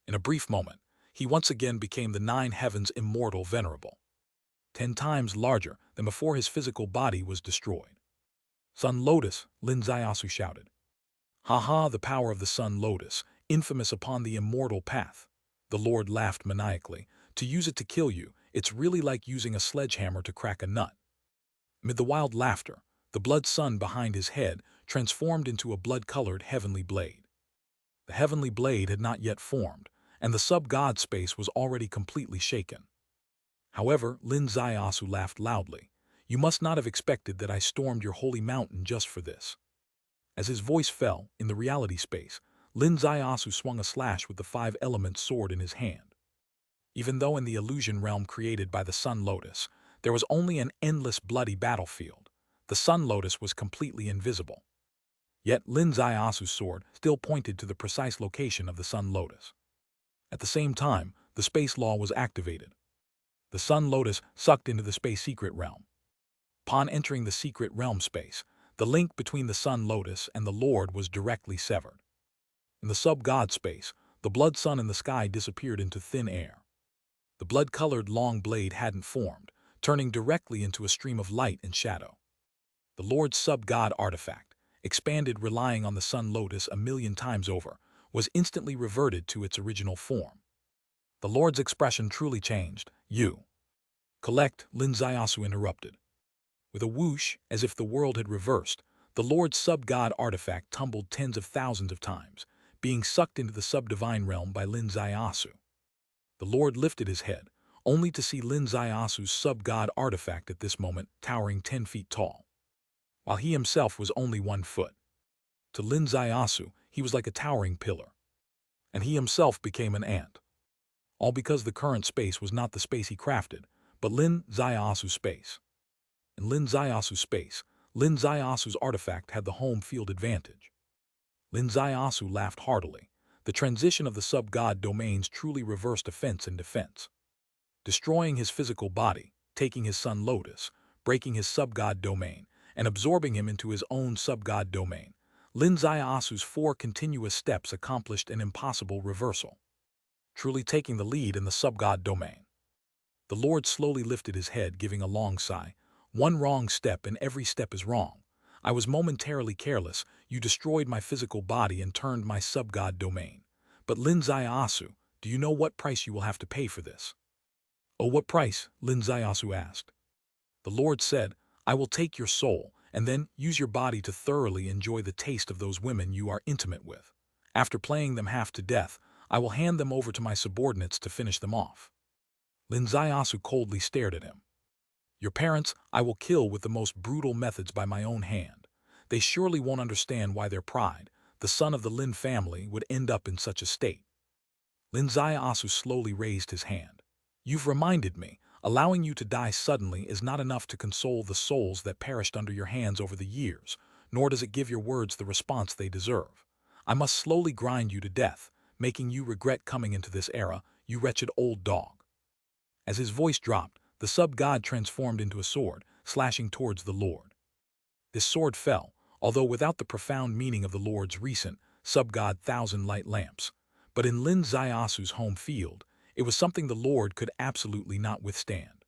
In a brief moment, he once again became the 9 heavens immortal venerable. 10 times larger than before his physical body was destroyed. Sun Lotus, Lin Zaiasu shouted. Ha ha, the power of the Sun Lotus, infamous upon the immortal path. The Lord laughed maniacally. To use it to kill you, it's really like using a sledgehammer to crack a nut. Amid the wild laughter, the blood sun behind his head transformed into a blood-colored heavenly blade. The heavenly blade had not yet formed, and the sub-god space was already completely shaken. However, Lin Zaiasu laughed loudly. You must not have expected that I stormed your holy mountain just for this. As his voice fell, in the reality space, Lin Zaiasu swung a slash with the 5-element sword in his hand. Even though in the illusion realm created by the Sun Lotus, there was only an endless bloody battlefield, the Sun Lotus was completely invisible. Yet Lin Zaiasu's sword still pointed to the precise location of the Sun Lotus. At the same time, the space law was activated. The Sun Lotus sucked into the space secret realm. Upon entering the secret realm space, the link between the Sun Lotus and the Lord was directly severed. In the sub-god space, the blood sun in the sky disappeared into thin air. The blood-colored long blade hadn't formed, turning directly into a stream of light and shadow. The Lord's sub-god artifact, expanded relying on the Sun Lotus 1,000,000 times over, was instantly reverted to its original form. The Lord's expression truly changed. You. Collect, Lin Zaiasu interrupted. With a whoosh, as if the world had reversed, the Lord's sub-god artifact tumbled tens of thousands of times, being sucked into the sub-divine realm by Lin Zaiasu. The Lord lifted his head, only to see Lin Zaiasu's sub-god artifact at this moment towering 10 feet tall, while he himself was only 1 foot. To Lin Zaiasu, he was like a towering pillar, and he himself became an ant. All because the current space was not the space he crafted, but Lin Zaiasu's space. In Lin Zaiasu's space, Lin Zaiasu's artifact had the home field advantage. Lin Zaiasu laughed heartily. The transition of the sub-god domains truly reversed offense and defense. Destroying his physical body, taking his Sun Lotus, breaking his sub-god domain, and absorbing him into his own sub-god domain, Lin Zaiasu's 4 continuous steps accomplished an impossible reversal, truly taking the lead in the sub-god domain. The Lord slowly lifted his head, giving a long sigh. 1 wrong step and every step is wrong. I was momentarily careless. You destroyed my physical body and turned my sub-god domain. But Lin Zaiasu, do you know what price you will have to pay for this? Oh, what price? Lin Zaiasu asked. The Lord said, I will take your soul and then use your body to thoroughly enjoy the taste of those women you are intimate with. After playing them half to death, I will hand them over to my subordinates to finish them off. Lin Zaiasu coldly stared at him. Your parents I will kill with the most brutal methods by my own hand. They surely won't understand why their pride, the son of the Lin family, would end up in such a state. Lin Zaiasu slowly raised his hand. You've reminded me, allowing you to die suddenly is not enough to console the souls that perished under your hands over the years, nor does it give your words the response they deserve. I must slowly grind you to death, making you regret coming into this era, you wretched old dog. As his voice dropped, the sub-god transformed into a sword, slashing towards the Lord. This sword fell, although without the profound meaning of the Lord's recent, sub-god thousand light lamps. But in Lin Zaiasu's home field, it was something the Lord could absolutely not withstand.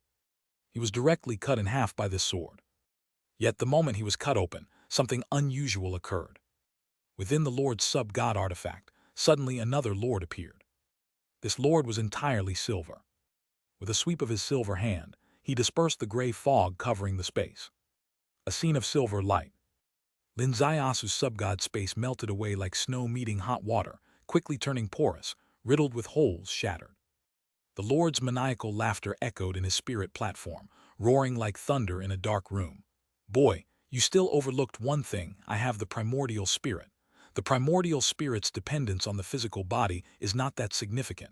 He was directly cut in half by this sword. Yet the moment he was cut open, something unusual occurred. Within the Lord's sub-god artifact, suddenly another Lord appeared. This Lord was entirely silver. With a sweep of his silver hand, he dispersed the gray fog covering the space. A scene of silver light. Lin Zaiasu's sub-god space melted away like snow meeting hot water, quickly turning porous, riddled with holes shattered. The Lord's maniacal laughter echoed in his spirit platform, roaring like thunder in a dark room. Boy, you still overlooked one thing. I have the primordial spirit. The primordial spirit's dependence on the physical body is not that significant.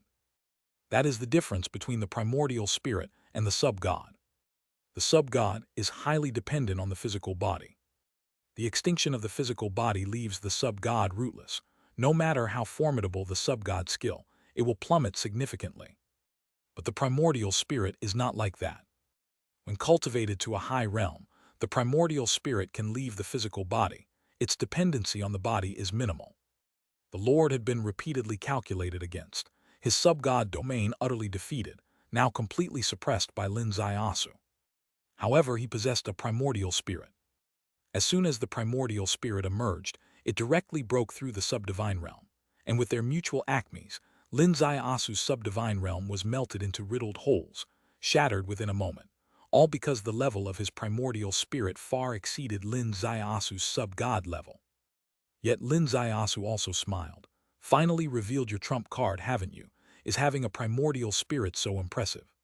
That is the difference between the primordial spirit and the sub-god. The sub-god is highly dependent on the physical body. The extinction of the physical body leaves the sub-god rootless. No matter how formidable the sub-god skill, it will plummet significantly. But the primordial spirit is not like that. When cultivated to a high realm, the primordial spirit can leave the physical body. Its dependency on the body is minimal. The Lord had been repeatedly calculated against, his sub-god domain utterly defeated, now completely suppressed by Lin Zaiasu. However, he possessed a primordial spirit. As soon as the primordial spirit emerged, it directly broke through the sub-divine realm, and with their mutual acmes, Lin Zaiasu's sub-divine realm was melted into riddled holes, shattered within a moment, all because the level of his primordial spirit far exceeded Lin Zaiasu's sub-god level. Yet Lin Zaiasu also smiled. Finally revealed your trump card, haven't you? Is having a primordial spirit so impressive?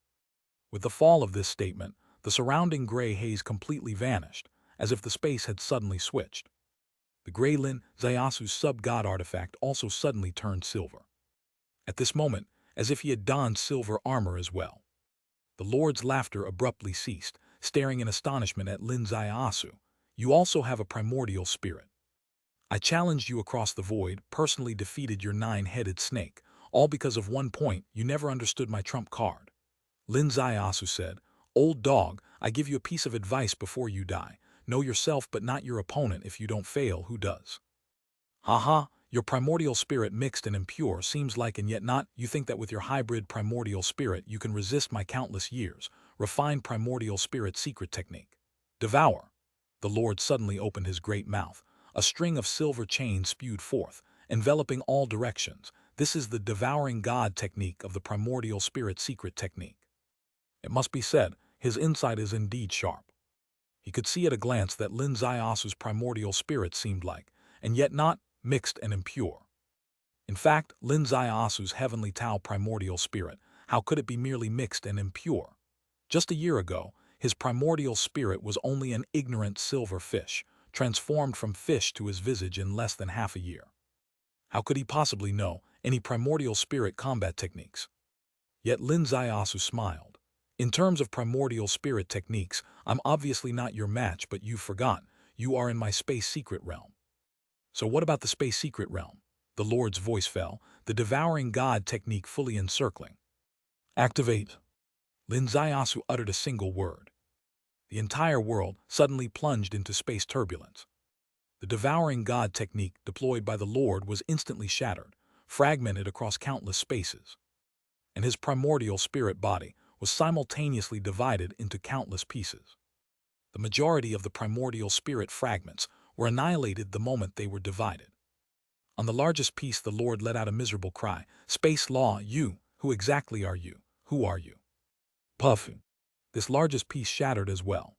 With the fall of this statement, the surrounding gray haze completely vanished, as if the space had suddenly switched. The gray Lin Zaiasu's sub-god artifact also suddenly turned silver. At this moment, as if he had donned silver armor as well. The Lord's laughter abruptly ceased, staring in astonishment at Lin Zaiasu. You also have a primordial spirit. I challenged you across the void, personally defeated your 9-headed snake, all because of one point: you never understood my trump card. Lin Zaiasu said, Old dog, I give you a piece of advice before you die. Know yourself but not your opponent. If you don't fail, who does? Haha, your primordial spirit mixed and impure seems like and yet not. You think that with your hybrid primordial spirit you can resist my countless years, refined primordial spirit secret technique. Devour. The Lord suddenly opened his great mouth. A string of silver chains spewed forth, enveloping all directions. This is the devouring God technique of the primordial spirit secret technique. It must be said, his insight is indeed sharp. He could see at a glance that Lin Zaiasu's primordial spirit seemed like, and yet not, mixed and impure. In fact, Lin Zaiasu's heavenly Tao primordial spirit, how could it be merely mixed and impure? Just a year ago, his primordial spirit was only an ignorant silver fish, transformed from fish to his visage in less than half a year. How could he possibly know any primordial spirit combat techniques? Yet Lin Zaiasu smiled. In terms of primordial spirit techniques, I'm obviously not your match, but you've forgotten, you are in my space secret realm. So what about the space secret realm? The Lord's voice fell, the devouring God technique fully encircling. Activate. Lin Zaiasu uttered a single word. The entire world suddenly plunged into space turbulence. The devouring God technique deployed by the Lord was instantly shattered, fragmented across countless spaces. And his primordial spirit body was simultaneously divided into countless pieces. The majority of the primordial spirit fragments were annihilated the moment they were divided. On the largest piece the Lord let out a miserable cry. Space law, you, who exactly are you? Who are you? Puff. This largest piece shattered as well.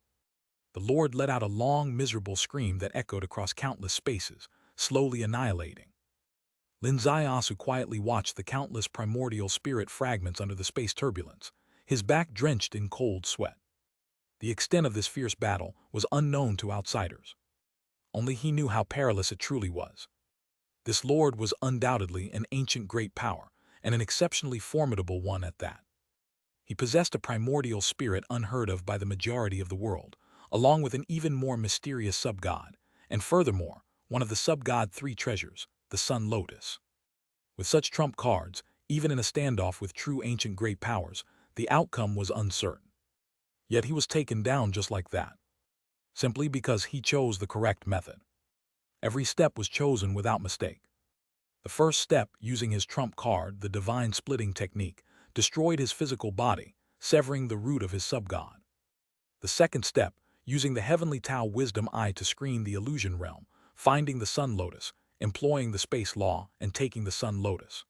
The Lord let out a long, miserable scream that echoed across countless spaces, slowly annihilating. Lin Zaiasu quietly watched the countless primordial spirit fragments under the space turbulence, his back drenched in cold sweat. The extent of this fierce battle was unknown to outsiders. Only he knew how perilous it truly was. This Lord was undoubtedly an ancient great power, and an exceptionally formidable one at that. He possessed a primordial spirit unheard of by the majority of the world, along with an even more mysterious sub-god, and furthermore, one of the sub-god 3 treasures, the Sun Lotus. With such trump cards, even in a standoff with true ancient great powers, the outcome was uncertain. Yet he was taken down just like that, simply because he chose the correct method. Every step was chosen without mistake. The first step, using his trump card, the divine splitting technique, destroyed his physical body, severing the root of his sub-god. The second step, using the heavenly Tao wisdom eye to screen the illusion realm, finding the sun lotus, employing the space law, and taking the sun lotus.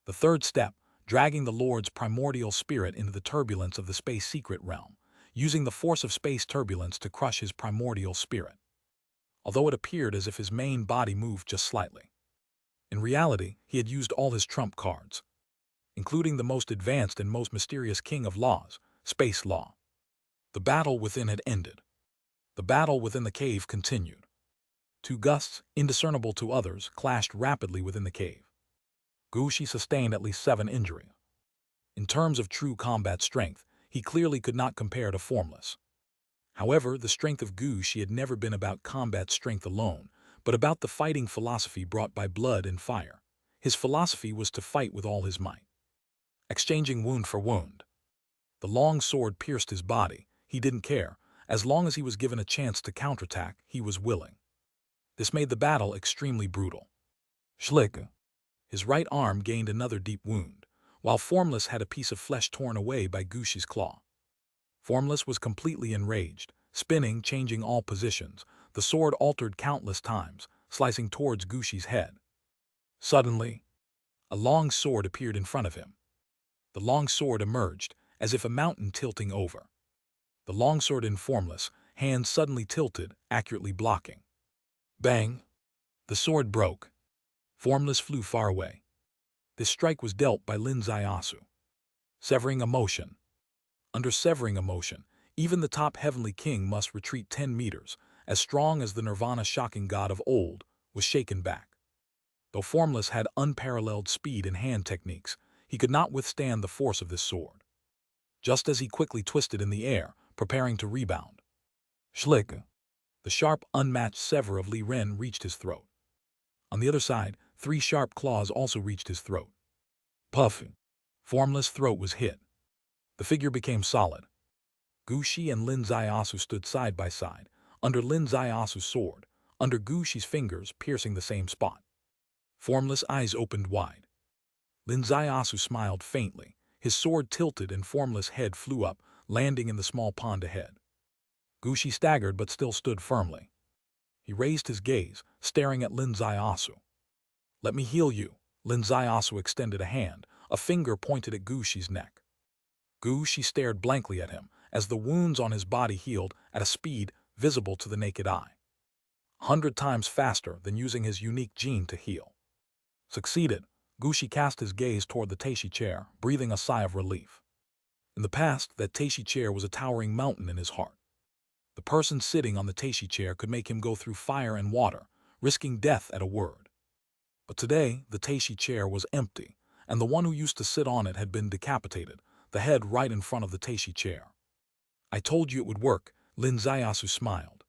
The third step, dragging the Lord's primordial spirit into the turbulence of the space secret realm, using the force of space turbulence to crush his primordial spirit. Although it appeared as if his main body moved just slightly, in reality, he had used all his trump cards, including the most advanced and most mysterious king of laws, space law. The battle within had ended. The battle within the cave continued. Two gusts, indiscernible to others, clashed rapidly within the cave. Gushi sustained at least 7 injuries. In terms of true combat strength, he clearly could not compare to Formless. However, the strength of Gushi had never been about combat strength alone, but about the fighting philosophy brought by blood and fire. His philosophy was to fight with all his might, exchanging wound for wound. The long sword pierced his body. He didn't care. As long as he was given a chance to counterattack, he was willing. This made the battle extremely brutal. Schlick. His right arm gained another deep wound, while Formless had a piece of flesh torn away by Gushi's claw. Formless was completely enraged, spinning, changing all positions. The sword altered countless times, slicing towards Gushi's head. Suddenly, a long sword appeared in front of him. The long sword emerged, as if a mountain tilting over. The longsword in Formless, hand suddenly tilted, accurately blocking. Bang! The sword broke. Formless flew far away. This strike was dealt by Lin Zaiasu. Severing emotion. Under severing emotion, even the top heavenly king must retreat 10 meters, as strong as the nirvana shocking god of old, was shaken back. Though Formless had unparalleled speed and hand techniques, he could not withstand the force of this sword. Just as he quickly twisted in the air, preparing to rebound. Schlick. The sharp, unmatched sever of Li Ren reached his throat. On the other side, 3 sharp claws also reached his throat. Puff. Formless throat was hit. The figure became solid. Gushi and Lin Zaiasu stood side by side, under Lin Zaiasu's sword, under Gushi's fingers piercing the same spot. Formless eyes opened wide. Lin Zaiasu smiled faintly. His sword tilted and Formless head flew up, landing in the small pond ahead. Gushi staggered but still stood firmly. He raised his gaze, staring at Lin Zaiasu. "Let me heal you." Lin Zaiasu extended a hand, a finger pointed at Gushi's neck. Gushi stared blankly at him, as the wounds on his body healed at a speed visible to the naked eye. 100 times faster than using his unique gene to heal. Succeeded. Gushi cast his gaze toward the Teishi chair, breathing a sigh of relief. In the past, that Teishi chair was a towering mountain in his heart. The person sitting on the Teishi chair could make him go through fire and water, risking death at a word. But today, the Teishi chair was empty, and the one who used to sit on it had been decapitated, the head right in front of the Teishi chair. "I told you it would work," Lin Zaiasu smiled.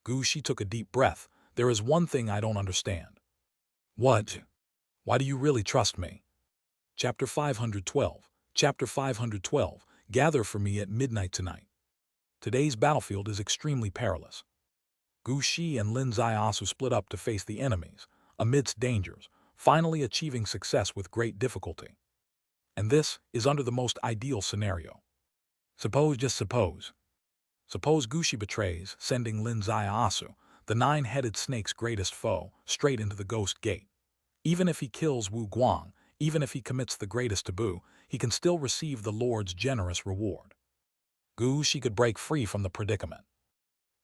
Gushi took a deep breath. "There is one thing I don't understand." "What? Why do you really trust me?" Chapter 512. Chapter 512. Gather for me at midnight tonight. Today's battlefield is extremely perilous. Gushi and Lin Zaiasu split up to face the enemies, amidst dangers, finally achieving success with great difficulty. And this is under the most ideal scenario. Just suppose Gushi betrays, sending Lin Zaiasu, the 9-headed snake's greatest foe, straight into the ghost gate. Even if he kills Wu Guang, even if he commits the greatest taboo, he can still receive the Lord's generous reward. Gushi could break free from the predicament.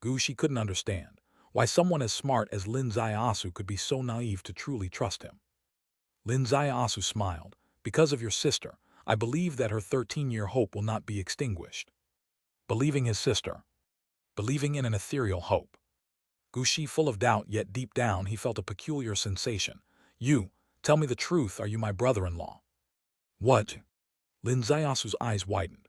Gushi couldn't understand why someone as smart as Lin Zaiasu could be so naive to truly trust him. Lin Zaiasu smiled. "Because of your sister, I believe that her 13-year hope will not be extinguished." Believing his sister. Believing in an ethereal hope. Gushi, full of doubt, yet deep down he felt a peculiar sensation. Tell me the truth, are you my brother-in-law?" "What?" Lin Zaiasu's eyes widened.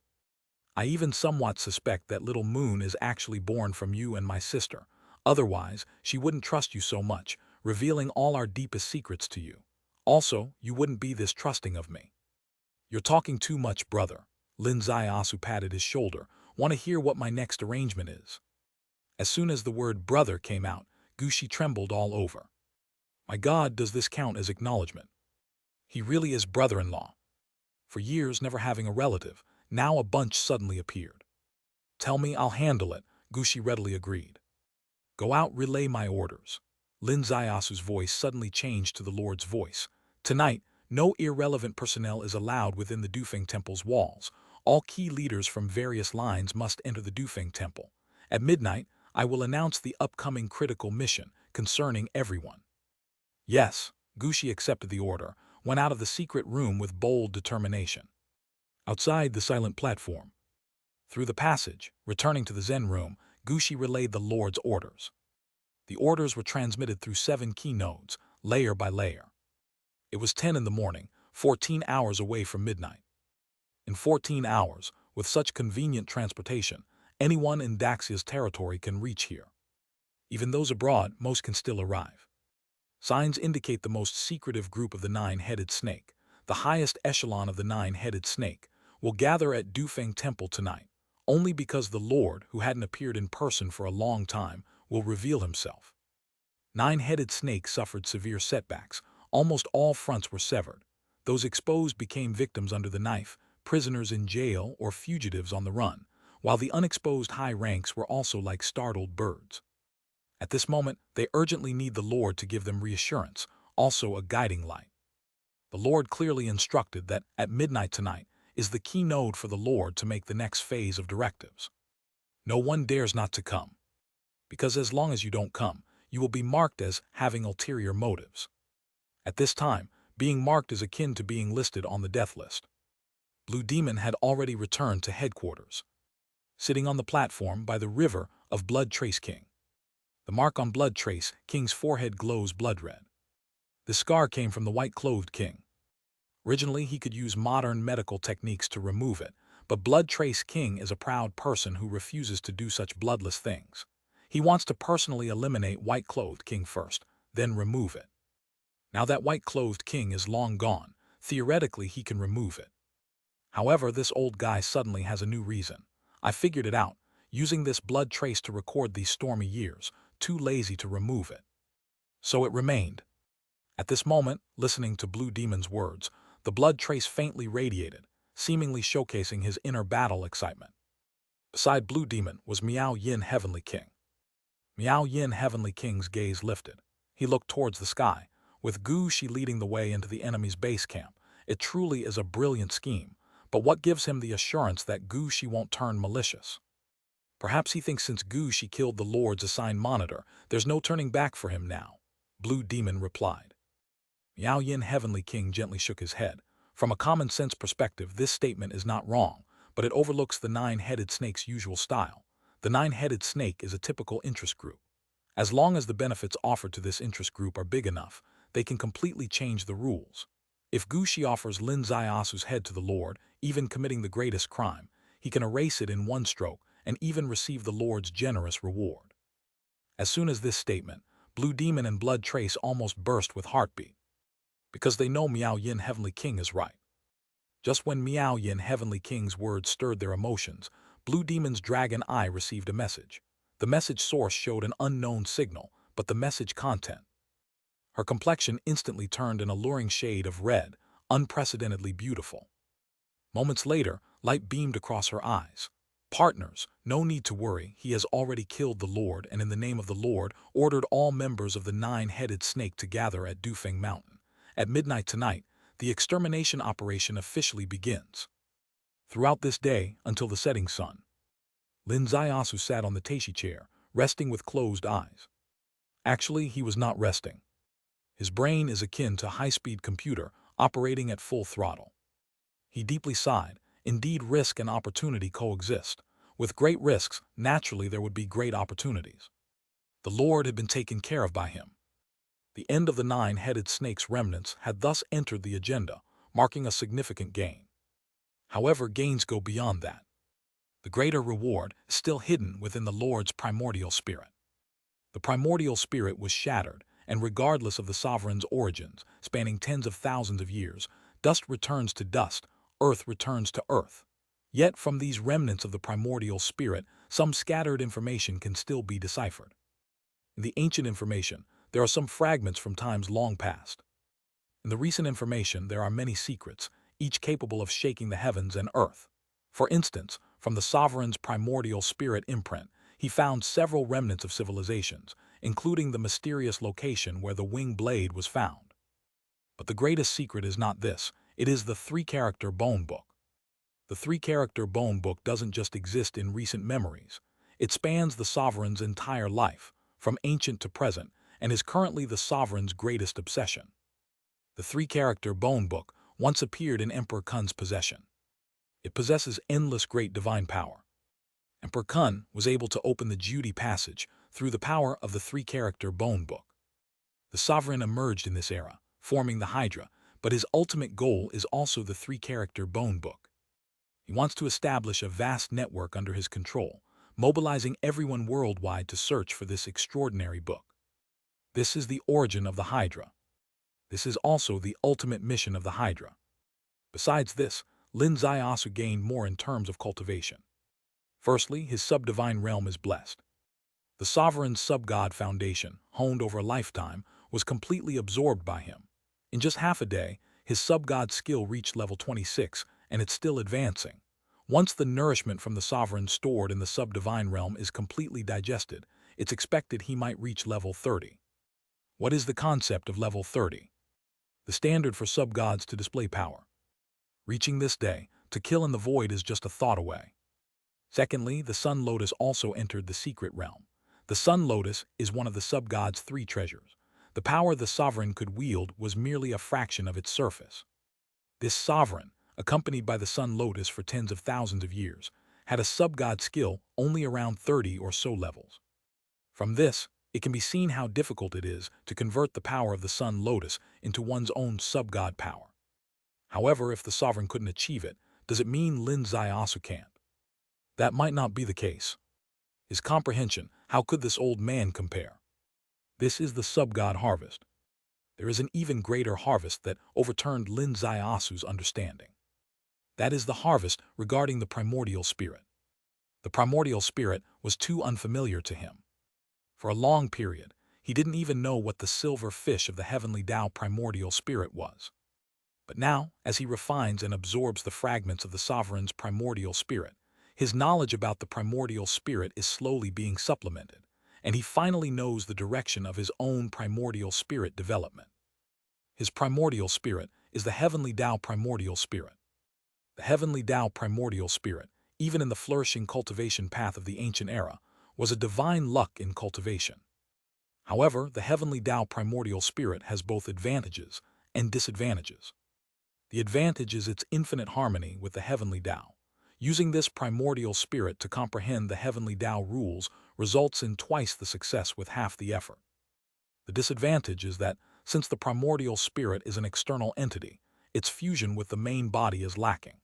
"I even somewhat suspect that little Moon is actually born from you and my sister. Otherwise, she wouldn't trust you so much, revealing all our deepest secrets to you. Also, you wouldn't be this trusting of me." "You're talking too much, brother." Lin Zaiasu patted his shoulder, Want to hear what my next arrangement is? As soon as the word brother came out, Gushi trembled all over. My God, does this count as acknowledgement? He really is brother-in-law. For years never having a relative, now a bunch suddenly appeared. Tell me, I'll handle it, Gushi readily agreed. Go out, relay my orders. Lin Zayasu's voice suddenly changed to the Lord's voice. Tonight, no irrelevant personnel is allowed within the Dufeng Temple's walls. All key leaders from various lines must enter the Dufeng Temple. At midnight, I will announce the upcoming critical mission concerning everyone. Yes, Gushi accepted the order, went out of the secret room with bold determination. Outside the silent platform, through the passage, returning to the Zen room, Gushi relayed the Lord's orders. The orders were transmitted through 7 key nodes, layer by layer. It was 10 in the morning, 14 hours away from midnight. In 14 hours, with such convenient transportation, anyone in Daxia's territory can reach here. Even those abroad, most can still arrive. Signs indicate the most secretive group of the 9-headed snake, the highest echelon of the 9-headed snake, will gather at Dufeng Temple tonight, only because the Lord, who hadn't appeared in person for a long time, will reveal himself. 9-headed snake suffered severe setbacks. Almost all fronts were severed. Those exposed became victims under the knife, prisoners in jail or fugitives on the run, while the unexposed high ranks were also like startled birds. At this moment, they urgently need the Lord to give them reassurance, also a guiding light. The Lord clearly instructed that at midnight tonight is the key node for the Lord to make the next phase of directives. No one dares not to come, because as long as you don't come, you will be marked as having ulterior motives. At this time, being marked is akin to being listed on the death list. Blue Demon had already returned to headquarters, sitting on the platform by the river of Blood Trace King. The mark on Blood Trace King's forehead glows blood red. The scar came from the white-clothed king. Originally, he could use modern medical techniques to remove it, but Blood Trace King is a proud person who refuses to do such bloodless things. He wants to personally eliminate white-clothed king first, then remove it. Now that white-clothed king is long gone, theoretically he can remove it. However, this old guy suddenly has a new reason. I figured it out, using this blood trace to record these stormy years, too lazy to remove it. So it remained. At this moment, listening to Blue Demon's words, the blood trace faintly radiated, seemingly showcasing his inner battle excitement. Beside Blue Demon was Miao Yin Heavenly King. Miao Yin Heavenly King's gaze lifted. He looked towards the sky, with Gushi leading the way into the enemy's base camp. It truly is a brilliant scheme, but what gives him the assurance that Gushi won't turn malicious? Perhaps he thinks since Gushi killed the Lord's assigned monitor, there's no turning back for him now, Blue Demon replied. Miao Yin Heavenly King gently shook his head. From a common-sense perspective, this statement is not wrong, but it overlooks the 9-headed snake's usual style. The 9-headed snake is a typical interest group. As long as the benefits offered to this interest group are big enough, they can completely change the rules. If Gushi offers Lin Zayasu's head to the Lord, even committing the greatest crime, he can erase it in one stroke and even receive the Lord's generous reward. As soon as this statement, Blue Demon and Blood Trace almost burst with heartbeat, because they know Miao Yin Heavenly King is right. Just when Miao Yin Heavenly King's words stirred their emotions, Blue Demon's dragon eye received a message. The message source showed an unknown signal, but the message content. Her complexion instantly turned an alluring shade of red, unprecedentedly beautiful. Moments later, light beamed across her eyes. Partners, no need to worry, he has already killed the Lord and in the name of the Lord ordered all members of the 9-headed snake to gather at Dufeng Mountain. At midnight tonight, the extermination operation officially begins. Throughout this day, until the setting sun, Lin Zaiyasu sat on the Teishi chair, resting with closed eyes. Actually, he was not resting. His brain is akin to a high-speed computer operating at full throttle. He deeply sighed. Indeed, risk and opportunity coexist. With great risks, naturally there would be great opportunities. The Lord had been taken care of by him. The end of the 9-headed snake's remnants had thus entered the agenda, marking a significant gain. However, gains go beyond that. The greater reward is still hidden within the Lord's primordial spirit. The primordial spirit was shattered, and regardless of the sovereign's origins, spanning tens of thousands of years, dust returns to dust, earth returns to earth. Yet from these remnants of the primordial spirit, some scattered information can still be deciphered. In the ancient information, there are some fragments from times long past. In the recent information, there are many secrets, each capable of shaking the heavens and earth. For instance, from the sovereign's primordial spirit imprint, he found several remnants of civilizations, including the mysterious location where the winged blade was found. But the greatest secret is not this, it is the three-character bone book. The three-character bone book doesn't just exist in recent memories. It spans the sovereign's entire life, from ancient to present, and is currently the sovereign's greatest obsession. The three-character bone book once appeared in Emperor Kun's possession. It possesses endless great divine power. Emperor Kun was able to open the Jade passage through the power of the three-character bone book. The sovereign emerged in this era, forming the Hydra, but his ultimate goal is also the three-character bone book. He wants to establish a vast network under his control, mobilizing everyone worldwide to search for this extraordinary book. This is the origin of the Hydra. This is also the ultimate mission of the Hydra. Besides this, Lin Zaiasu gained more in terms of cultivation. Firstly, his sub-divine realm is blessed. The sovereign's sub-god foundation, honed over a lifetime, was completely absorbed by him. In just half a day, his sub-god skill reached level 26, and it's still advancing. Once the nourishment from the sovereign stored in the sub-divine realm is completely digested, it's expected he might reach level 30. What is the concept of level 30? The standard for sub-gods to display power. Reaching this day, to kill in the void is just a thought away. Secondly, the Sun Lotus also entered the secret realm. The Sun Lotus is one of the sub-gods' three treasures. The power the sovereign could wield was merely a fraction of its surface. This sovereign, accompanied by the Sun Lotus for tens of thousands of years, had a sub-god skill only around 30 or so levels. From this, it can be seen how difficult it is to convert the power of the Sun Lotus into one's own sub-god power. However, if the sovereign couldn't achieve it, does it mean Lin Zaiasu can't? That might not be the case. His comprehension, how could this old man compare? This is the sub-god harvest. There is an even greater harvest that overturned Lin Zaiasu's understanding. That is the harvest regarding the primordial spirit. The primordial spirit was too unfamiliar to him. For a long period, he didn't even know what the silver fish of the heavenly Tao primordial spirit was. But now, as he refines and absorbs the fragments of the sovereign's primordial spirit, his knowledge about the primordial spirit is slowly being supplemented, and he finally knows the direction of his own primordial spirit development. His primordial spirit is the heavenly Tao primordial spirit. The heavenly Tao primordial spirit, even in the flourishing cultivation path of the ancient era, was a divine luck in cultivation. However, the heavenly Tao primordial spirit has both advantages and disadvantages. The advantage is its infinite harmony with the heavenly Tao. Using this primordial spirit to comprehend the heavenly Tao rules results in twice the success with half the effort. The disadvantage is that, since the primordial spirit is an external entity, its fusion with the main body is lacking.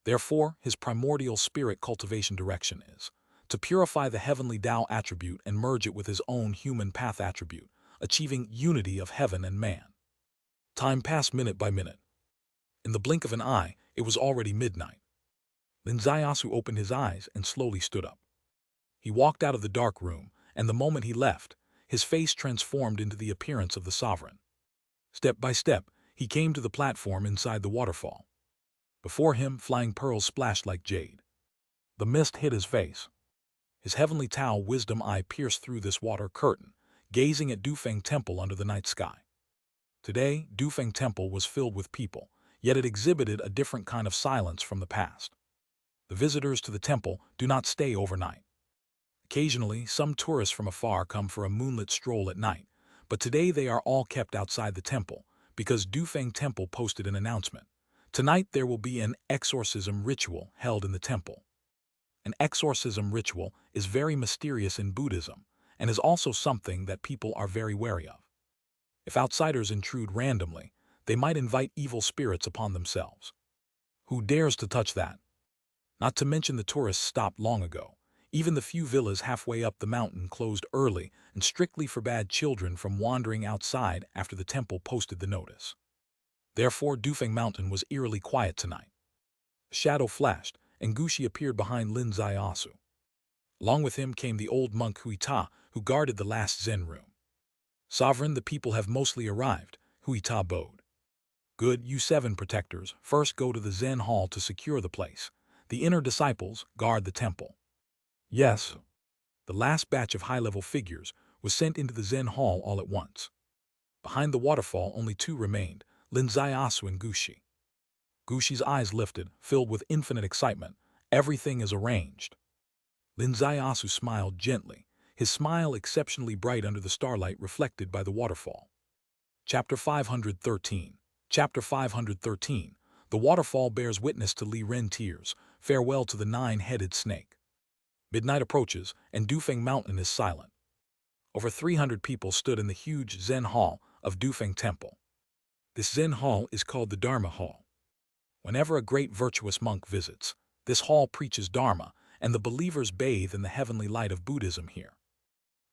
Therefore, his primordial spirit cultivation direction is to purify the heavenly Tao attribute and merge it with his own human path attribute, achieving unity of heaven and man. Time passed minute by minute. In the blink of an eye, it was already midnight. Lin Zaiasu opened his eyes and slowly stood up. He walked out of the dark room, and the moment he left, his face transformed into the appearance of the sovereign. Step by step, he came to the platform inside the waterfall. Before him, flying pearls splashed like jade. The mist hid his face. His heavenly Tao wisdom eye pierced through this water curtain, gazing at Dufeng Temple under the night sky. Today, Dufeng Temple was filled with people, yet it exhibited a different kind of silence from the past. The visitors to the temple do not stay overnight. Occasionally, some tourists from afar come for a moonlit stroll at night, but today they are all kept outside the temple because Dufeng Temple posted an announcement. Tonight there will be an exorcism ritual held in the temple. An exorcism ritual is very mysterious in Buddhism and is also something that people are very wary of. If outsiders intrude randomly, they might invite evil spirits upon themselves. Who dares to touch that? Not to mention the tourists stopped long ago. Even the few villas halfway up the mountain closed early and strictly forbade children from wandering outside after the temple posted the notice. Therefore, Dufeng Mountain was eerily quiet tonight. A shadow flashed, and Gushi appeared behind Lin Zaiasu. Along with him came the old monk Huita, who guarded the last Zen room. "Sovereign, the people have mostly arrived," Huita bowed. "Good, you 7 protectors, first go to the Zen hall to secure the place. The inner disciples guard the temple." "Yes." The last batch of high-level figures was sent into the Zen hall all at once. Behind the waterfall, only 2 remained, Lin Zaiasu and Gushi. Gushi's eyes lifted, filled with infinite excitement. "Everything is arranged." Lin Zaiasu smiled gently, his smile exceptionally bright under the starlight reflected by the waterfall. Chapter 513. Chapter 513. The waterfall bears witness to Li Ren tears. Farewell to the 9-headed snake. Midnight approaches, and Dufeng Mountain is silent. Over 300 people stood in the huge Zen hall of Dufeng Temple. This Zen hall is called the Dharma Hall. Whenever a great virtuous monk visits, this hall preaches Dharma, and the believers bathe in the heavenly light of Buddhism here.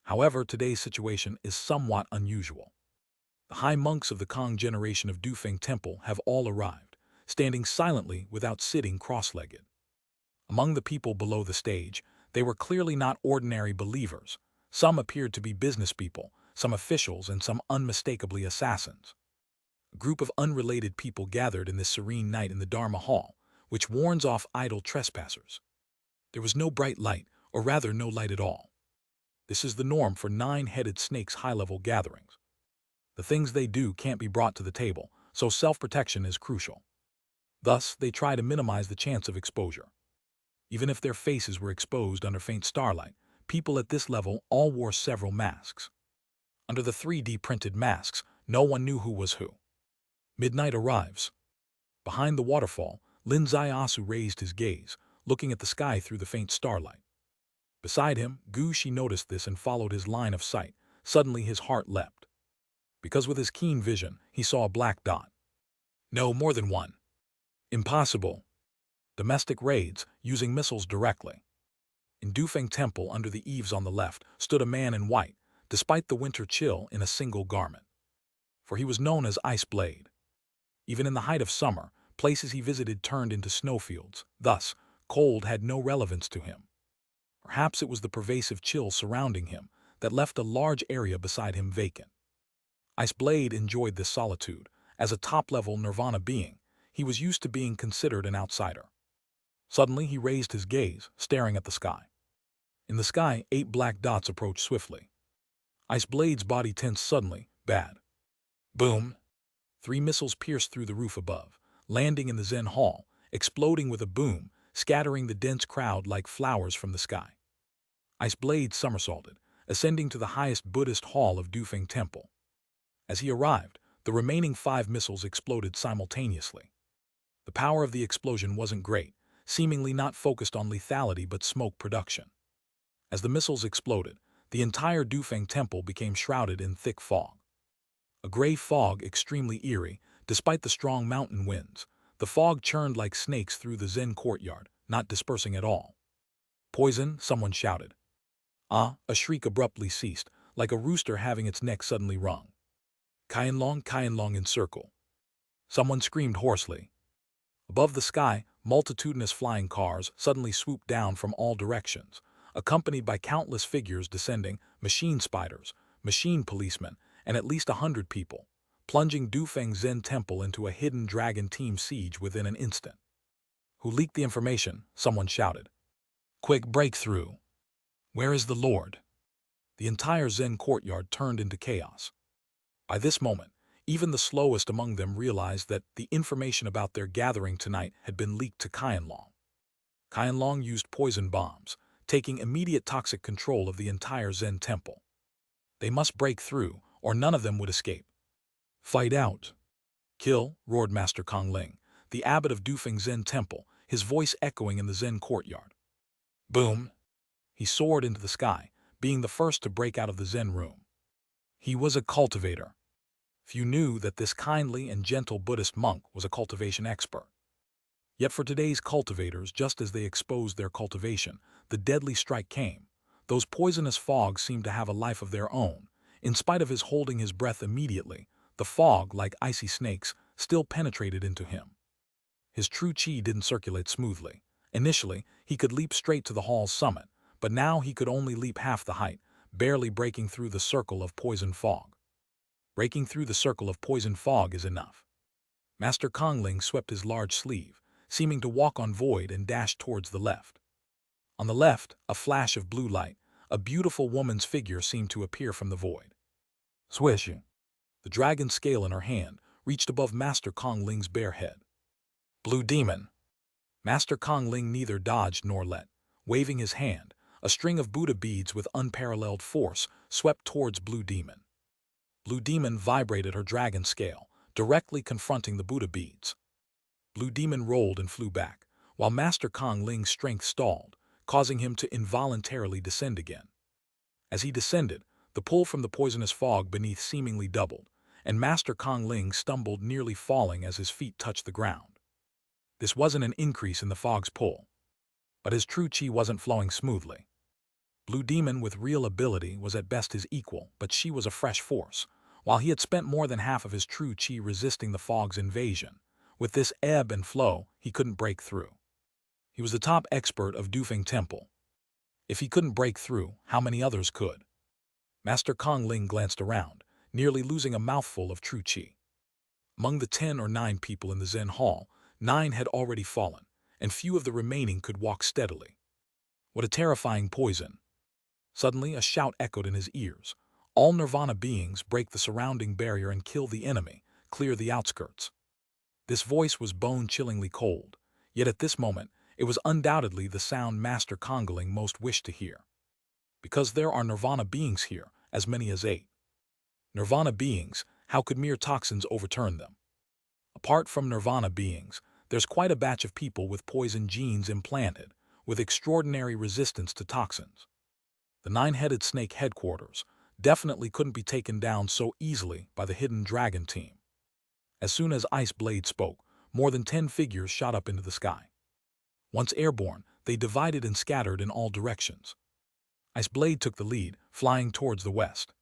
However, today's situation is somewhat unusual. The high monks of the Kong generation of Dufeng Temple have all arrived, standing silently without sitting cross-legged. Among the people below the stage, they were clearly not ordinary believers. Some appeared to be business people, some officials, and some unmistakably assassins. A group of unrelated people gathered in this serene night in the Dharma Hall, which warns off idle trespassers. There was no bright light, or rather no light at all. This is the norm for 9-headed snakes' high-level gatherings. The things they do can't be brought to the table, so self-protection is crucial. Thus, they try to minimize the chance of exposure. Even if their faces were exposed under faint starlight, people at this level all wore several masks. Under the 3D printed masks, no one knew who was who. Midnight arrives. Behind the waterfall, Lin Zaiasu raised his gaze, looking at the sky through the faint starlight. Beside him, Gushi noticed this and followed his line of sight. Suddenly his heart leapt. Because with his keen vision, he saw a black dot. No, more than one. Impossible. Domestic raids, using missiles directly. In Dufeng Temple, under the eaves on the left, stood a man in white, despite the winter chill, in a single garment. For he was known as Ice Blade. Even in the height of summer, places he visited turned into snowfields. Thus, cold had no relevance to him. Perhaps it was the pervasive chill surrounding him that left a large area beside him vacant. Ice Blade enjoyed this solitude. As a top-level nirvana being, he was used to being considered an outsider. Suddenly he raised his gaze, staring at the sky. In the sky, 8 black dots approached swiftly. Ice Blade's body tensed suddenly. Bad. Boom! 3 missiles pierced through the roof above, landing in the Zen hall, exploding with a boom, scattering the dense crowd like flowers from the sky. Ice Blade somersaulted, ascending to the highest Buddhist hall of Dufeng Temple. As he arrived, the remaining 5 missiles exploded simultaneously. The power of the explosion wasn't great, seemingly not focused on lethality but smoke production. As the missiles exploded, the entire Dufeng Temple became shrouded in thick fog. A gray fog extremely eerie, despite the strong mountain winds. The fog churned like snakes through the Zen courtyard, not dispersing at all. "Poison," someone shouted. A shriek abruptly ceased, like a rooster having its neck suddenly wrung. Kaienlong in circle." Someone screamed hoarsely. Above the sky, multitudinous flying cars suddenly swooped down from all directions, accompanied by countless figures descending, machine spiders, machine policemen, and at least 100 people, plunging Dufeng Zen Temple into a hidden dragon team siege within an instant. "Who leaked the information?" someone shouted. "Quick, breakthrough! Where is the Lord?" The entire Zen courtyard turned into chaos. By this moment, even the slowest among them realized that the information about their gathering tonight had been leaked to Kaienlong. Kaienlong used poison bombs, taking immediate toxic control of the entire Zen temple. They must break through, or none of them would escape. "Fight out! Kill!" roared Master Kongling, the abbot of Dufeng Zen Temple, his voice echoing in the Zen courtyard. Boom! He soared into the sky, being the first to break out of the Zen room. He was a cultivator. Few knew that this kindly and gentle Buddhist monk was a cultivation expert. Yet for today's cultivators, just as they exposed their cultivation, the deadly strike came. Those poisonous fogs seemed to have a life of their own. In spite of his holding his breath immediately, the fog, like icy snakes, still penetrated into him. His true chi didn't circulate smoothly. Initially, he could leap straight to the hall's summit, but now he could only leap half the height, barely breaking through the circle of poison fog. Breaking through the circle of poison fog is enough. Master Kongling swept his large sleeve, seeming to walk on void, and dashed towards the left. On the left, a flash of blue light, a beautiful woman's figure seemed to appear from the void. Swishing. The dragon scale in her hand reached above Master Kongling's bare head. Blue demon. Master Kongling neither dodged nor let. Waving his hand, a string of Buddha beads with unparalleled force swept towards Blue Demon. Blue Demon vibrated her dragon scale, directly confronting the Buddha beads. Blue Demon rolled and flew back, while Master Kongling's strength stalled, causing him to involuntarily descend again. As he descended, the pull from the poisonous fog beneath seemingly doubled, and Master Kongling stumbled, nearly falling as his feet touched the ground. This wasn't an increase in the fog's pull, but his true chi wasn't flowing smoothly. Blue Demon with real ability was at best his equal, but she was a fresh force. While he had spent more than half of his true chi resisting the fog's invasion, with this ebb and flow, he couldn't break through. He was the top expert of Dufeng Temple. If he couldn't break through, how many others could? Master Kongling glanced around, nearly losing a mouthful of true chi. Among the 10 or 9 people in the Zen hall, 9 had already fallen, and few of the remaining could walk steadily. What a terrifying poison! Suddenly, a shout echoed in his ears. All Nirvana beings, break the surrounding barrier and kill the enemy, clear the outskirts. This voice was bone-chillingly cold, yet at this moment, it was undoubtedly the sound Master Kongling most wished to hear. Because there are Nirvana beings here, as many as 8. Nirvana beings, how could mere toxins overturn them? Apart from Nirvana beings, there's quite a batch of people with poison genes implanted, with extraordinary resistance to toxins. The 9-headed snake headquarters definitely couldn't be taken down so easily by the hidden dragon team. As soon as Ice Blade spoke, more than 10 figures shot up into the sky. Once airborne, they divided and scattered in all directions. Ice Blade took the lead, flying towards the west.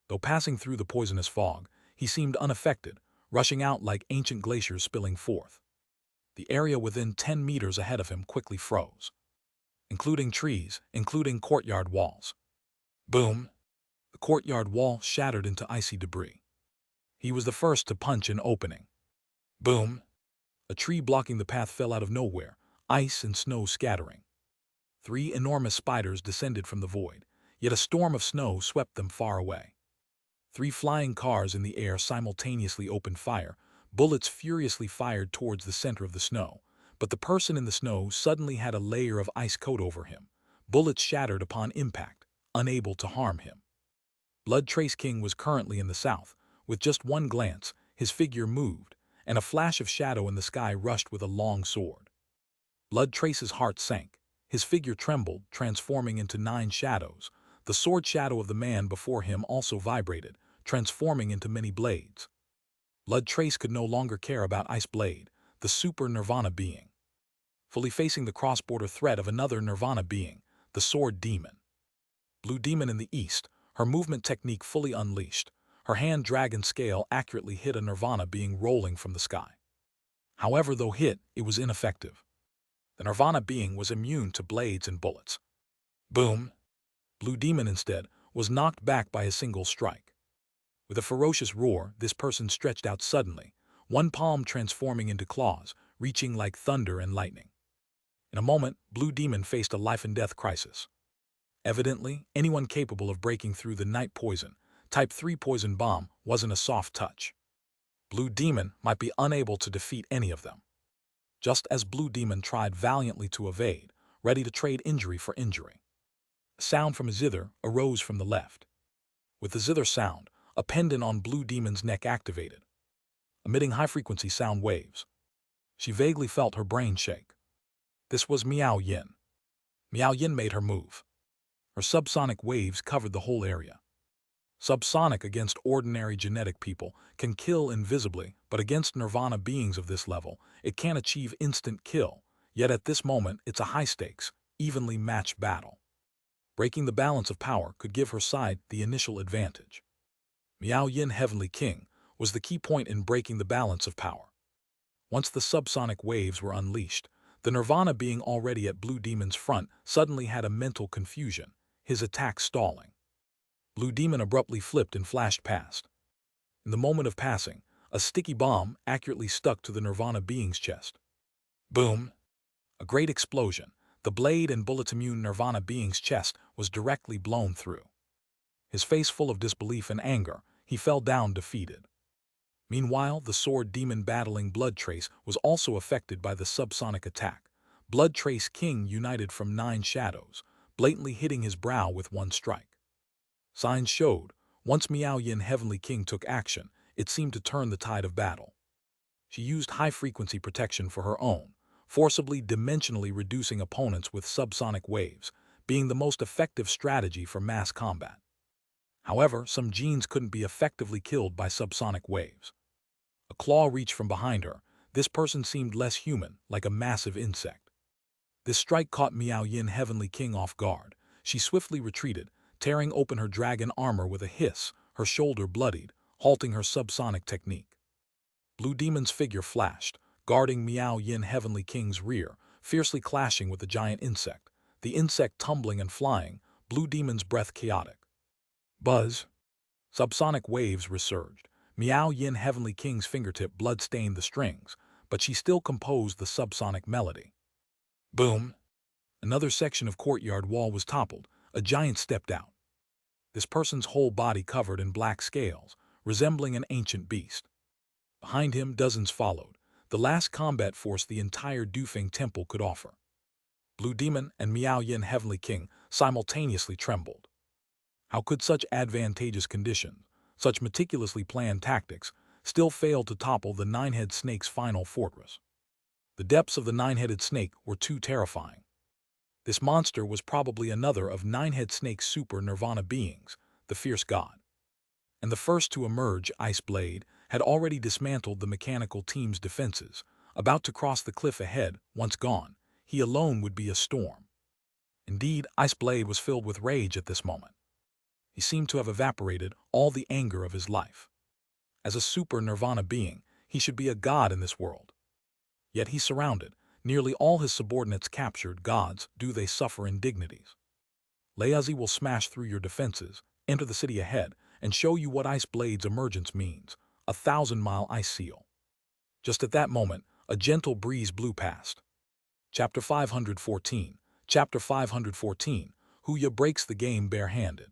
Though passing through the poisonous fog, he seemed unaffected, rushing out like ancient glaciers spilling forth. The area within 10 meters ahead of him quickly froze, including trees, including courtyard walls. Boom! The courtyard wall shattered into icy debris. He was the first to punch an opening. Boom! A tree blocking the path fell out of nowhere, ice and snow scattering. 3 enormous spiders descended from the void, yet a storm of snow swept them far away. 3 flying cars in the air simultaneously opened fire, bullets furiously fired towards the center of the snow, but the person in the snow suddenly had a layer of ice coat over him. Bullets shattered upon impact, unable to harm him. Blood Trace King was currently in the south. With just one glance, his figure moved, and a flash of shadow in the sky rushed with a long sword. Blood Trace's heart sank. His figure trembled, transforming into 9 shadows. The sword shadow of the man before him also vibrated, transforming into many blades. Blood Trace could no longer care about Ice Blade, the super Nirvana being. Fully facing the cross-border threat of another Nirvana being, the Sword Demon. Blue Demon in the east, her movement technique fully unleashed. Her hand dragon scale accurately hit a Nirvana being rolling from the sky. However, though hit, it was ineffective. The Nirvana being was immune to blades and bullets. Boom! Blue Demon instead was knocked back by a single strike. With a ferocious roar, this person stretched out suddenly, one palm transforming into claws, reaching like thunder and lightning. In a moment, Blue Demon faced a life-and-death crisis. Evidently, anyone capable of breaking through the night poison, Type 3 poison bomb, wasn't a soft touch. Blue Demon might be unable to defeat any of them. Just as Blue Demon tried valiantly to evade, ready to trade injury for injury. A sound from a zither arose from the left. With the zither sound, a pendant on Blue Demon's neck activated, emitting high-frequency sound waves. She vaguely felt her brain shake. This was Miao Yin. Miao Yin made her move. Her subsonic waves covered the whole area. Subsonic against ordinary genetic people can kill invisibly, but against Nirvana beings of this level, it can achieve instant kill, yet at this moment it's a high-stakes, evenly matched battle. Breaking the balance of power could give her side the initial advantage. Miao Yin Heavenly King was the key point in breaking the balance of power. Once the subsonic waves were unleashed, The Nirvana being already at Blue Demon's front suddenly had a mental confusion, his attack stalling. Blue Demon abruptly flipped and flashed past. In the moment of passing, a sticky bomb accurately stuck to the Nirvana being's chest. Boom! A great explosion. The blade and bullet-immune Nirvana being's chest was directly blown through. His face full of disbelief and anger, he fell down defeated. Meanwhile, the sword demon battling Blood Trace was also affected by the subsonic attack. Blood Trace King united from 9 shadows, blatantly hitting his brow with one strike. Signs showed, once Miao Yin Heavenly King took action, it seemed to turn the tide of battle. She used high-frequency protection for her own, forcibly dimensionally reducing opponents with subsonic waves, being the most effective strategy for mass combat. However, some genes couldn't be effectively killed by subsonic waves. A claw reached from behind her. This person seemed less human, like a massive insect. This strike caught Miao Yin Heavenly King off guard. She swiftly retreated, tearing open her dragon armor with a hiss, her shoulder bloodied, halting her subsonic technique. Blue Demon's figure flashed, guarding Miao Yin Heavenly King's rear, fiercely clashing with the giant insect, the insect tumbling and flying, Blue Demon's breath chaotic. Buzz! Subsonic waves resurged. Miao Yin Heavenly King's fingertip blood-stained the strings, but she still composed the subsonic melody. Boom! Another section of courtyard wall was toppled. A giant stepped out. This person's whole body covered in black scales, resembling an ancient beast. Behind him, dozens followed, the last combat force the entire Dufeng Temple could offer. Blue Demon and Miao Yin Heavenly King simultaneously trembled. How could such advantageous conditions, such meticulously planned tactics, still fail to topple the Nine-Headed Snake's final fortress? The depths of the Nine-Headed Snake were too terrifying. This monster was probably another of Nine-Headed Snake's super Nirvana beings, the Fierce God. And the first to emerge, Ice Blade, had already dismantled the mechanical team's defenses. About to cross the cliff ahead, once gone, he alone would be a storm. Indeed, Ice Blade was filled with rage at this moment. He seemed to have evaporated all the anger of his life. As a super Nirvana being, he should be a god in this world. Yet he surrounded, nearly all his subordinates captured gods, do they suffer indignities. Layazi will smash through your defenses, enter the city ahead, and show you what Ice Blade's emergence means, a 1,000-mile ice seal. Just at that moment, a gentle breeze blew past. Chapter 514. Chapter 514. Huya breaks the game barehanded.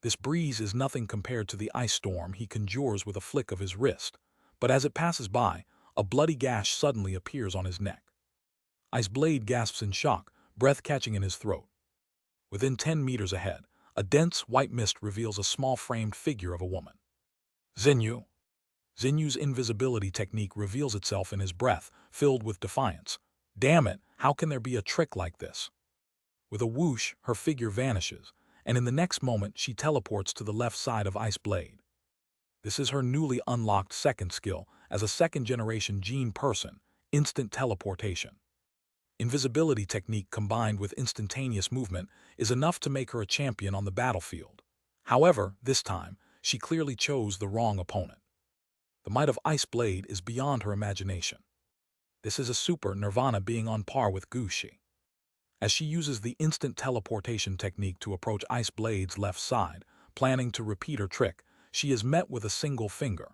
This breeze is nothing compared to the ice storm he conjures with a flick of his wrist, but as it passes by, a bloody gash suddenly appears on his neck. Ice Blade gasps in shock, breath catching in his throat. Within 10 meters ahead, a dense white mist reveals a small-framed figure of a woman. Xinyu. Xinyu's invisibility technique reveals itself in his breath, filled with defiance. Damn it, how can there be a trick like this? With a whoosh, her figure vanishes, and in the next moment she teleports to the left side of Ice Blade. This is her newly unlocked second skill as a second-generation gene person, instant teleportation. Invisibility technique combined with instantaneous movement is enough to make her a champion on the battlefield. However, this time, she clearly chose the wrong opponent. The might of Ice Blade is beyond her imagination. This is a super Nirvana being on par with Gushi. As she uses the instant teleportation technique to approach Ice Blade's left side, planning to repeat her trick, she is met with a single finger.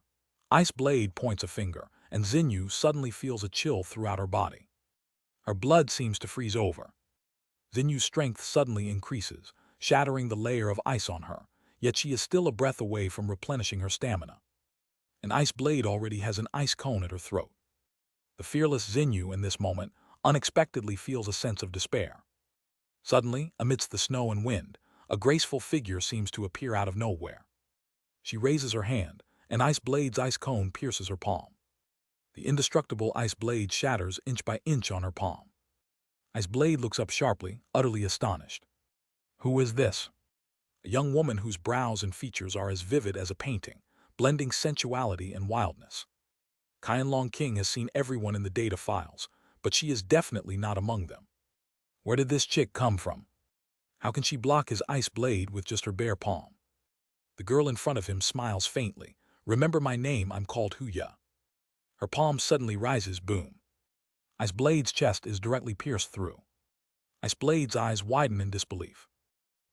Ice Blade points a finger, and Xinyu suddenly feels a chill throughout her body. Her blood seems to freeze over. Xinyu's strength suddenly increases, shattering the layer of ice on her, yet she is still a breath away from replenishing her stamina. An Ice Blade already has an ice cone at her throat. The fearless Xinyu in this moment unexpectedly feels a sense of despair. Suddenly, amidst the snow and wind, a graceful figure seems to appear out of nowhere. She raises her hand, and Ice Blade's ice cone pierces her palm. The indestructible Ice Blade shatters inch by inch on her palm. Ice Blade looks up sharply, utterly astonished. Who is this? A young woman whose brows and features are as vivid as a painting, blending sensuality and wildness. Qianlong King has seen everyone in the data files, but she is definitely not among them. Where did this chick come from? How can she block his Ice Blade with just her bare palm? The girl in front of him smiles faintly. Remember my name, I'm called Huya. Her palm suddenly rises, boom. Ice Blade's chest is directly pierced through. Ice Blade's eyes widen in disbelief.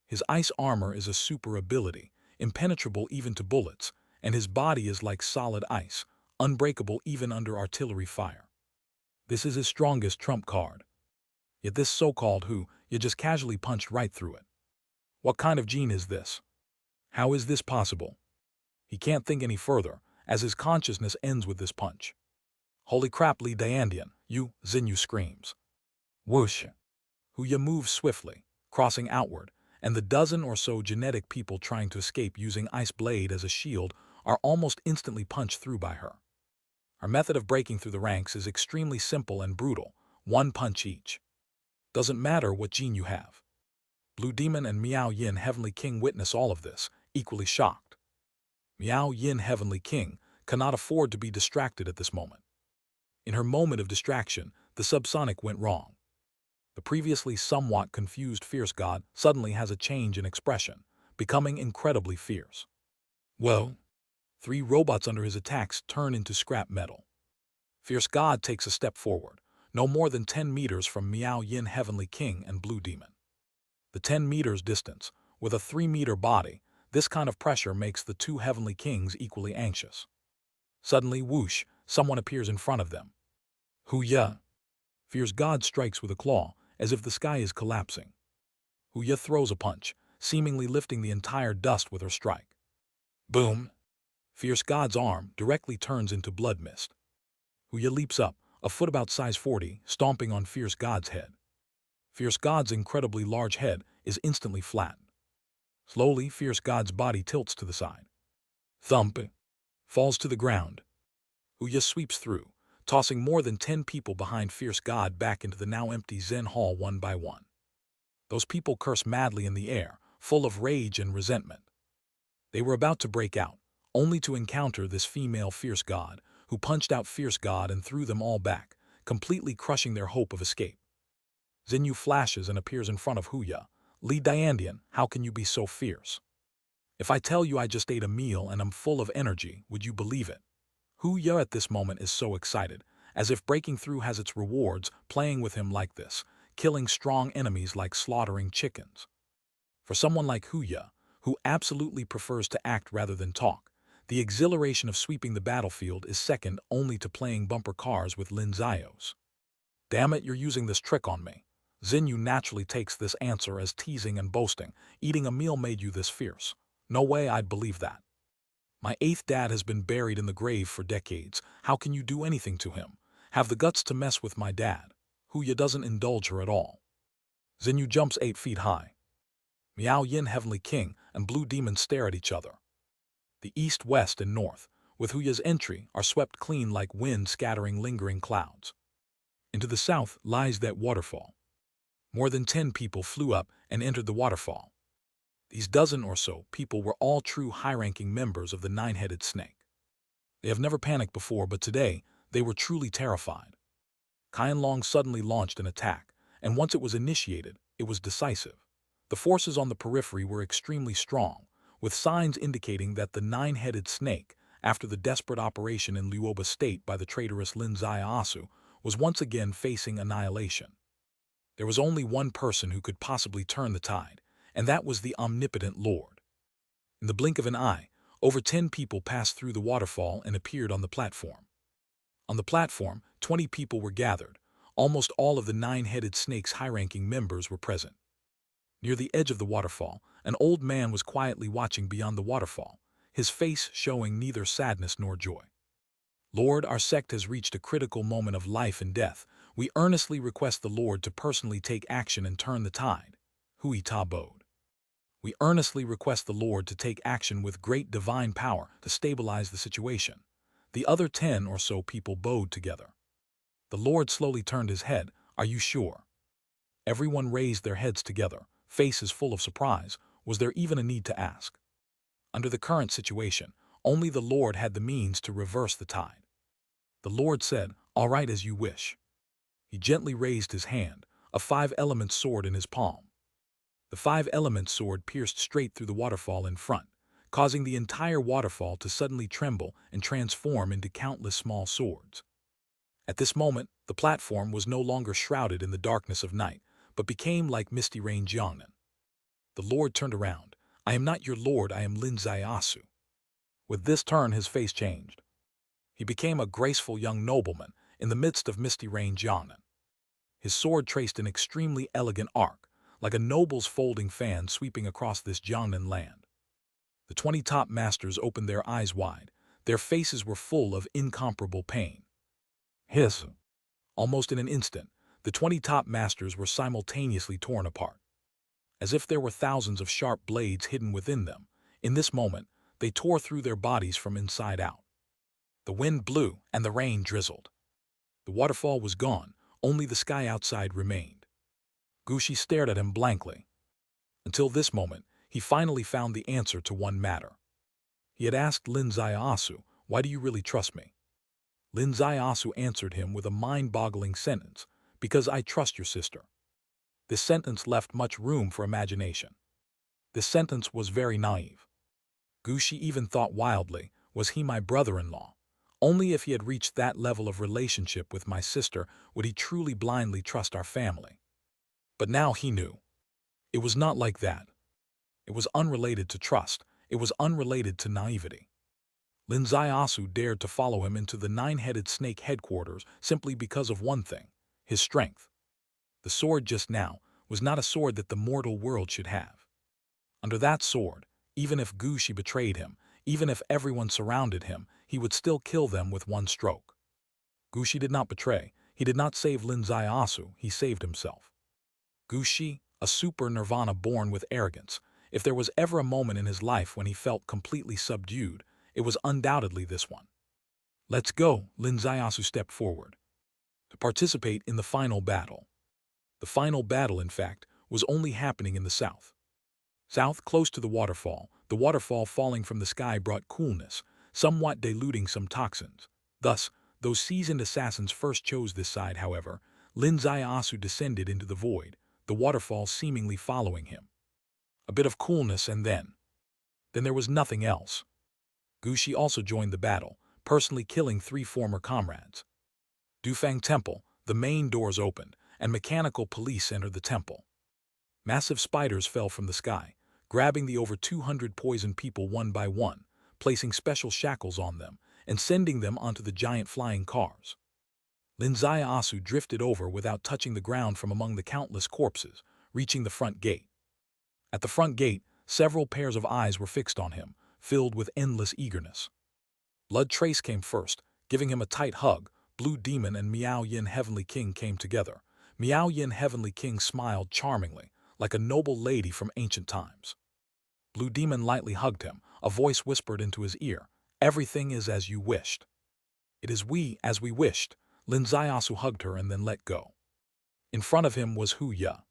His ice armor is a super ability, impenetrable even to bullets, and his body is like solid ice, unbreakable even under artillery fire. This is his strongest trump card. Yet this so-called who, you just casually punched right through it. What kind of gene is this? How is this possible? He can't think any further, as his consciousness ends with this punch. Holy crap, Lee Dayandian, you, Xinyu screams. Whoosh! Huya moves swiftly, crossing outward, and the dozen or so genetic people trying to escape using Ice Blade as a shield are almost instantly punched through by her. Her method of breaking through the ranks is extremely simple and brutal, one punch each. Doesn't matter what gene you have. Blue Demon and Miao Yin Heavenly King witness all of this, equally shocked. Miao Yin Heavenly King cannot afford to be distracted at this moment. In her moment of distraction, the subsonic went wrong. The previously somewhat confused fierce god suddenly has a change in expression, becoming incredibly fierce. Well, 3 robots under his attacks turn into scrap metal. Fierce god takes a step forward, no more than 10 meters from Miao Yin Heavenly King and Blue Demon. The 10 meters distance, with a 3-meter body, this kind of pressure makes the 2 Heavenly Kings equally anxious. Suddenly, whoosh, someone appears in front of them. Huya! Fierce god strikes with a claw, as if the sky is collapsing. Huya throws a punch, seemingly lifting the entire dust with her strike. Boom! Fierce god's arm directly turns into blood mist. Huya leaps up, a foot about size 40, stomping on Fierce god's head. Fierce god's incredibly large head is instantly flattened. Slowly, Fierce god's body tilts to the side. Thump! Falls to the ground. Huya sweeps through, tossing more than 10 people behind Fierce god back into the now empty Zen hall one by one. Those people curse madly in the air, full of rage and resentment. They were about to break out, only to encounter this female Fierce god, who punched out Fierce god and threw them all back, completely crushing their hope of escape. Xinyu flashes and appears in front of Huya. Lee Dayandian, how can you be so fierce? If I tell you I just ate a meal and I'm full of energy, would you believe it? Huya at this moment is so excited, as if breaking through has its rewards, playing with him like this, killing strong enemies like slaughtering chickens. For someone like Huya, who absolutely prefers to act rather than talk, the exhilaration of sweeping the battlefield is second only to playing bumper cars with Lin Zios. Damn it, you're using this trick on me. Xinyu naturally takes this answer as teasing and boasting. Eating a meal made you this fierce. No way I'd believe that. My 8th dad has been buried in the grave for decades. How can you do anything to him? Have the guts to mess with my dad. Huya doesn't indulge her at all. Xinyu jumps 8 feet high. Miao Yin Heavenly King and Blue Demon stare at each other. The east, west, and north, with Huya's entry, are swept clean like wind scattering lingering clouds. Into the south lies that waterfall. More than 10 people flew up and entered the waterfall. These dozen or so people were all true high-ranking members of the 9-headed snake. They have never panicked before, but today they were truly terrified. Qianlong suddenly launched an attack, and once it was initiated, it was decisive. The forces on the periphery were extremely strong, with signs indicating that the 9-headed snake, after the desperate operation in Luoba State by the traitorous Lin Ziaosu, was once again facing annihilation. There was only one person who could possibly turn the tide, and that was the omnipotent Lord. In the blink of an eye, over 10 people passed through the waterfall and appeared on the platform. On the platform, 20 people were gathered. Almost all of the 9-headed snake's high-ranking members were present. Near the edge of the waterfall, an old man was quietly watching beyond the waterfall, his face showing neither sadness nor joy. Lord, our sect has reached a critical moment of life and death. We earnestly request the Lord to personally take action and turn the tide. Hui Ta bowed. We earnestly request the Lord to take action with great divine power to stabilize the situation. The other 10 or so people bowed together. The Lord slowly turned his head. Are you sure? Everyone raised their heads together, faces full of surprise. Was there even a need to ask? Under the current situation, only the Lord had the means to reverse the tide. The Lord said, "All right, as you wish." He gently raised his hand, a 5-element sword in his palm. The 5-element sword pierced straight through the waterfall in front, causing the entire waterfall to suddenly tremble and transform into countless small swords. At this moment, the platform was no longer shrouded in the darkness of night, but became like misty rain Jiangnan. The Lord turned around. I am not your Lord, I am Lin Zaiasu. With this turn, his face changed. He became a graceful young nobleman in the midst of misty rain Jiangnan. His sword traced an extremely elegant arc, like a noble's folding fan sweeping across this Jiangnan land. The 20 top masters opened their eyes wide. Their faces were full of incomparable pain. Hiss! Almost in an instant, the 20 top masters were simultaneously torn apart. As if there were thousands of sharp blades hidden within them, in this moment, they tore through their bodies from inside out. The wind blew and the rain drizzled. The waterfall was gone, only the sky outside remained. Gushi stared at him blankly. Until this moment, he finally found the answer to one matter. He had asked Lin Zaiasu, "Why do you really trust me?" Lin Zaiasu answered him with a mind-boggling sentence, "Because I trust your sister." This sentence left much room for imagination. This sentence was very naive. Gushi even thought wildly, was he my brother-in-law? Only if he had reached that level of relationship with my sister would he truly blindly trust our family. But now he knew. It was not like that. It was unrelated to trust. It was unrelated to naivety. Lin Zaiasu dared to follow him into the nine-headed snake headquarters simply because of one thing, his strength. The sword just now was not a sword that the mortal world should have. Under that sword, even if Gushi betrayed him, even if everyone surrounded him, he would still kill them with one stroke. Gushi did not betray. He did not save Lin Zaiasu, he saved himself. Gushi, a super nirvana born with arrogance, if there was ever a moment in his life when he felt completely subdued, it was undoubtedly this one. Let's go, Lin Zaiasu stepped forward. To participate in the final battle. The final battle, in fact, was only happening in the south. South, close to the waterfall falling from the sky brought coolness, somewhat diluting some toxins. Thus, those seasoned assassins first chose this side, however, Lin Zaiasu descended into the void, the waterfall seemingly following him. A bit of coolness and then there was nothing else. Gushi also joined the battle, personally killing 3 former comrades. Dufang Temple, the main doors opened, and mechanical police entered the temple. Massive spiders fell from the sky, grabbing the over 200 poisoned people one by one, placing special shackles on them, and sending them onto the giant flying cars. Lin Zaiasu drifted over without touching the ground from among the countless corpses, reaching the front gate. At the front gate, several pairs of eyes were fixed on him, filled with endless eagerness. Blood Trace came first, giving him a tight hug. Blue Demon and Miao Yin Heavenly King came together. Miao Yin Heavenly King smiled charmingly, like a noble lady from ancient times. Blue Demon lightly hugged him. A voice whispered into his ear, "Everything is as you wished." "It is as we wished." Lin Zaiasu hugged her and then let go. In front of him was Hu Ya.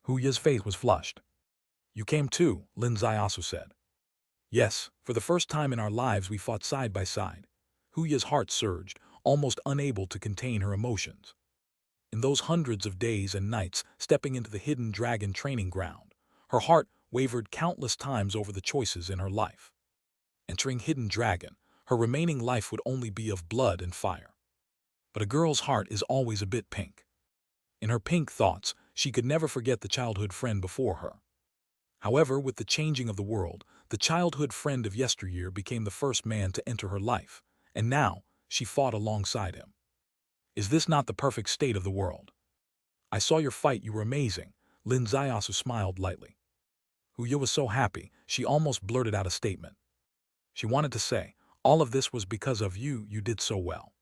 Hu Ya's face was flushed. "You came too," Lin Zaiasu said. "Yes, for the first time in our lives we fought side by side." Hu Ya's heart surged, almost unable to contain her emotions. In those hundreds of days and nights stepping into the hidden dragon training ground, her heart wavered countless times over the choices in her life. Entering Hidden Dragon, her remaining life would only be of blood and fire. But a girl's heart is always a bit pink. In her pink thoughts, she could never forget the childhood friend before her. However, with the changing of the world, the childhood friend of yesteryear became the first man to enter her life, and now she fought alongside him. Is this not the perfect state of the world? "I saw your fight, you were amazing." Lin Zaiasu smiled lightly. Hu Ya was so happy, she almost blurted out a statement. She wanted to say, "All of this was because of you, you did so well."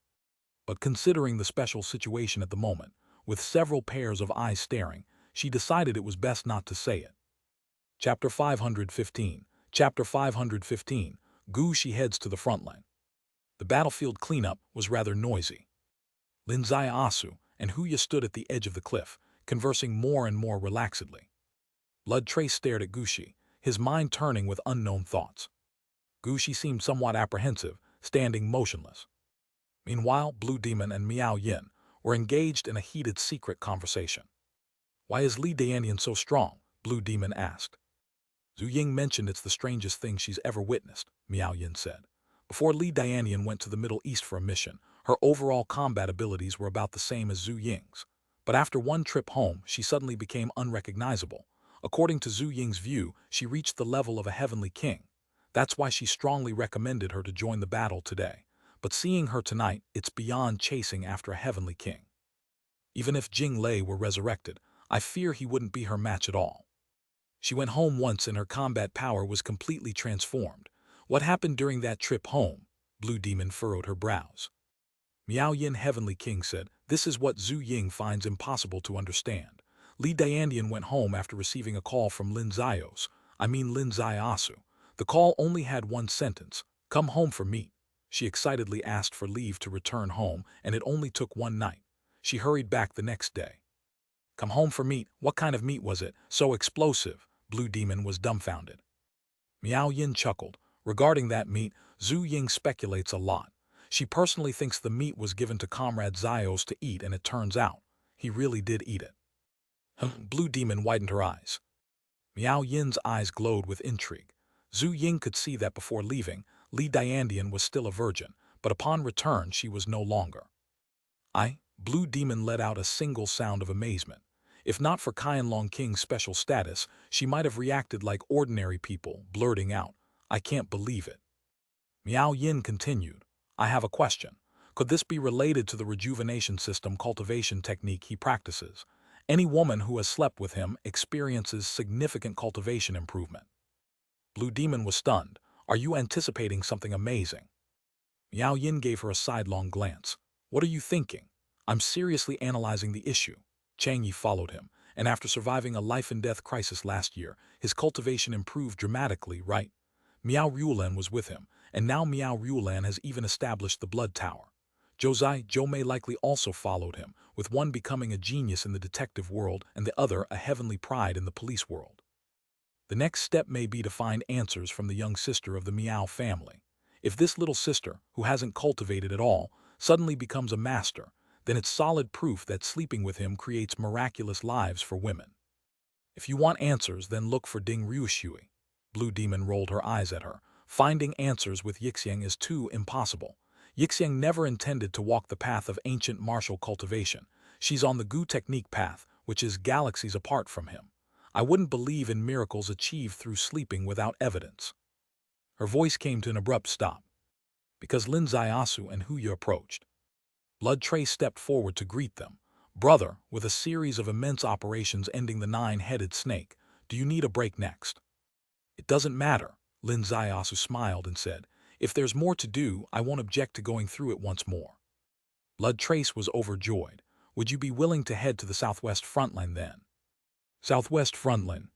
But considering the special situation at the moment, with several pairs of eyes staring, she decided it was best not to say it. Chapter 515. Chapter 515. Gushi heads to the front line. The battlefield cleanup was rather noisy. Lin Zaiasu and Hu Ya stood at the edge of the cliff, conversing more and more relaxedly. Blood Trace stared at Gushi, his mind turning with unknown thoughts. Gushi seemed somewhat apprehensive, standing motionless. Meanwhile, Blue Demon and Miao Yin were engaged in a heated secret conversation. "Why is Li Dianian so strong?" Blue Demon asked. "Zhu Ying mentioned it's the strangest thing she's ever witnessed," Miao Yin said. "Before Li Dianian went to the Middle East for a mission, Her overall combat abilities were about the same as Zhu Ying's. But after one trip home, she suddenly became unrecognizable. According to Zhu Ying's view, she reached the level of a heavenly king. That's why she strongly recommended her to join the battle today. But seeing her tonight, it's beyond chasing after a heavenly king. Even if Jing Lei were resurrected, I fear he wouldn't be her match at all. She went home once and her combat power was completely transformed. What happened during that trip home? Blue Demon furrowed her brows. Miao Yin Heavenly King said, this is what Zhu Ying finds impossible to understand. Li Diandian went home after receiving a call from Lin Ziaosu. The call only had one sentence, come home for meat. She excitedly asked for leave to return home, and it only took one night. She hurried back the next day. Come home for meat? What kind of meat was it? So explosive. Blue Demon was dumbfounded. Miao Yin chuckled. Regarding that meat, Zhu Ying speculates a lot. She personally thinks the meat was given to Comrade Zios to eat, and it turns out, he really did eat it. Blue Demon widened her eyes. Miao Yin's eyes glowed with intrigue. Zhu Ying could see that before leaving, Li Diandian was still a virgin, but upon return she was no longer. Blue Demon let out a single sound of amazement. If not for Qianlong King's special status, she might have reacted like ordinary people, blurting out, I can't believe it. Miao Yin continued, I have a question. Could this be related to the rejuvenation system cultivation technique he practices? Any woman who has slept with him experiences significant cultivation improvement. Blue Demon was stunned. Are you anticipating something amazing? Miao Yin gave her a sidelong glance. What are you thinking? I'm seriously analyzing the issue. Chang Yi followed him, and after surviving a life-and-death crisis last year, his cultivation improved dramatically, right? Miao Ruolan was with him, and now Miao Ruolan has even established the blood tower. Zhou Mei likely also followed him, with one becoming a genius in the detective world and the other a heavenly pride in the police world. The next step may be to find answers from the young sister of the Miao family. If this little sister, who hasn't cultivated at all, suddenly becomes a master, then it's solid proof that sleeping with him creates miraculous lives for women. If you want answers, then look for Ding Ryushui. Blue Demon rolled her eyes at her. Finding answers with Yixiang is too impossible. Yixiang never intended to walk the path of ancient martial cultivation. She's on the Gu technique path, which is galaxies apart from him. I wouldn't believe in miracles achieved through sleeping without evidence. Her voice came to an abrupt stop. Because Lin Ziaosu and Huya approached. Blood Trace stepped forward to greet them. Brother, with a series of immense operations ending the nine-headed snake, do you need a break next? It doesn't matter, Lin Ziaosu smiled and said. If there's more to do, I won't object to going through it once more. Blood Trace was overjoyed. Would you be willing to head to the southwest frontline then? Southwest frontline.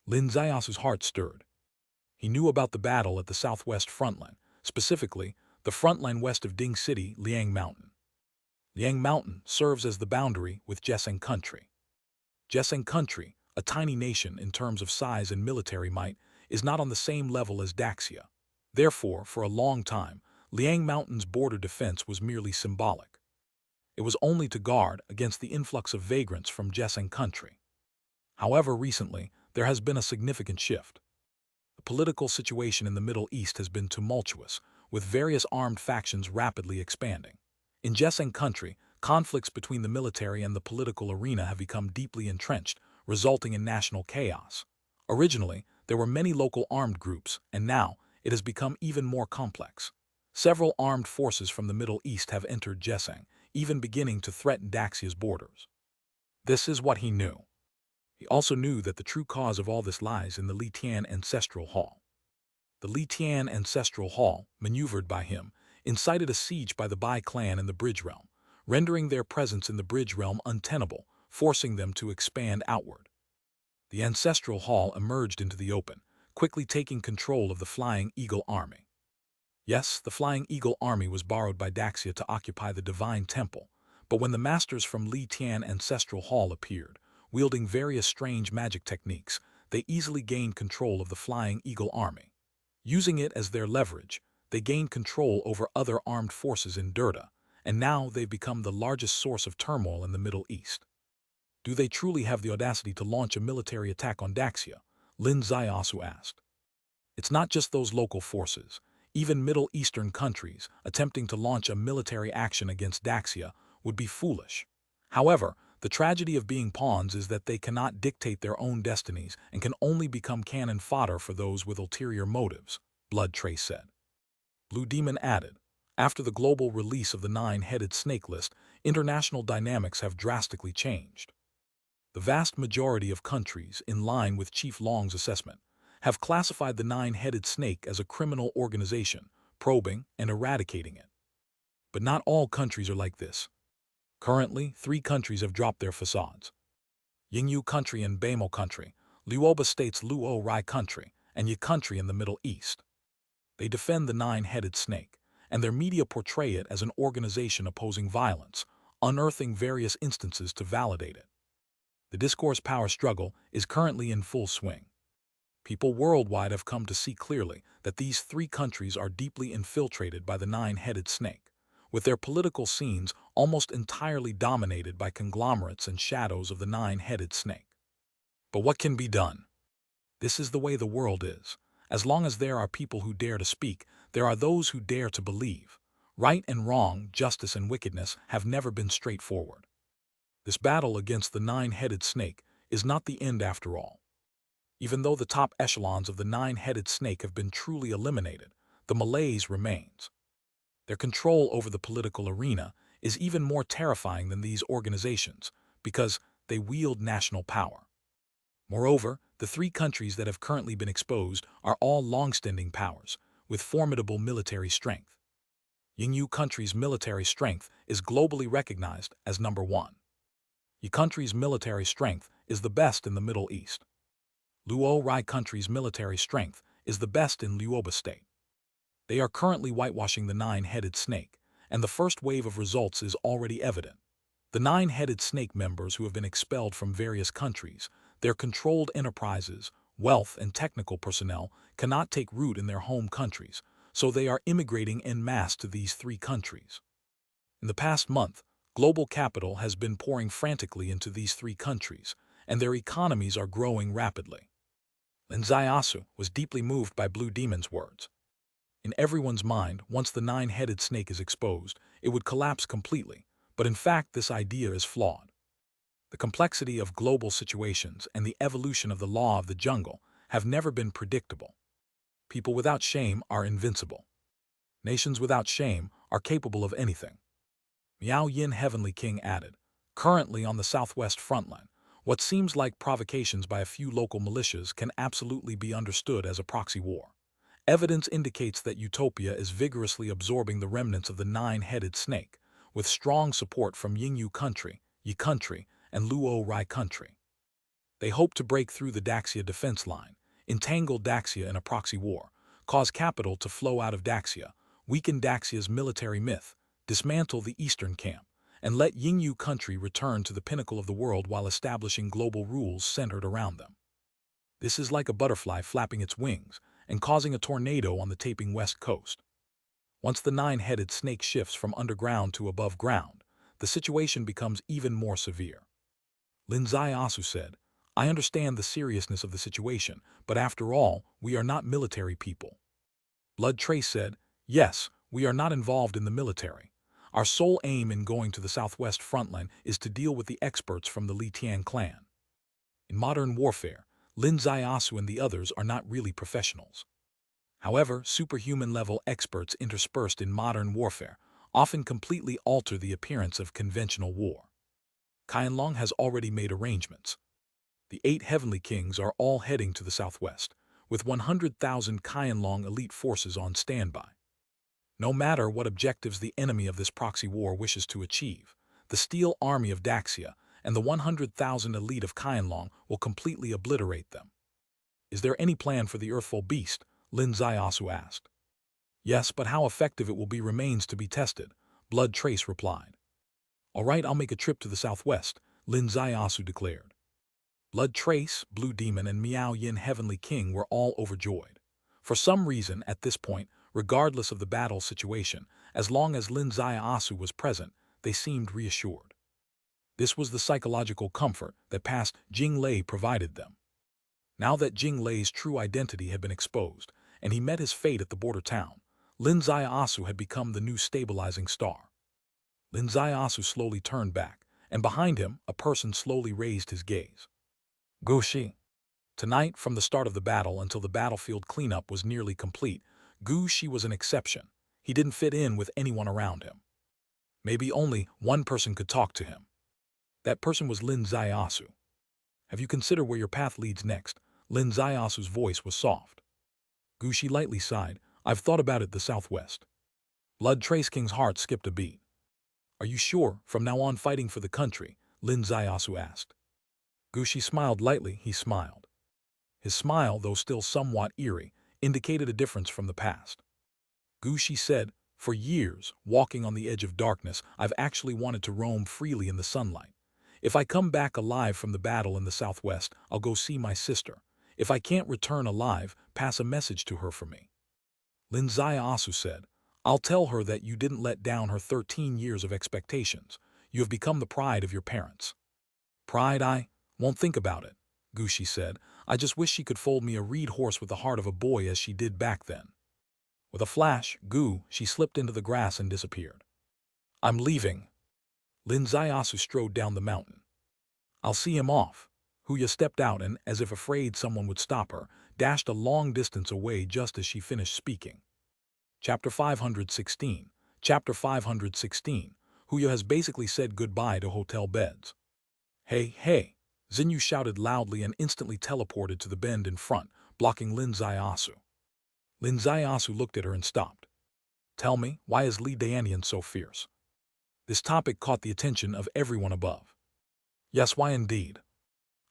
Lin Ziaosu's heart stirred. He knew about the battle at the southwest frontline, specifically the frontline west of Ding City, Liang Mountain. Liang Mountain serves as the boundary with Jeseng Country. Jeseng Country, a tiny nation in terms of size and military might, is not on the same level as Daxia. Therefore, for a long time, Liang Mountain's border defense was merely symbolic. It was only to guard against the influx of vagrants from Jeseng Country. However, recently, there has been a significant shift. The political situation in the Middle East has been tumultuous, with various armed factions rapidly expanding. In Jeseng Country, conflicts between the military and the political arena have become deeply entrenched, resulting in national chaos. Originally, there were many local armed groups, and now it has become even more complex. Several armed forces from the Middle East have entered Jeseng, even beginning to threaten Daxia's borders. This is what he knew. He also knew that the true cause of all this lies in the Li Tian Ancestral Hall. The Li Tian Ancestral Hall, maneuvered by him, incited a siege by the Bai clan in the Bridge Realm, rendering their presence in the Bridge Realm untenable, forcing them to expand outward. The Ancestral Hall emerged into the open, quickly taking control of the Flying Eagle Army. Yes, the Flying Eagle Army was borrowed by Daxia to occupy the Divine Temple, but when the masters from Li Tian Ancestral Hall appeared, wielding various strange magic techniques, they easily gained control of the Flying Eagle Army. Using it as their leverage, they gained control over other armed forces in Dirta, and now they've become the largest source of turmoil in the Middle East. Do they truly have the audacity to launch a military attack on Daxia? Lin Ziaosu asked. It's not just those local forces. Even Middle Eastern countries attempting to launch a military action against Daxia would be foolish. However, the tragedy of being pawns is that they cannot dictate their own destinies and can only become cannon fodder for those with ulterior motives, Blood Trace said. Blue Demon added, after the global release of the nine-headed snake list, international dynamics have drastically changed. The vast majority of countries, in line with Chief Long's assessment, have classified the nine-headed snake as a criminal organization, probing and eradicating it. But not all countries are like this. Currently, 3 countries have dropped their facades. Yingyu country and Bamo country, Luoba state's Luo Rai country, and Yi country in the Middle East. They defend the nine-headed snake, and their media portray it as an organization opposing violence, unearthing various instances to validate it. The discourse power struggle is currently in full swing. People worldwide have come to see clearly that these 3 countries are deeply infiltrated by the nine-headed snake, with their political scenes almost entirely dominated by conglomerates and shadows of the nine-headed snake. But what can be done? This is the way the world is. As long as there are people who dare to speak, there are those who dare to believe. Right and wrong, justice and wickedness have never been straightforward. This battle against the nine-headed snake is not the end after all. Even though the top echelons of the nine-headed snake have been truly eliminated, the malaise remains. Their control over the political arena is even more terrifying than these organizations because they wield national power. Moreover, the 3 countries that have currently been exposed are all long-standing powers, with formidable military strength. Yingyu country's military strength is globally recognized as number 1. Yi country's military strength is the best in the Middle East. Luo Rai country's military strength is the best in Luoba state. They are currently whitewashing the nine-headed snake, and the first wave of results is already evident. The nine-headed snake members who have been expelled from various countries, their controlled enterprises, wealth, and technical personnel cannot take root in their home countries, so they are immigrating en masse to these 3 countries. In the past month, global capital has been pouring frantically into these 3 countries, and their economies are growing rapidly. Lin Zaiasu was deeply moved by Blue Demon's words. In everyone's mind, once the nine-headed snake is exposed, it would collapse completely, but in fact this idea is flawed. The complexity of global situations and the evolution of the law of the jungle have never been predictable. People without shame are invincible. Nations without shame are capable of anything. Miao Yin Heavenly King added, currently on the southwest frontline, what seems like provocations by a few local militias can absolutely be understood as a proxy war. Evidence indicates that Utopia is vigorously absorbing the remnants of the nine-headed snake, with strong support from Yingyu country, Yi country, and Luo Rai country. They hope to break through the Daxia defense line, entangle Daxia in a proxy war, cause capital to flow out of Daxia, weaken Daxia's military myth, dismantle the eastern camp, and let Yingyu country return to the pinnacle of the world while establishing global rules centered around them. This is like a butterfly flapping its wings and causing a tornado on the taping west coast. Once the nine-headed snake shifts from underground to above ground, the situation becomes even more severe. Lin Zaiasu said, I understand the seriousness of the situation, but after all, we are not military people. Blood Trace said, yes, we are not involved in the military. Our sole aim in going to the southwest frontline is to deal with the experts from the Li Tian clan. In modern warfare, Lin Zaiasu and the others are not really professionals. However, superhuman-level experts interspersed in modern warfare often completely alter the appearance of conventional war. Qianlong has already made arrangements. The 8 Heavenly Kings are all heading to the southwest, with 100,000 Qianlong elite forces on standby. No matter what objectives the enemy of this proxy war wishes to achieve, the Steel Army of Daxia and the 100,000 elite of Qianlong will completely obliterate them. Is there any plan for the Earthful Beast? Lin Zaiasu asked. Yes, but how effective it will be remains to be tested, Blood Trace replied. All right, I'll make a trip to the southwest, Lin Zaiasu declared. Blood Trace, Blue Demon, and Miao Yin Heavenly King were all overjoyed. For some reason, at this point, regardless of the battle situation, as long as Lin Zaiasu was present, they seemed reassured. This was the psychological comfort that past Jing Lei provided them. Now that Jing Lei's true identity had been exposed, and he met his fate at the border town, Lin Asu had become the new stabilizing star. Lin Asu slowly turned back, and behind him, a person slowly raised his gaze. Gushi. Tonight, from the start of the battle until the battlefield cleanup was nearly complete, Gushi was an exception. He didn't fit in with anyone around him. Maybe only one person could talk to him. That person was Lin Asu. Have you considered where your path leads next? Lin Asu's voice was soft. Gushi lightly sighed. I've thought about it, the southwest. Blood Trace King's heart skipped a beat. Are you sure, from now on fighting for the country? Lin Asu asked. Gushi smiled lightly. He smiled. His smile, though still somewhat eerie, indicated a difference from the past. Gushi said, for years, walking on the edge of darkness, I've actually wanted to roam freely in the sunlight. If I come back alive from the battle in the southwest, I'll go see my sister. If I can't return alive, pass a message to her for me. Lin Asu said, I'll tell her that you didn't let down her 13 years of expectations. You have become the pride of your parents. Pride? I won't think about it, Gushi said. I just wish she could fold me a reed horse with the heart of a boy as she did back then. With a flash, she slipped into the grass and disappeared. I'm leaving. Lin Asu strode down the mountain. I'll see him off. Huya stepped out and, as if afraid someone would stop her, dashed a long distance away just as she finished speaking. Chapter 516. Chapter 516. Huya has basically said goodbye to hotel beds. Hey, hey! Xinyu shouted loudly and instantly teleported to the bend in front, blocking Lin Asu. Lin Asu looked at her and stopped. Tell me, why is Li Danian so fierce? This topic caught the attention of everyone above. Yes, why indeed?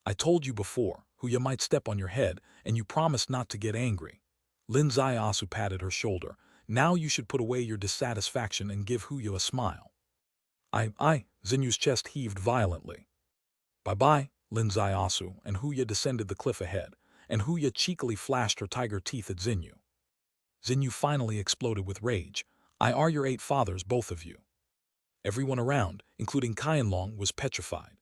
I told you before, Huya might step on your head, and you promised not to get angry. Lin Asu patted her shoulder. Now you should put away your dissatisfaction and give Huya a smile. Xinyu's chest heaved violently. Bye-bye, Lin Asu, and Huya descended the cliff ahead, and Huya cheekily flashed her tiger teeth at Xinyu. Xinyu finally exploded with rage. I are your 8 fathers, both of you. Everyone around, including Qianlong, was petrified.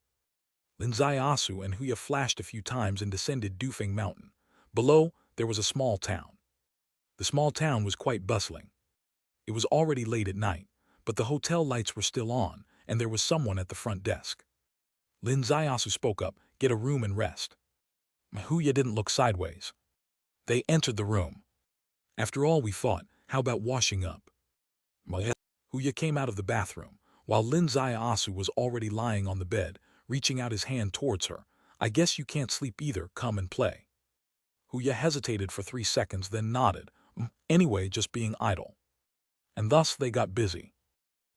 Lin Asu and Huya flashed a few times and descended Dufeng Mountain. Below, there was a small town. The small town was quite bustling. It was already late at night, but the hotel lights were still on, and there was someone at the front desk. Lin Asu spoke up, get a room and rest. Huya didn't look sideways. They entered the room. After all we fought, how about washing up? Huya came out of the bathroom, while Lin Asu was already lying on the bed, reaching out his hand towards her. I guess you can't sleep either, come and play. Huya hesitated for 3 seconds, then nodded. Anyway, just being idle. And thus they got busy.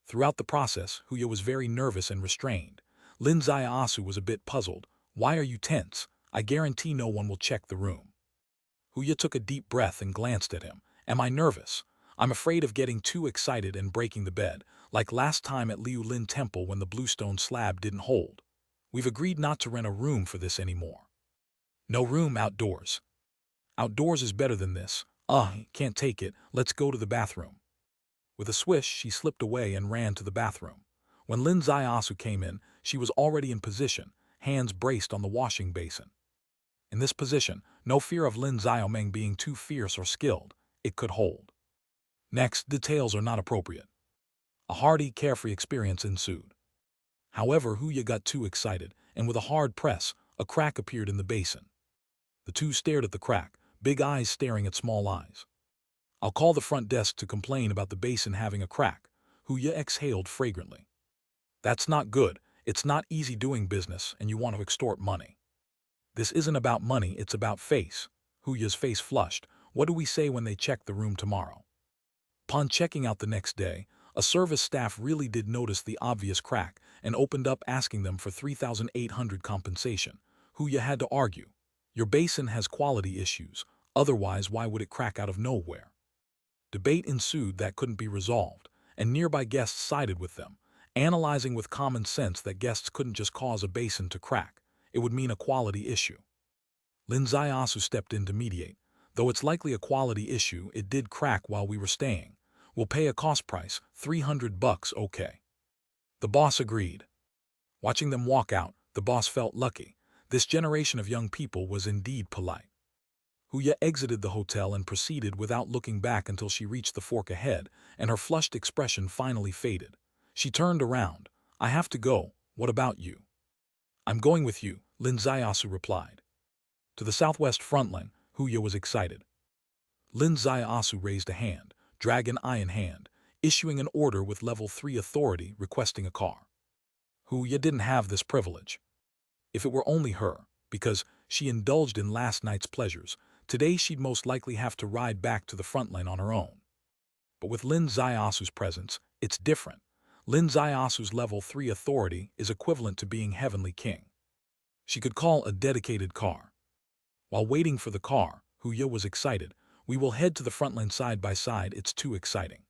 Throughout the process, Huya was very nervous and restrained. Lin Asu was a bit puzzled. Why are you tense? I guarantee no one will check the room. Huya took a deep breath and glanced at him. Am I nervous? I'm afraid of getting too excited and breaking the bed, like last time at Liu Lin Temple when the bluestone slab didn't hold. We've agreed not to rent a room for this anymore. No room outdoors. Outdoors is better than this. Can't take it. Let's go to the bathroom. With a swish, she slipped away and ran to the bathroom. When Lin Asu came in, she was already in position, hands braced on the washing basin. In this position, no fear of Lin Xiaomeng being too fierce or skilled. It could hold. Next, details are not appropriate. A hearty, carefree experience ensued. However, Huya got too excited, and with a hard press, a crack appeared in the basin. The two stared at the crack, big eyes staring at small eyes. I'll call the front desk to complain about the basin having a crack. Huya exhaled fragrantly. That's not good. It's not easy doing business, and you want to extort money. This isn't about money, it's about face. Huya's face flushed. What do we say when they check the room tomorrow? Upon checking out the next day, a service staff really did notice the obvious crack and opened up asking them for 3,800 compensation. Huya had to argue. Your basin has quality issues, otherwise why would it crack out of nowhere? Debate ensued that couldn't be resolved, and nearby guests sided with them, analyzing with common sense that guests couldn't just cause a basin to crack. It would mean a quality issue. Lin Asu stepped in to mediate. Though it's likely a quality issue, it did crack while we were staying. We'll pay a cost price, $300, okay. The boss agreed. Watching them walk out, the boss felt lucky. This generation of young people was indeed polite. Huya exited the hotel and proceeded without looking back until she reached the fork ahead, and her flushed expression finally faded. She turned around. I have to go. What about you? I'm going with you, Lin Zaiasu replied. To the southwest frontline, Huya was excited. Lin Zaiasu raised a hand, dragon eye in hand, issuing an order with level 3 authority requesting a car. Huya didn't have this privilege. If it were only her, because she indulged in last night's pleasures, today she'd most likely have to ride back to the front line on her own. But with Lin Zaiasu's presence, it's different. Lin Zaiasu's level 3 authority is equivalent to being Heavenly King. She could call a dedicated car. While waiting for the car, Huya was excited. We will head to the front line side by side, it's too exciting.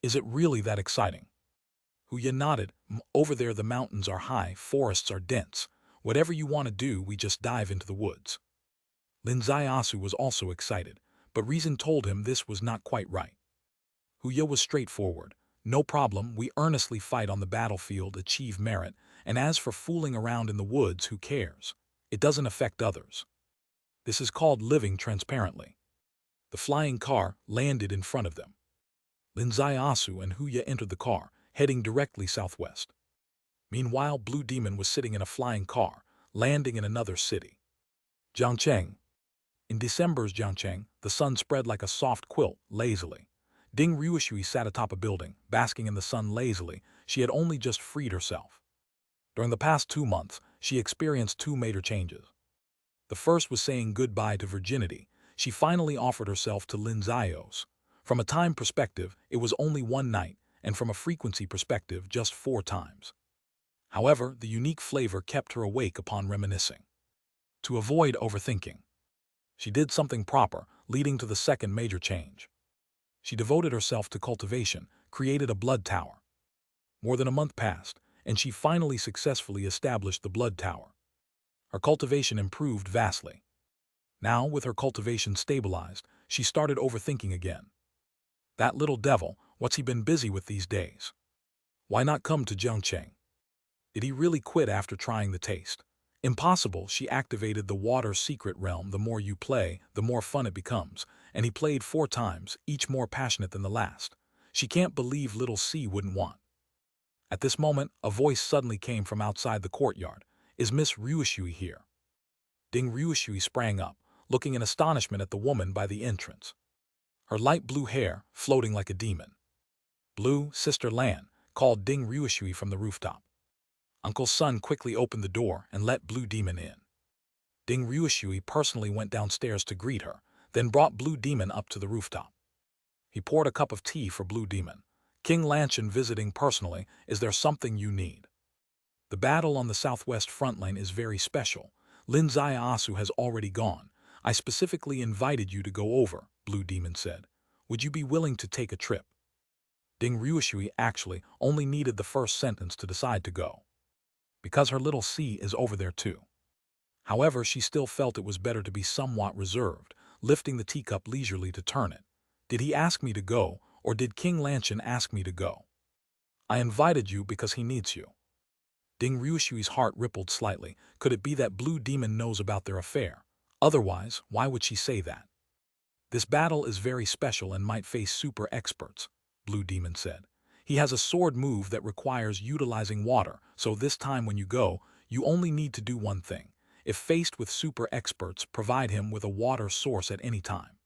Is it really that exciting? Huya nodded. Over there the mountains are high, forests are dense. Whatever you want to do, we just dive into the woods. Lin Zaiasu was also excited, but reason told him this was not quite right. Huya was straightforward. No problem, we earnestly fight on the battlefield, achieve merit, and as for fooling around in the woods, who cares? It doesn't affect others. This is called living transparently. The flying car landed in front of them. Lin Zaiasu and Huya entered the car, heading directly southwest. Meanwhile, Blue Demon was sitting in a flying car, landing in another city. Jiangcheng. In December's Jiangcheng, the sun spread like a soft quilt, lazily. Ding Ryushui sat atop a building, basking in the sun lazily. She had only just freed herself. During the past 2 months, she experienced 2 major changes. The first was saying goodbye to virginity. She finally offered herself to Lin Zaios. From a time perspective, it was only 1 night, and from a frequency perspective, just 4 times. However, the unique flavor kept her awake upon reminiscing. To avoid overthinking, she did something proper, leading to the second major change. She devoted herself to cultivation, created a blood tower. More than a month passed, and she finally successfully established the blood tower. Her cultivation improved vastly. Now, with her cultivation stabilized, she started overthinking again. That little devil, what's he been busy with these days? Why not come to Jiangcheng? Did he really quit after trying the taste? Impossible. She activated the water secret realm. The more you play, the more fun it becomes, and he played 4 times, each more passionate than the last. She can't believe little C wouldn't want. At this moment, a voice suddenly came from outside the courtyard. Is Miss Ryushui here? Ding Ryushui sprang up, looking in astonishment at the woman by the entrance. Her light blue hair, floating like a demon. Blue, Sister Lan, called Ding Ryushui from the rooftop. Uncle Sun quickly opened the door and let Blue Demon in. Ding Ryushui personally went downstairs to greet her, then brought Blue Demon up to the rooftop. He poured a cup of tea for Blue Demon. King Lanchin visiting personally, is there something you need? The battle on the southwest front line is very special. Lin Zaiasu has already gone. I specifically invited you to go over, Blue Demon said. Would you be willing to take a trip? Ding Ryushui actually only needed the first sentence to decide to go. Because her little C is over there too. However, she still felt it was better to be somewhat reserved, lifting the teacup leisurely to turn it. Did he ask me to go, or did King Lanchin ask me to go? I invited you because he needs you. Ding Ryushui's heart rippled slightly. Could it be that Blue Demon knows about their affair? Otherwise, why would she say that? This battle is very special and might face super experts, Blue Demon said. He has a sword move that requires utilizing water, so this time when you go, you only need to do one thing. If faced with super experts, provide him with a water source at any time.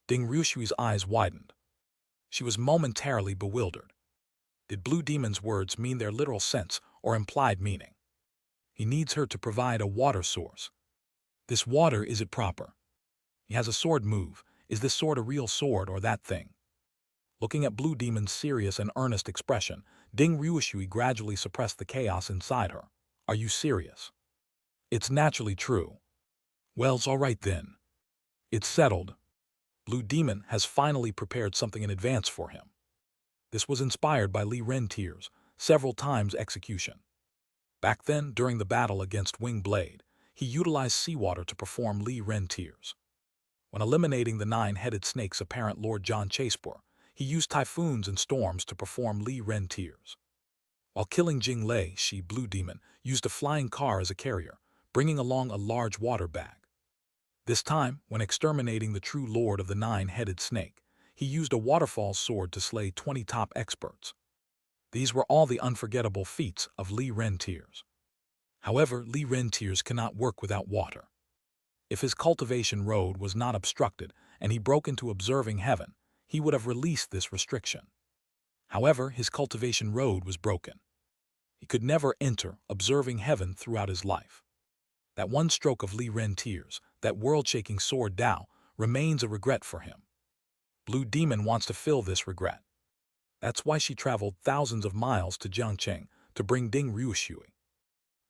Ding Ryushui's eyes widened. She was momentarily bewildered. Did Blue Demon's words mean their literal sense or implied meaning? He needs her to provide a water source. This water, is it proper? He has a sword move. Is this sword a real sword or that thing? Looking at Blue Demon's serious and earnest expression, Ding Ryushui gradually suppressed the chaos inside her. Are you serious? It's naturally true. Well's all right then. It's settled. Blue Demon has finally prepared something in advance for him. This was inspired by Li Ren tears, several times execution. Back then, during the battle against Wing Blade, he utilized seawater to perform Li Ren tears. When eliminating the 9-headed snake's apparent Lord John Chasepur, he used typhoons and storms to perform Li Ren tears. While killing Jing Lei, Blue Demon used a flying car as a carrier, bringing along a large water bag. This time, when exterminating the true lord of the nine-headed snake, he used a waterfall sword to slay 20 top experts. These were all the unforgettable feats of Li Ren-Tears. However, Li Ren-Tears cannot work without water. If his cultivation road was not obstructed and he broke into observing heaven, he would have released this restriction. However, his cultivation road was broken. He could never enter observing heaven throughout his life. That one stroke of Li Ren-Tears, that world-shaking sword Dao, remains a regret for him. Blue Demon wants to fill this regret. That's why she traveled thousands of miles to Jiangcheng to bring Ding Ruoshui.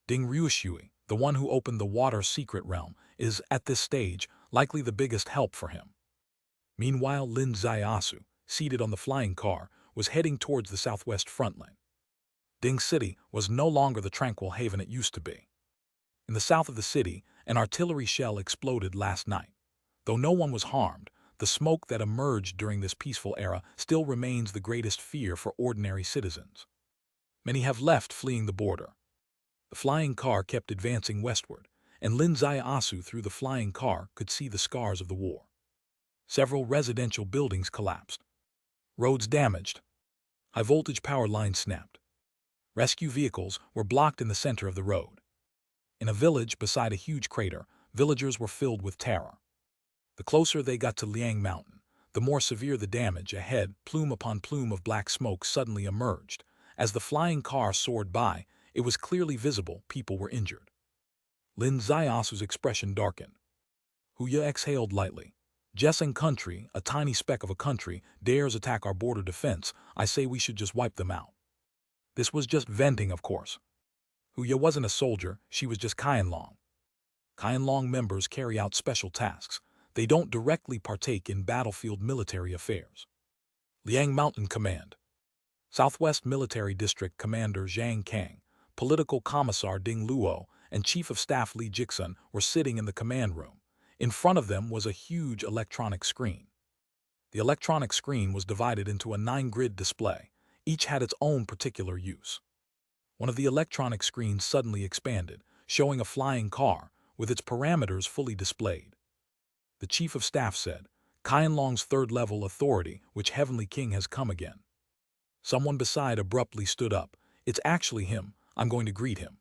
Ding Ruoshui, the one who opened the water secret realm, is, at this stage, likely the biggest help for him. Meanwhile, Lin Zaiasu, seated on the flying car, was heading towards the southwest front line. Ding City was no longer the tranquil haven it used to be. In the south of the city, an artillery shell exploded last night. Though no one was harmed, the smoke that emerged during this peaceful era still remains the greatest fear for ordinary citizens. Many have left fleeing the border. The flying car kept advancing westward, and Lin Zaiasu through the flying car could see the scars of the war. Several residential buildings collapsed. Roads damaged. High-voltage power lines snapped. Rescue vehicles were blocked in the center of the road. In a village beside a huge crater, villagers were filled with terror. The closer they got to Liang Mountain, the more severe the damage. Ahead, plume upon plume of black smoke suddenly emerged. As the flying car soared by, it was clearly visible people were injured. Lin Zaiasu's expression darkened. Huya exhaled lightly. Jesseng country, a tiny speck of a country, dares attack our border defense. I say we should just wipe them out. This was just venting, of course. Huya wasn't a soldier, she was just Qianlong. Qianlong members carry out special tasks. They don't directly partake in battlefield military affairs. Liang Mountain Command. Southwest Military District Commander Zhang Kang, Political Commissar Ding Luo, and Chief of Staff Li Jixun were sitting in the command room. In front of them was a huge electronic screen. The electronic screen was divided into a 9-grid display. Each had its own particular use. One of the electronic screens suddenly expanded, showing a flying car, with its parameters fully displayed. The Chief of Staff said, Qianlong's third-level authority, which Heavenly King has come again. Someone beside abruptly stood up. It's actually him. I'm going to greet him.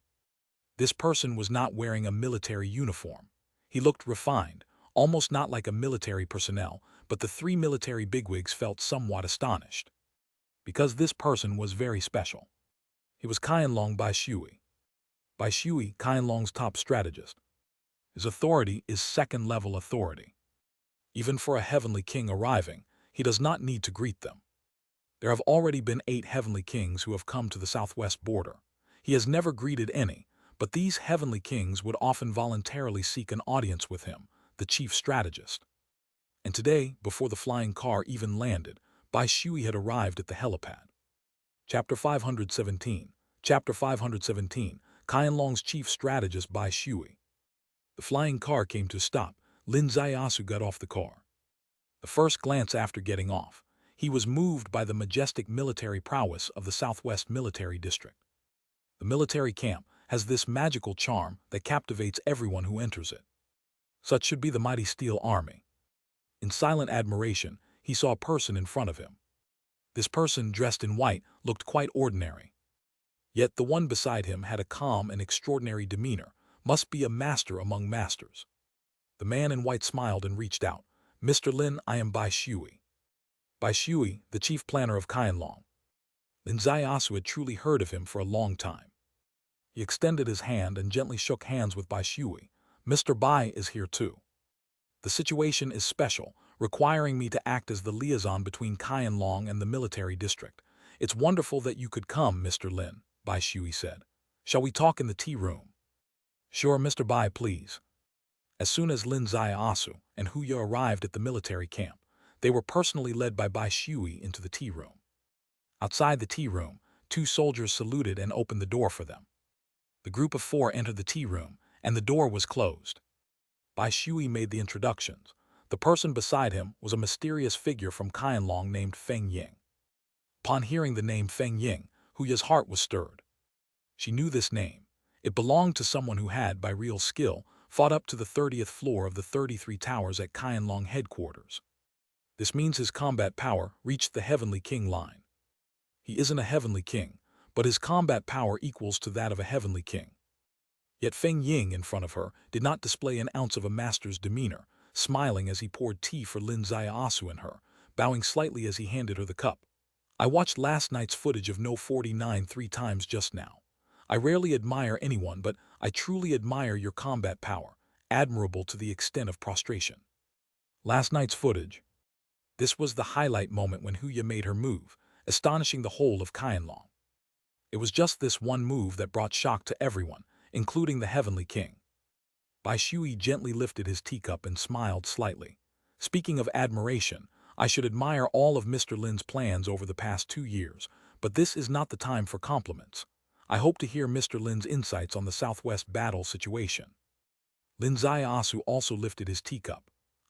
This person was not wearing a military uniform. He looked refined, almost not like a military personnel, but the 3 military bigwigs felt somewhat astonished. Because this person was very special. He was Qianlong Bai Shui. Bai Shui, Qianlong's top strategist. His authority is second-level authority. Even for a Heavenly King arriving, he does not need to greet them. There have already been 8 Heavenly Kings who have come to the southwest border. He has never greeted any, but these Heavenly Kings would often voluntarily seek an audience with him, the chief strategist. And today, before the flying car even landed, Bai Shui had arrived at the helipad. Chapter 517. Chapter 517. Qianlong's chief strategist Bai Shui. The flying car came to a stop. Lin Zaiasu got off the car. The first glance after getting off, he was moved by the majestic military prowess of the Southwest Military District. The military camp has this magical charm that captivates everyone who enters it. Such should be the mighty Steel Army. In silent admiration, he saw a person in front of him. This person, dressed in white, looked quite ordinary. Yet the one beside him had a calm and extraordinary demeanor, must be a master among masters. The man in white smiled and reached out. Mr. Lin, I am Bai Shui. Bai Shui, the chief planner of Qianlong. Lin Zaiasu had truly heard of him for a long time. He extended his hand and gently shook hands with Bai Shui. Mr. Bai is here too. The situation is special, requiring me to act as the liaison between Qianlong and the military district. It's wonderful that you could come, Mr. Lin, Bai Shui said. Shall we talk in the tea room? Sure, Mr. Bai, please. As soon as Lin Zaiasu and Huya arrived at the military camp, they were personally led by Bai Shui into the tea room. Outside the tea room, 2 soldiers saluted and opened the door for them. The group of 4 entered the tea room, and the door was closed. Bai Shui made the introductions. The person beside him was a mysterious figure from Qianlong named Feng Ying. Upon hearing the name Feng Ying, Huya's heart was stirred. She knew this name. It belonged to someone who had, by real skill, fought up to the 30th floor of the 33 towers at Qianlong headquarters. This means his combat power reached the Heavenly King line. He isn't a Heavenly King, but his combat power equals to that of a Heavenly King. Yet Feng Ying, in front of her, did not display an ounce of a master's demeanor, smiling as he poured tea for Lin Ziaosu and her, bowing slightly as he handed her the cup. I watched last night's footage of No 49 3 times just now. I rarely admire anyone, but I truly admire your combat power, admirable to the extent of prostration. Last night's footage. This was the highlight moment when Huya made her move, astonishing the whole of Qianlong. It was just this one move that brought shock to everyone, including the Heavenly King. Bai Shui gently lifted his teacup and smiled slightly. Speaking of admiration, I should admire all of Mr. Lin's plans over the past 2 years, but this is not the time for compliments. I hope to hear Mr. Lin's insights on the Southwest battle situation. Lin Ziaosu also lifted his teacup.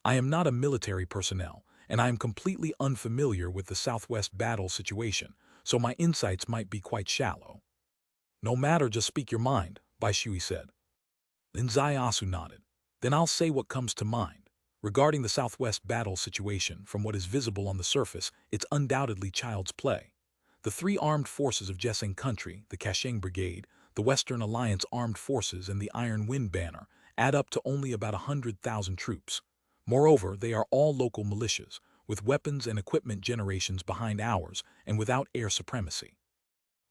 I am not a military personnel, and I am completely unfamiliar with the Southwest battle situation, so my insights might be quite shallow. No matter, just speak your mind, Bai Shui said. Lin Ziaosu nodded. Then I'll say what comes to mind. Regarding the Southwest battle situation, from what is visible on the surface, it's undoubtedly child's play. The 3 armed forces of Jeseng country, the Kasheng Brigade, the Western Alliance Armed Forces, and the Iron Wind Banner, add up to only about 100,000 troops. Moreover, they are all local militias, with weapons and equipment generations behind ours and without air supremacy.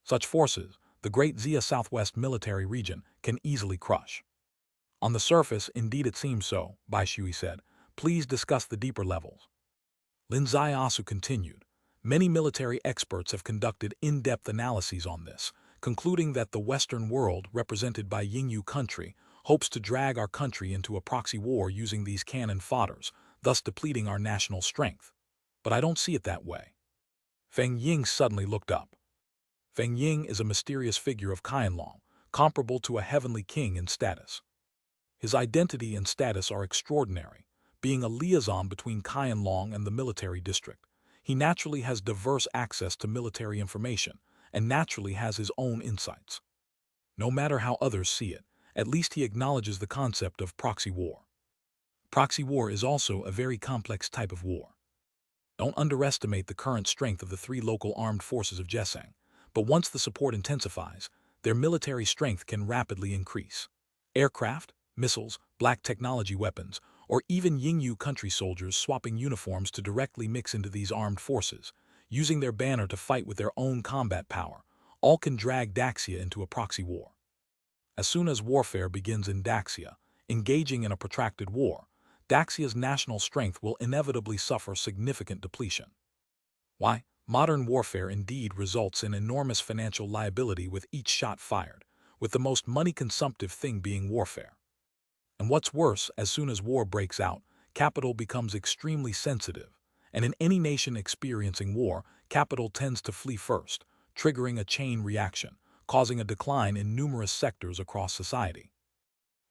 Such forces, the Great Xia Southwest military region, can easily crush. On the surface, indeed it seems so, Bai Shui said. Please discuss the deeper levels. Lin Ziaosu continued. Many military experts have conducted in-depth analyses on this, concluding that the Western world, represented by Yingyu country, hopes to drag our country into a proxy war using these cannon fodders, thus depleting our national strength. But I don't see it that way. Feng Ying suddenly looked up. Feng Ying is a mysterious figure of Qianlong, comparable to a heavenly king in status. His identity and status are extraordinary. Being a liaison between Qianlong and the military district, he naturally has diverse access to military information and naturally has his own insights. No matter how others see it, at least he acknowledges the concept of proxy war. Proxy war is also a very complex type of war. Don't underestimate the current strength of the 3 local armed forces of Jeseng, but once the support intensifies, their military strength can rapidly increase. Aircraft, missiles, black technology weapons, or even Yingyu country soldiers swapping uniforms to directly mix into these armed forces, using their banner to fight with their own combat power, all can drag Daxia into a proxy war. As soon as warfare begins in Daxia, engaging in a protracted war, Daxia's national strength will inevitably suffer significant depletion. Why? Modern warfare indeed results in enormous financial liability with each shot fired, with the most money-consumptive thing being warfare. And what's worse, as soon as war breaks out, capital becomes extremely sensitive, and in any nation experiencing war, capital tends to flee first, triggering a chain reaction, causing a decline in numerous sectors across society.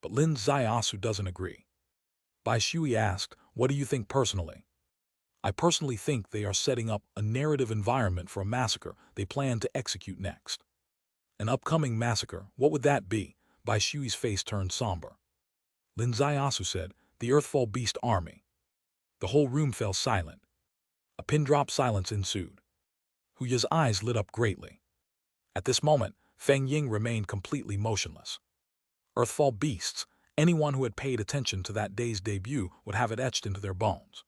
But Lin Ziaosu doesn't agree. Bai Shui asked, what do you think personally? I personally think they are setting up a narrative environment for a massacre they plan to execute next. An upcoming massacre, what would that be? Bai Shui's face turned somber. Lin Ziaosu said, the Earthfall Beast Army. The whole room fell silent. A pin-drop silence ensued. Huya's eyes lit up greatly. At this moment, Feng Ying remained completely motionless. Earthfall beasts, anyone who had paid attention to that day's debut would have it etched into their bones.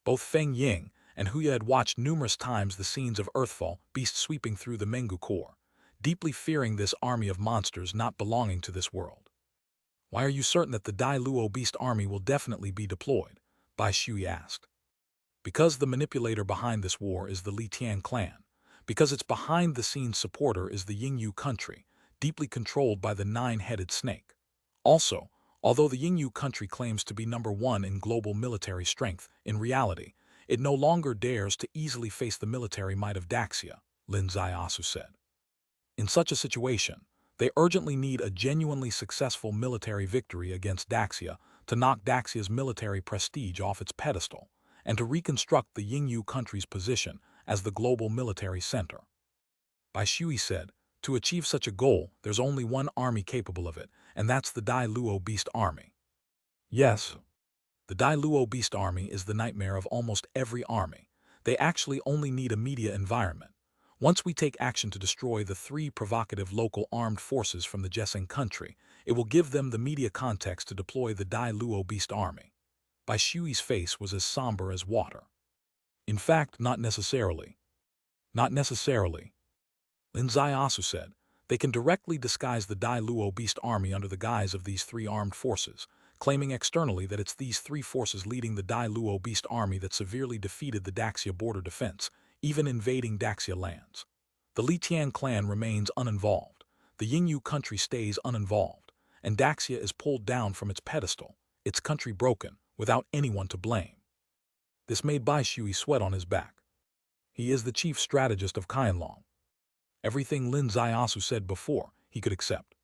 Both Feng Ying and Huya had watched numerous times the scenes of Earthfall beasts sweeping through the Mengu core, deeply fearing this army of monsters not belonging to this world. Why are you certain that the Dai Luo beast army will definitely be deployed? Bai Shui asked. Because the manipulator behind this war is the Li Tian clan. Because its behind-the-scenes supporter is the Yingyu country, deeply controlled by the 9-headed snake. Also, although the Yingyu country claims to be #1 in global military strength, in reality, it no longer dares to easily face the military might of Daxia, Lin Ziaosu said. In such a situation, they urgently need a genuinely successful military victory against Daxia to knock Daxia's military prestige off its pedestal and to reconstruct the Yingyu country's position as the global military center. Bai Shui said, To achieve such a goal, there's only one army capable of it, and that's the Dai Luo Beast Army. Yes, the Dai Luo Beast Army is the nightmare of almost every army. They actually only need a media environment. Once we take action to destroy the three provocative local armed forces from the Jeseng country, it will give them the media context to deploy the Dai Luo Beast Army. Bai Shui's face was as somber as water. In fact, not necessarily. Not necessarily. Lin Zaiasu said, they can directly disguise the Dai Luo Beast Army under the guise of these three armed forces, claiming externally that it's these three forces leading the Dai Luo Beast Army that severely defeated the Daxia border defense, even invading Daxia lands. The Litian clan remains uninvolved, the Yingyu country stays uninvolved, and Daxia is pulled down from its pedestal, its country broken, without anyone to blame. This made Bai Shui sweat on his back. He is the chief strategist of Qianlong. Everything Lin Zaiasu said before, he could accept.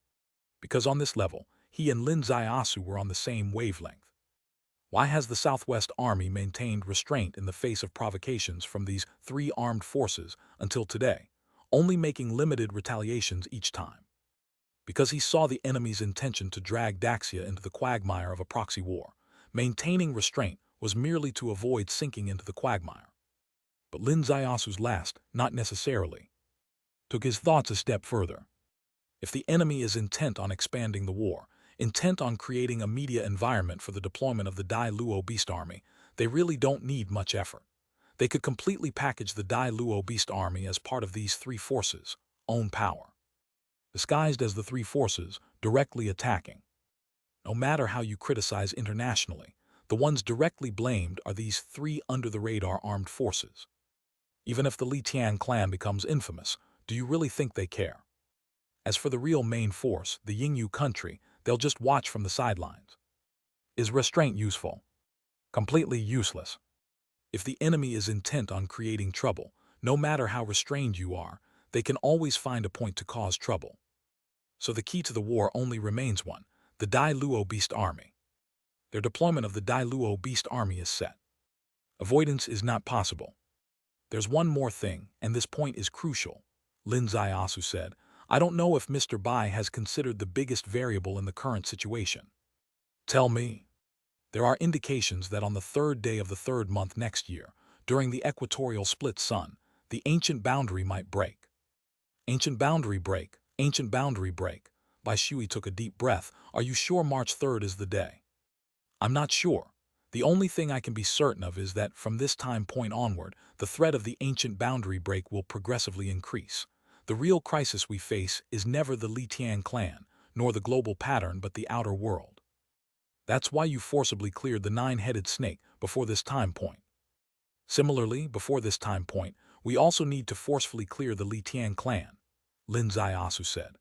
Because on this level, he and Lin Zaiasu were on the same wavelength. Why has the Southwest Army maintained restraint in the face of provocations from these three armed forces until today, only making limited retaliations each time? Because he saw the enemy's intention to drag Daxia into the quagmire of a proxy war. Maintaining restraint was merely to avoid sinking into the quagmire. But Lin Zaiasu's last, not necessarily, took his thoughts a step further. If the enemy is intent on expanding the war, intent on creating a media environment for the deployment of the Dai Luo Beast Army, they really don't need much effort. They could completely package the Dai Luo Beast Army as part of these three forces' own power. Disguised as the three forces, directly attacking. No matter how you criticize internationally, the ones directly blamed are these three under-the-radar armed forces. Even if the Litian clan becomes infamous, do you really think they care? As for the real main force, the Yingyu country, they'll just watch from the sidelines. Is restraint useful? Completely useless. If the enemy is intent on creating trouble, no matter how restrained you are, they can always find a point to cause trouble. So the key to the war only remains one, the Dai Luo Beast Army. Their deployment of the Dai Luo Beast Army is set. Avoidance is not possible. There's one more thing, and this point is crucial, Lin Zaiasu said. I don't know if Mr. Bai has considered the biggest variable in the current situation. Tell me. There are indications that on the third day of the third month next year, during the equatorial split sun, the ancient boundary might break. Ancient boundary break, ancient boundary break. Bai Shui took a deep breath. Are you sure March 3rd is the day? I'm not sure. The only thing I can be certain of is that from this time point onward, the threat of the ancient boundary break will progressively increase. The real crisis we face is never the Litian clan, nor the global pattern but the outer world. That's why you forcibly cleared the nine-headed snake before this time point. Similarly, before this time point, we also need to forcefully clear the Litian clan, Lin Zaiasu said.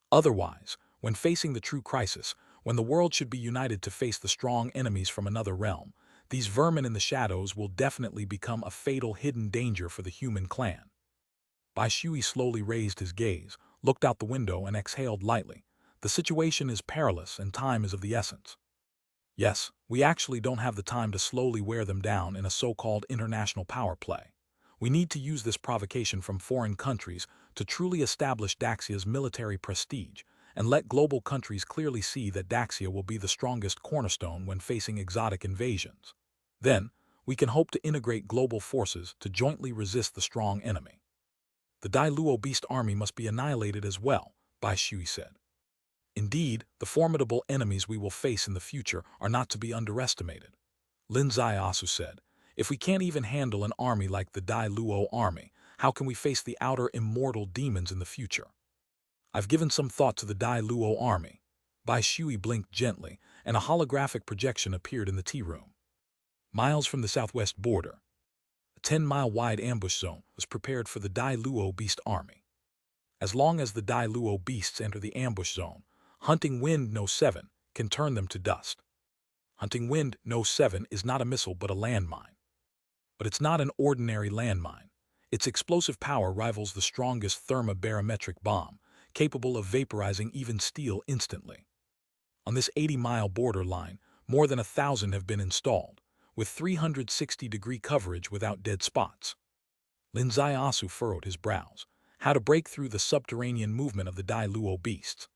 Otherwise, when facing the true crisis, when the world should be united to face the strong enemies from another realm, these vermin in the shadows will definitely become a fatal hidden danger for the human clan. Bai Shui slowly raised his gaze, looked out the window and exhaled lightly. The situation is perilous and time is of the essence. Yes, we actually don't have the time to slowly wear them down in a so-called international power play. We need to use this provocation from foreign countries to truly establish Daxia's military prestige and let global countries clearly see that Daxia will be the strongest cornerstone when facing exotic invasions. Then, we can hope to integrate global forces to jointly resist the strong enemy. The Dai Luo Beast Army must be annihilated as well, Bai Shui said. Indeed, the formidable enemies we will face in the future are not to be underestimated. Lin Zaiasu said, if we can't even handle an army like the Dai Luo army, how can we face the outer immortal demons in the future? I've given some thought to the Dai Luo army. Bai Shui blinked gently, and a holographic projection appeared in the tea room. Miles from the southwest border, a 10-mile-wide ambush zone was prepared for the Dai Luo Beast Army. As long as the Dai Luo beasts enter the ambush zone, Hunting Wind No. 7 can turn them to dust. Hunting Wind No. 7 is not a missile but a landmine. But it's not an ordinary landmine. Its explosive power rivals the strongest thermobarometric bomb, capable of vaporizing even steel instantly. On this 80-mile border line, more than 1,000 have been installed, with 360-degree coverage without dead spots. Lin Zaiasu furrowed his brows. how to break through the subterranean movement of the Luo beasts.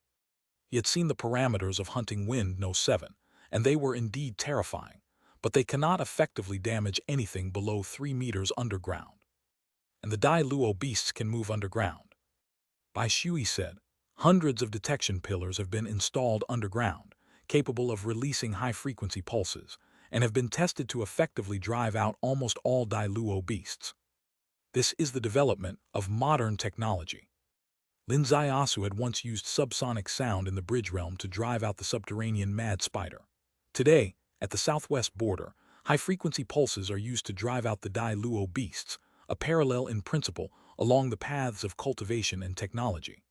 He had seen the parameters of hunting wind no 7, and they were indeed terrifying, but they cannot effectively damage anything below 3 meters underground. And the Luo beasts can move underground. Bai Shui said, hundreds of detection pillars have been installed underground, capable of releasing high-frequency pulses, and have been tested to effectively drive out almost all Luo beasts. This is the development of modern technology. Lin Zaiyasu had once used subsonic sound in the bridge realm to drive out the subterranean mad spider. Today, at the southwest border, high-frequency pulses are used to drive out the Luo beasts, a parallel in principle along the paths of cultivation and technology.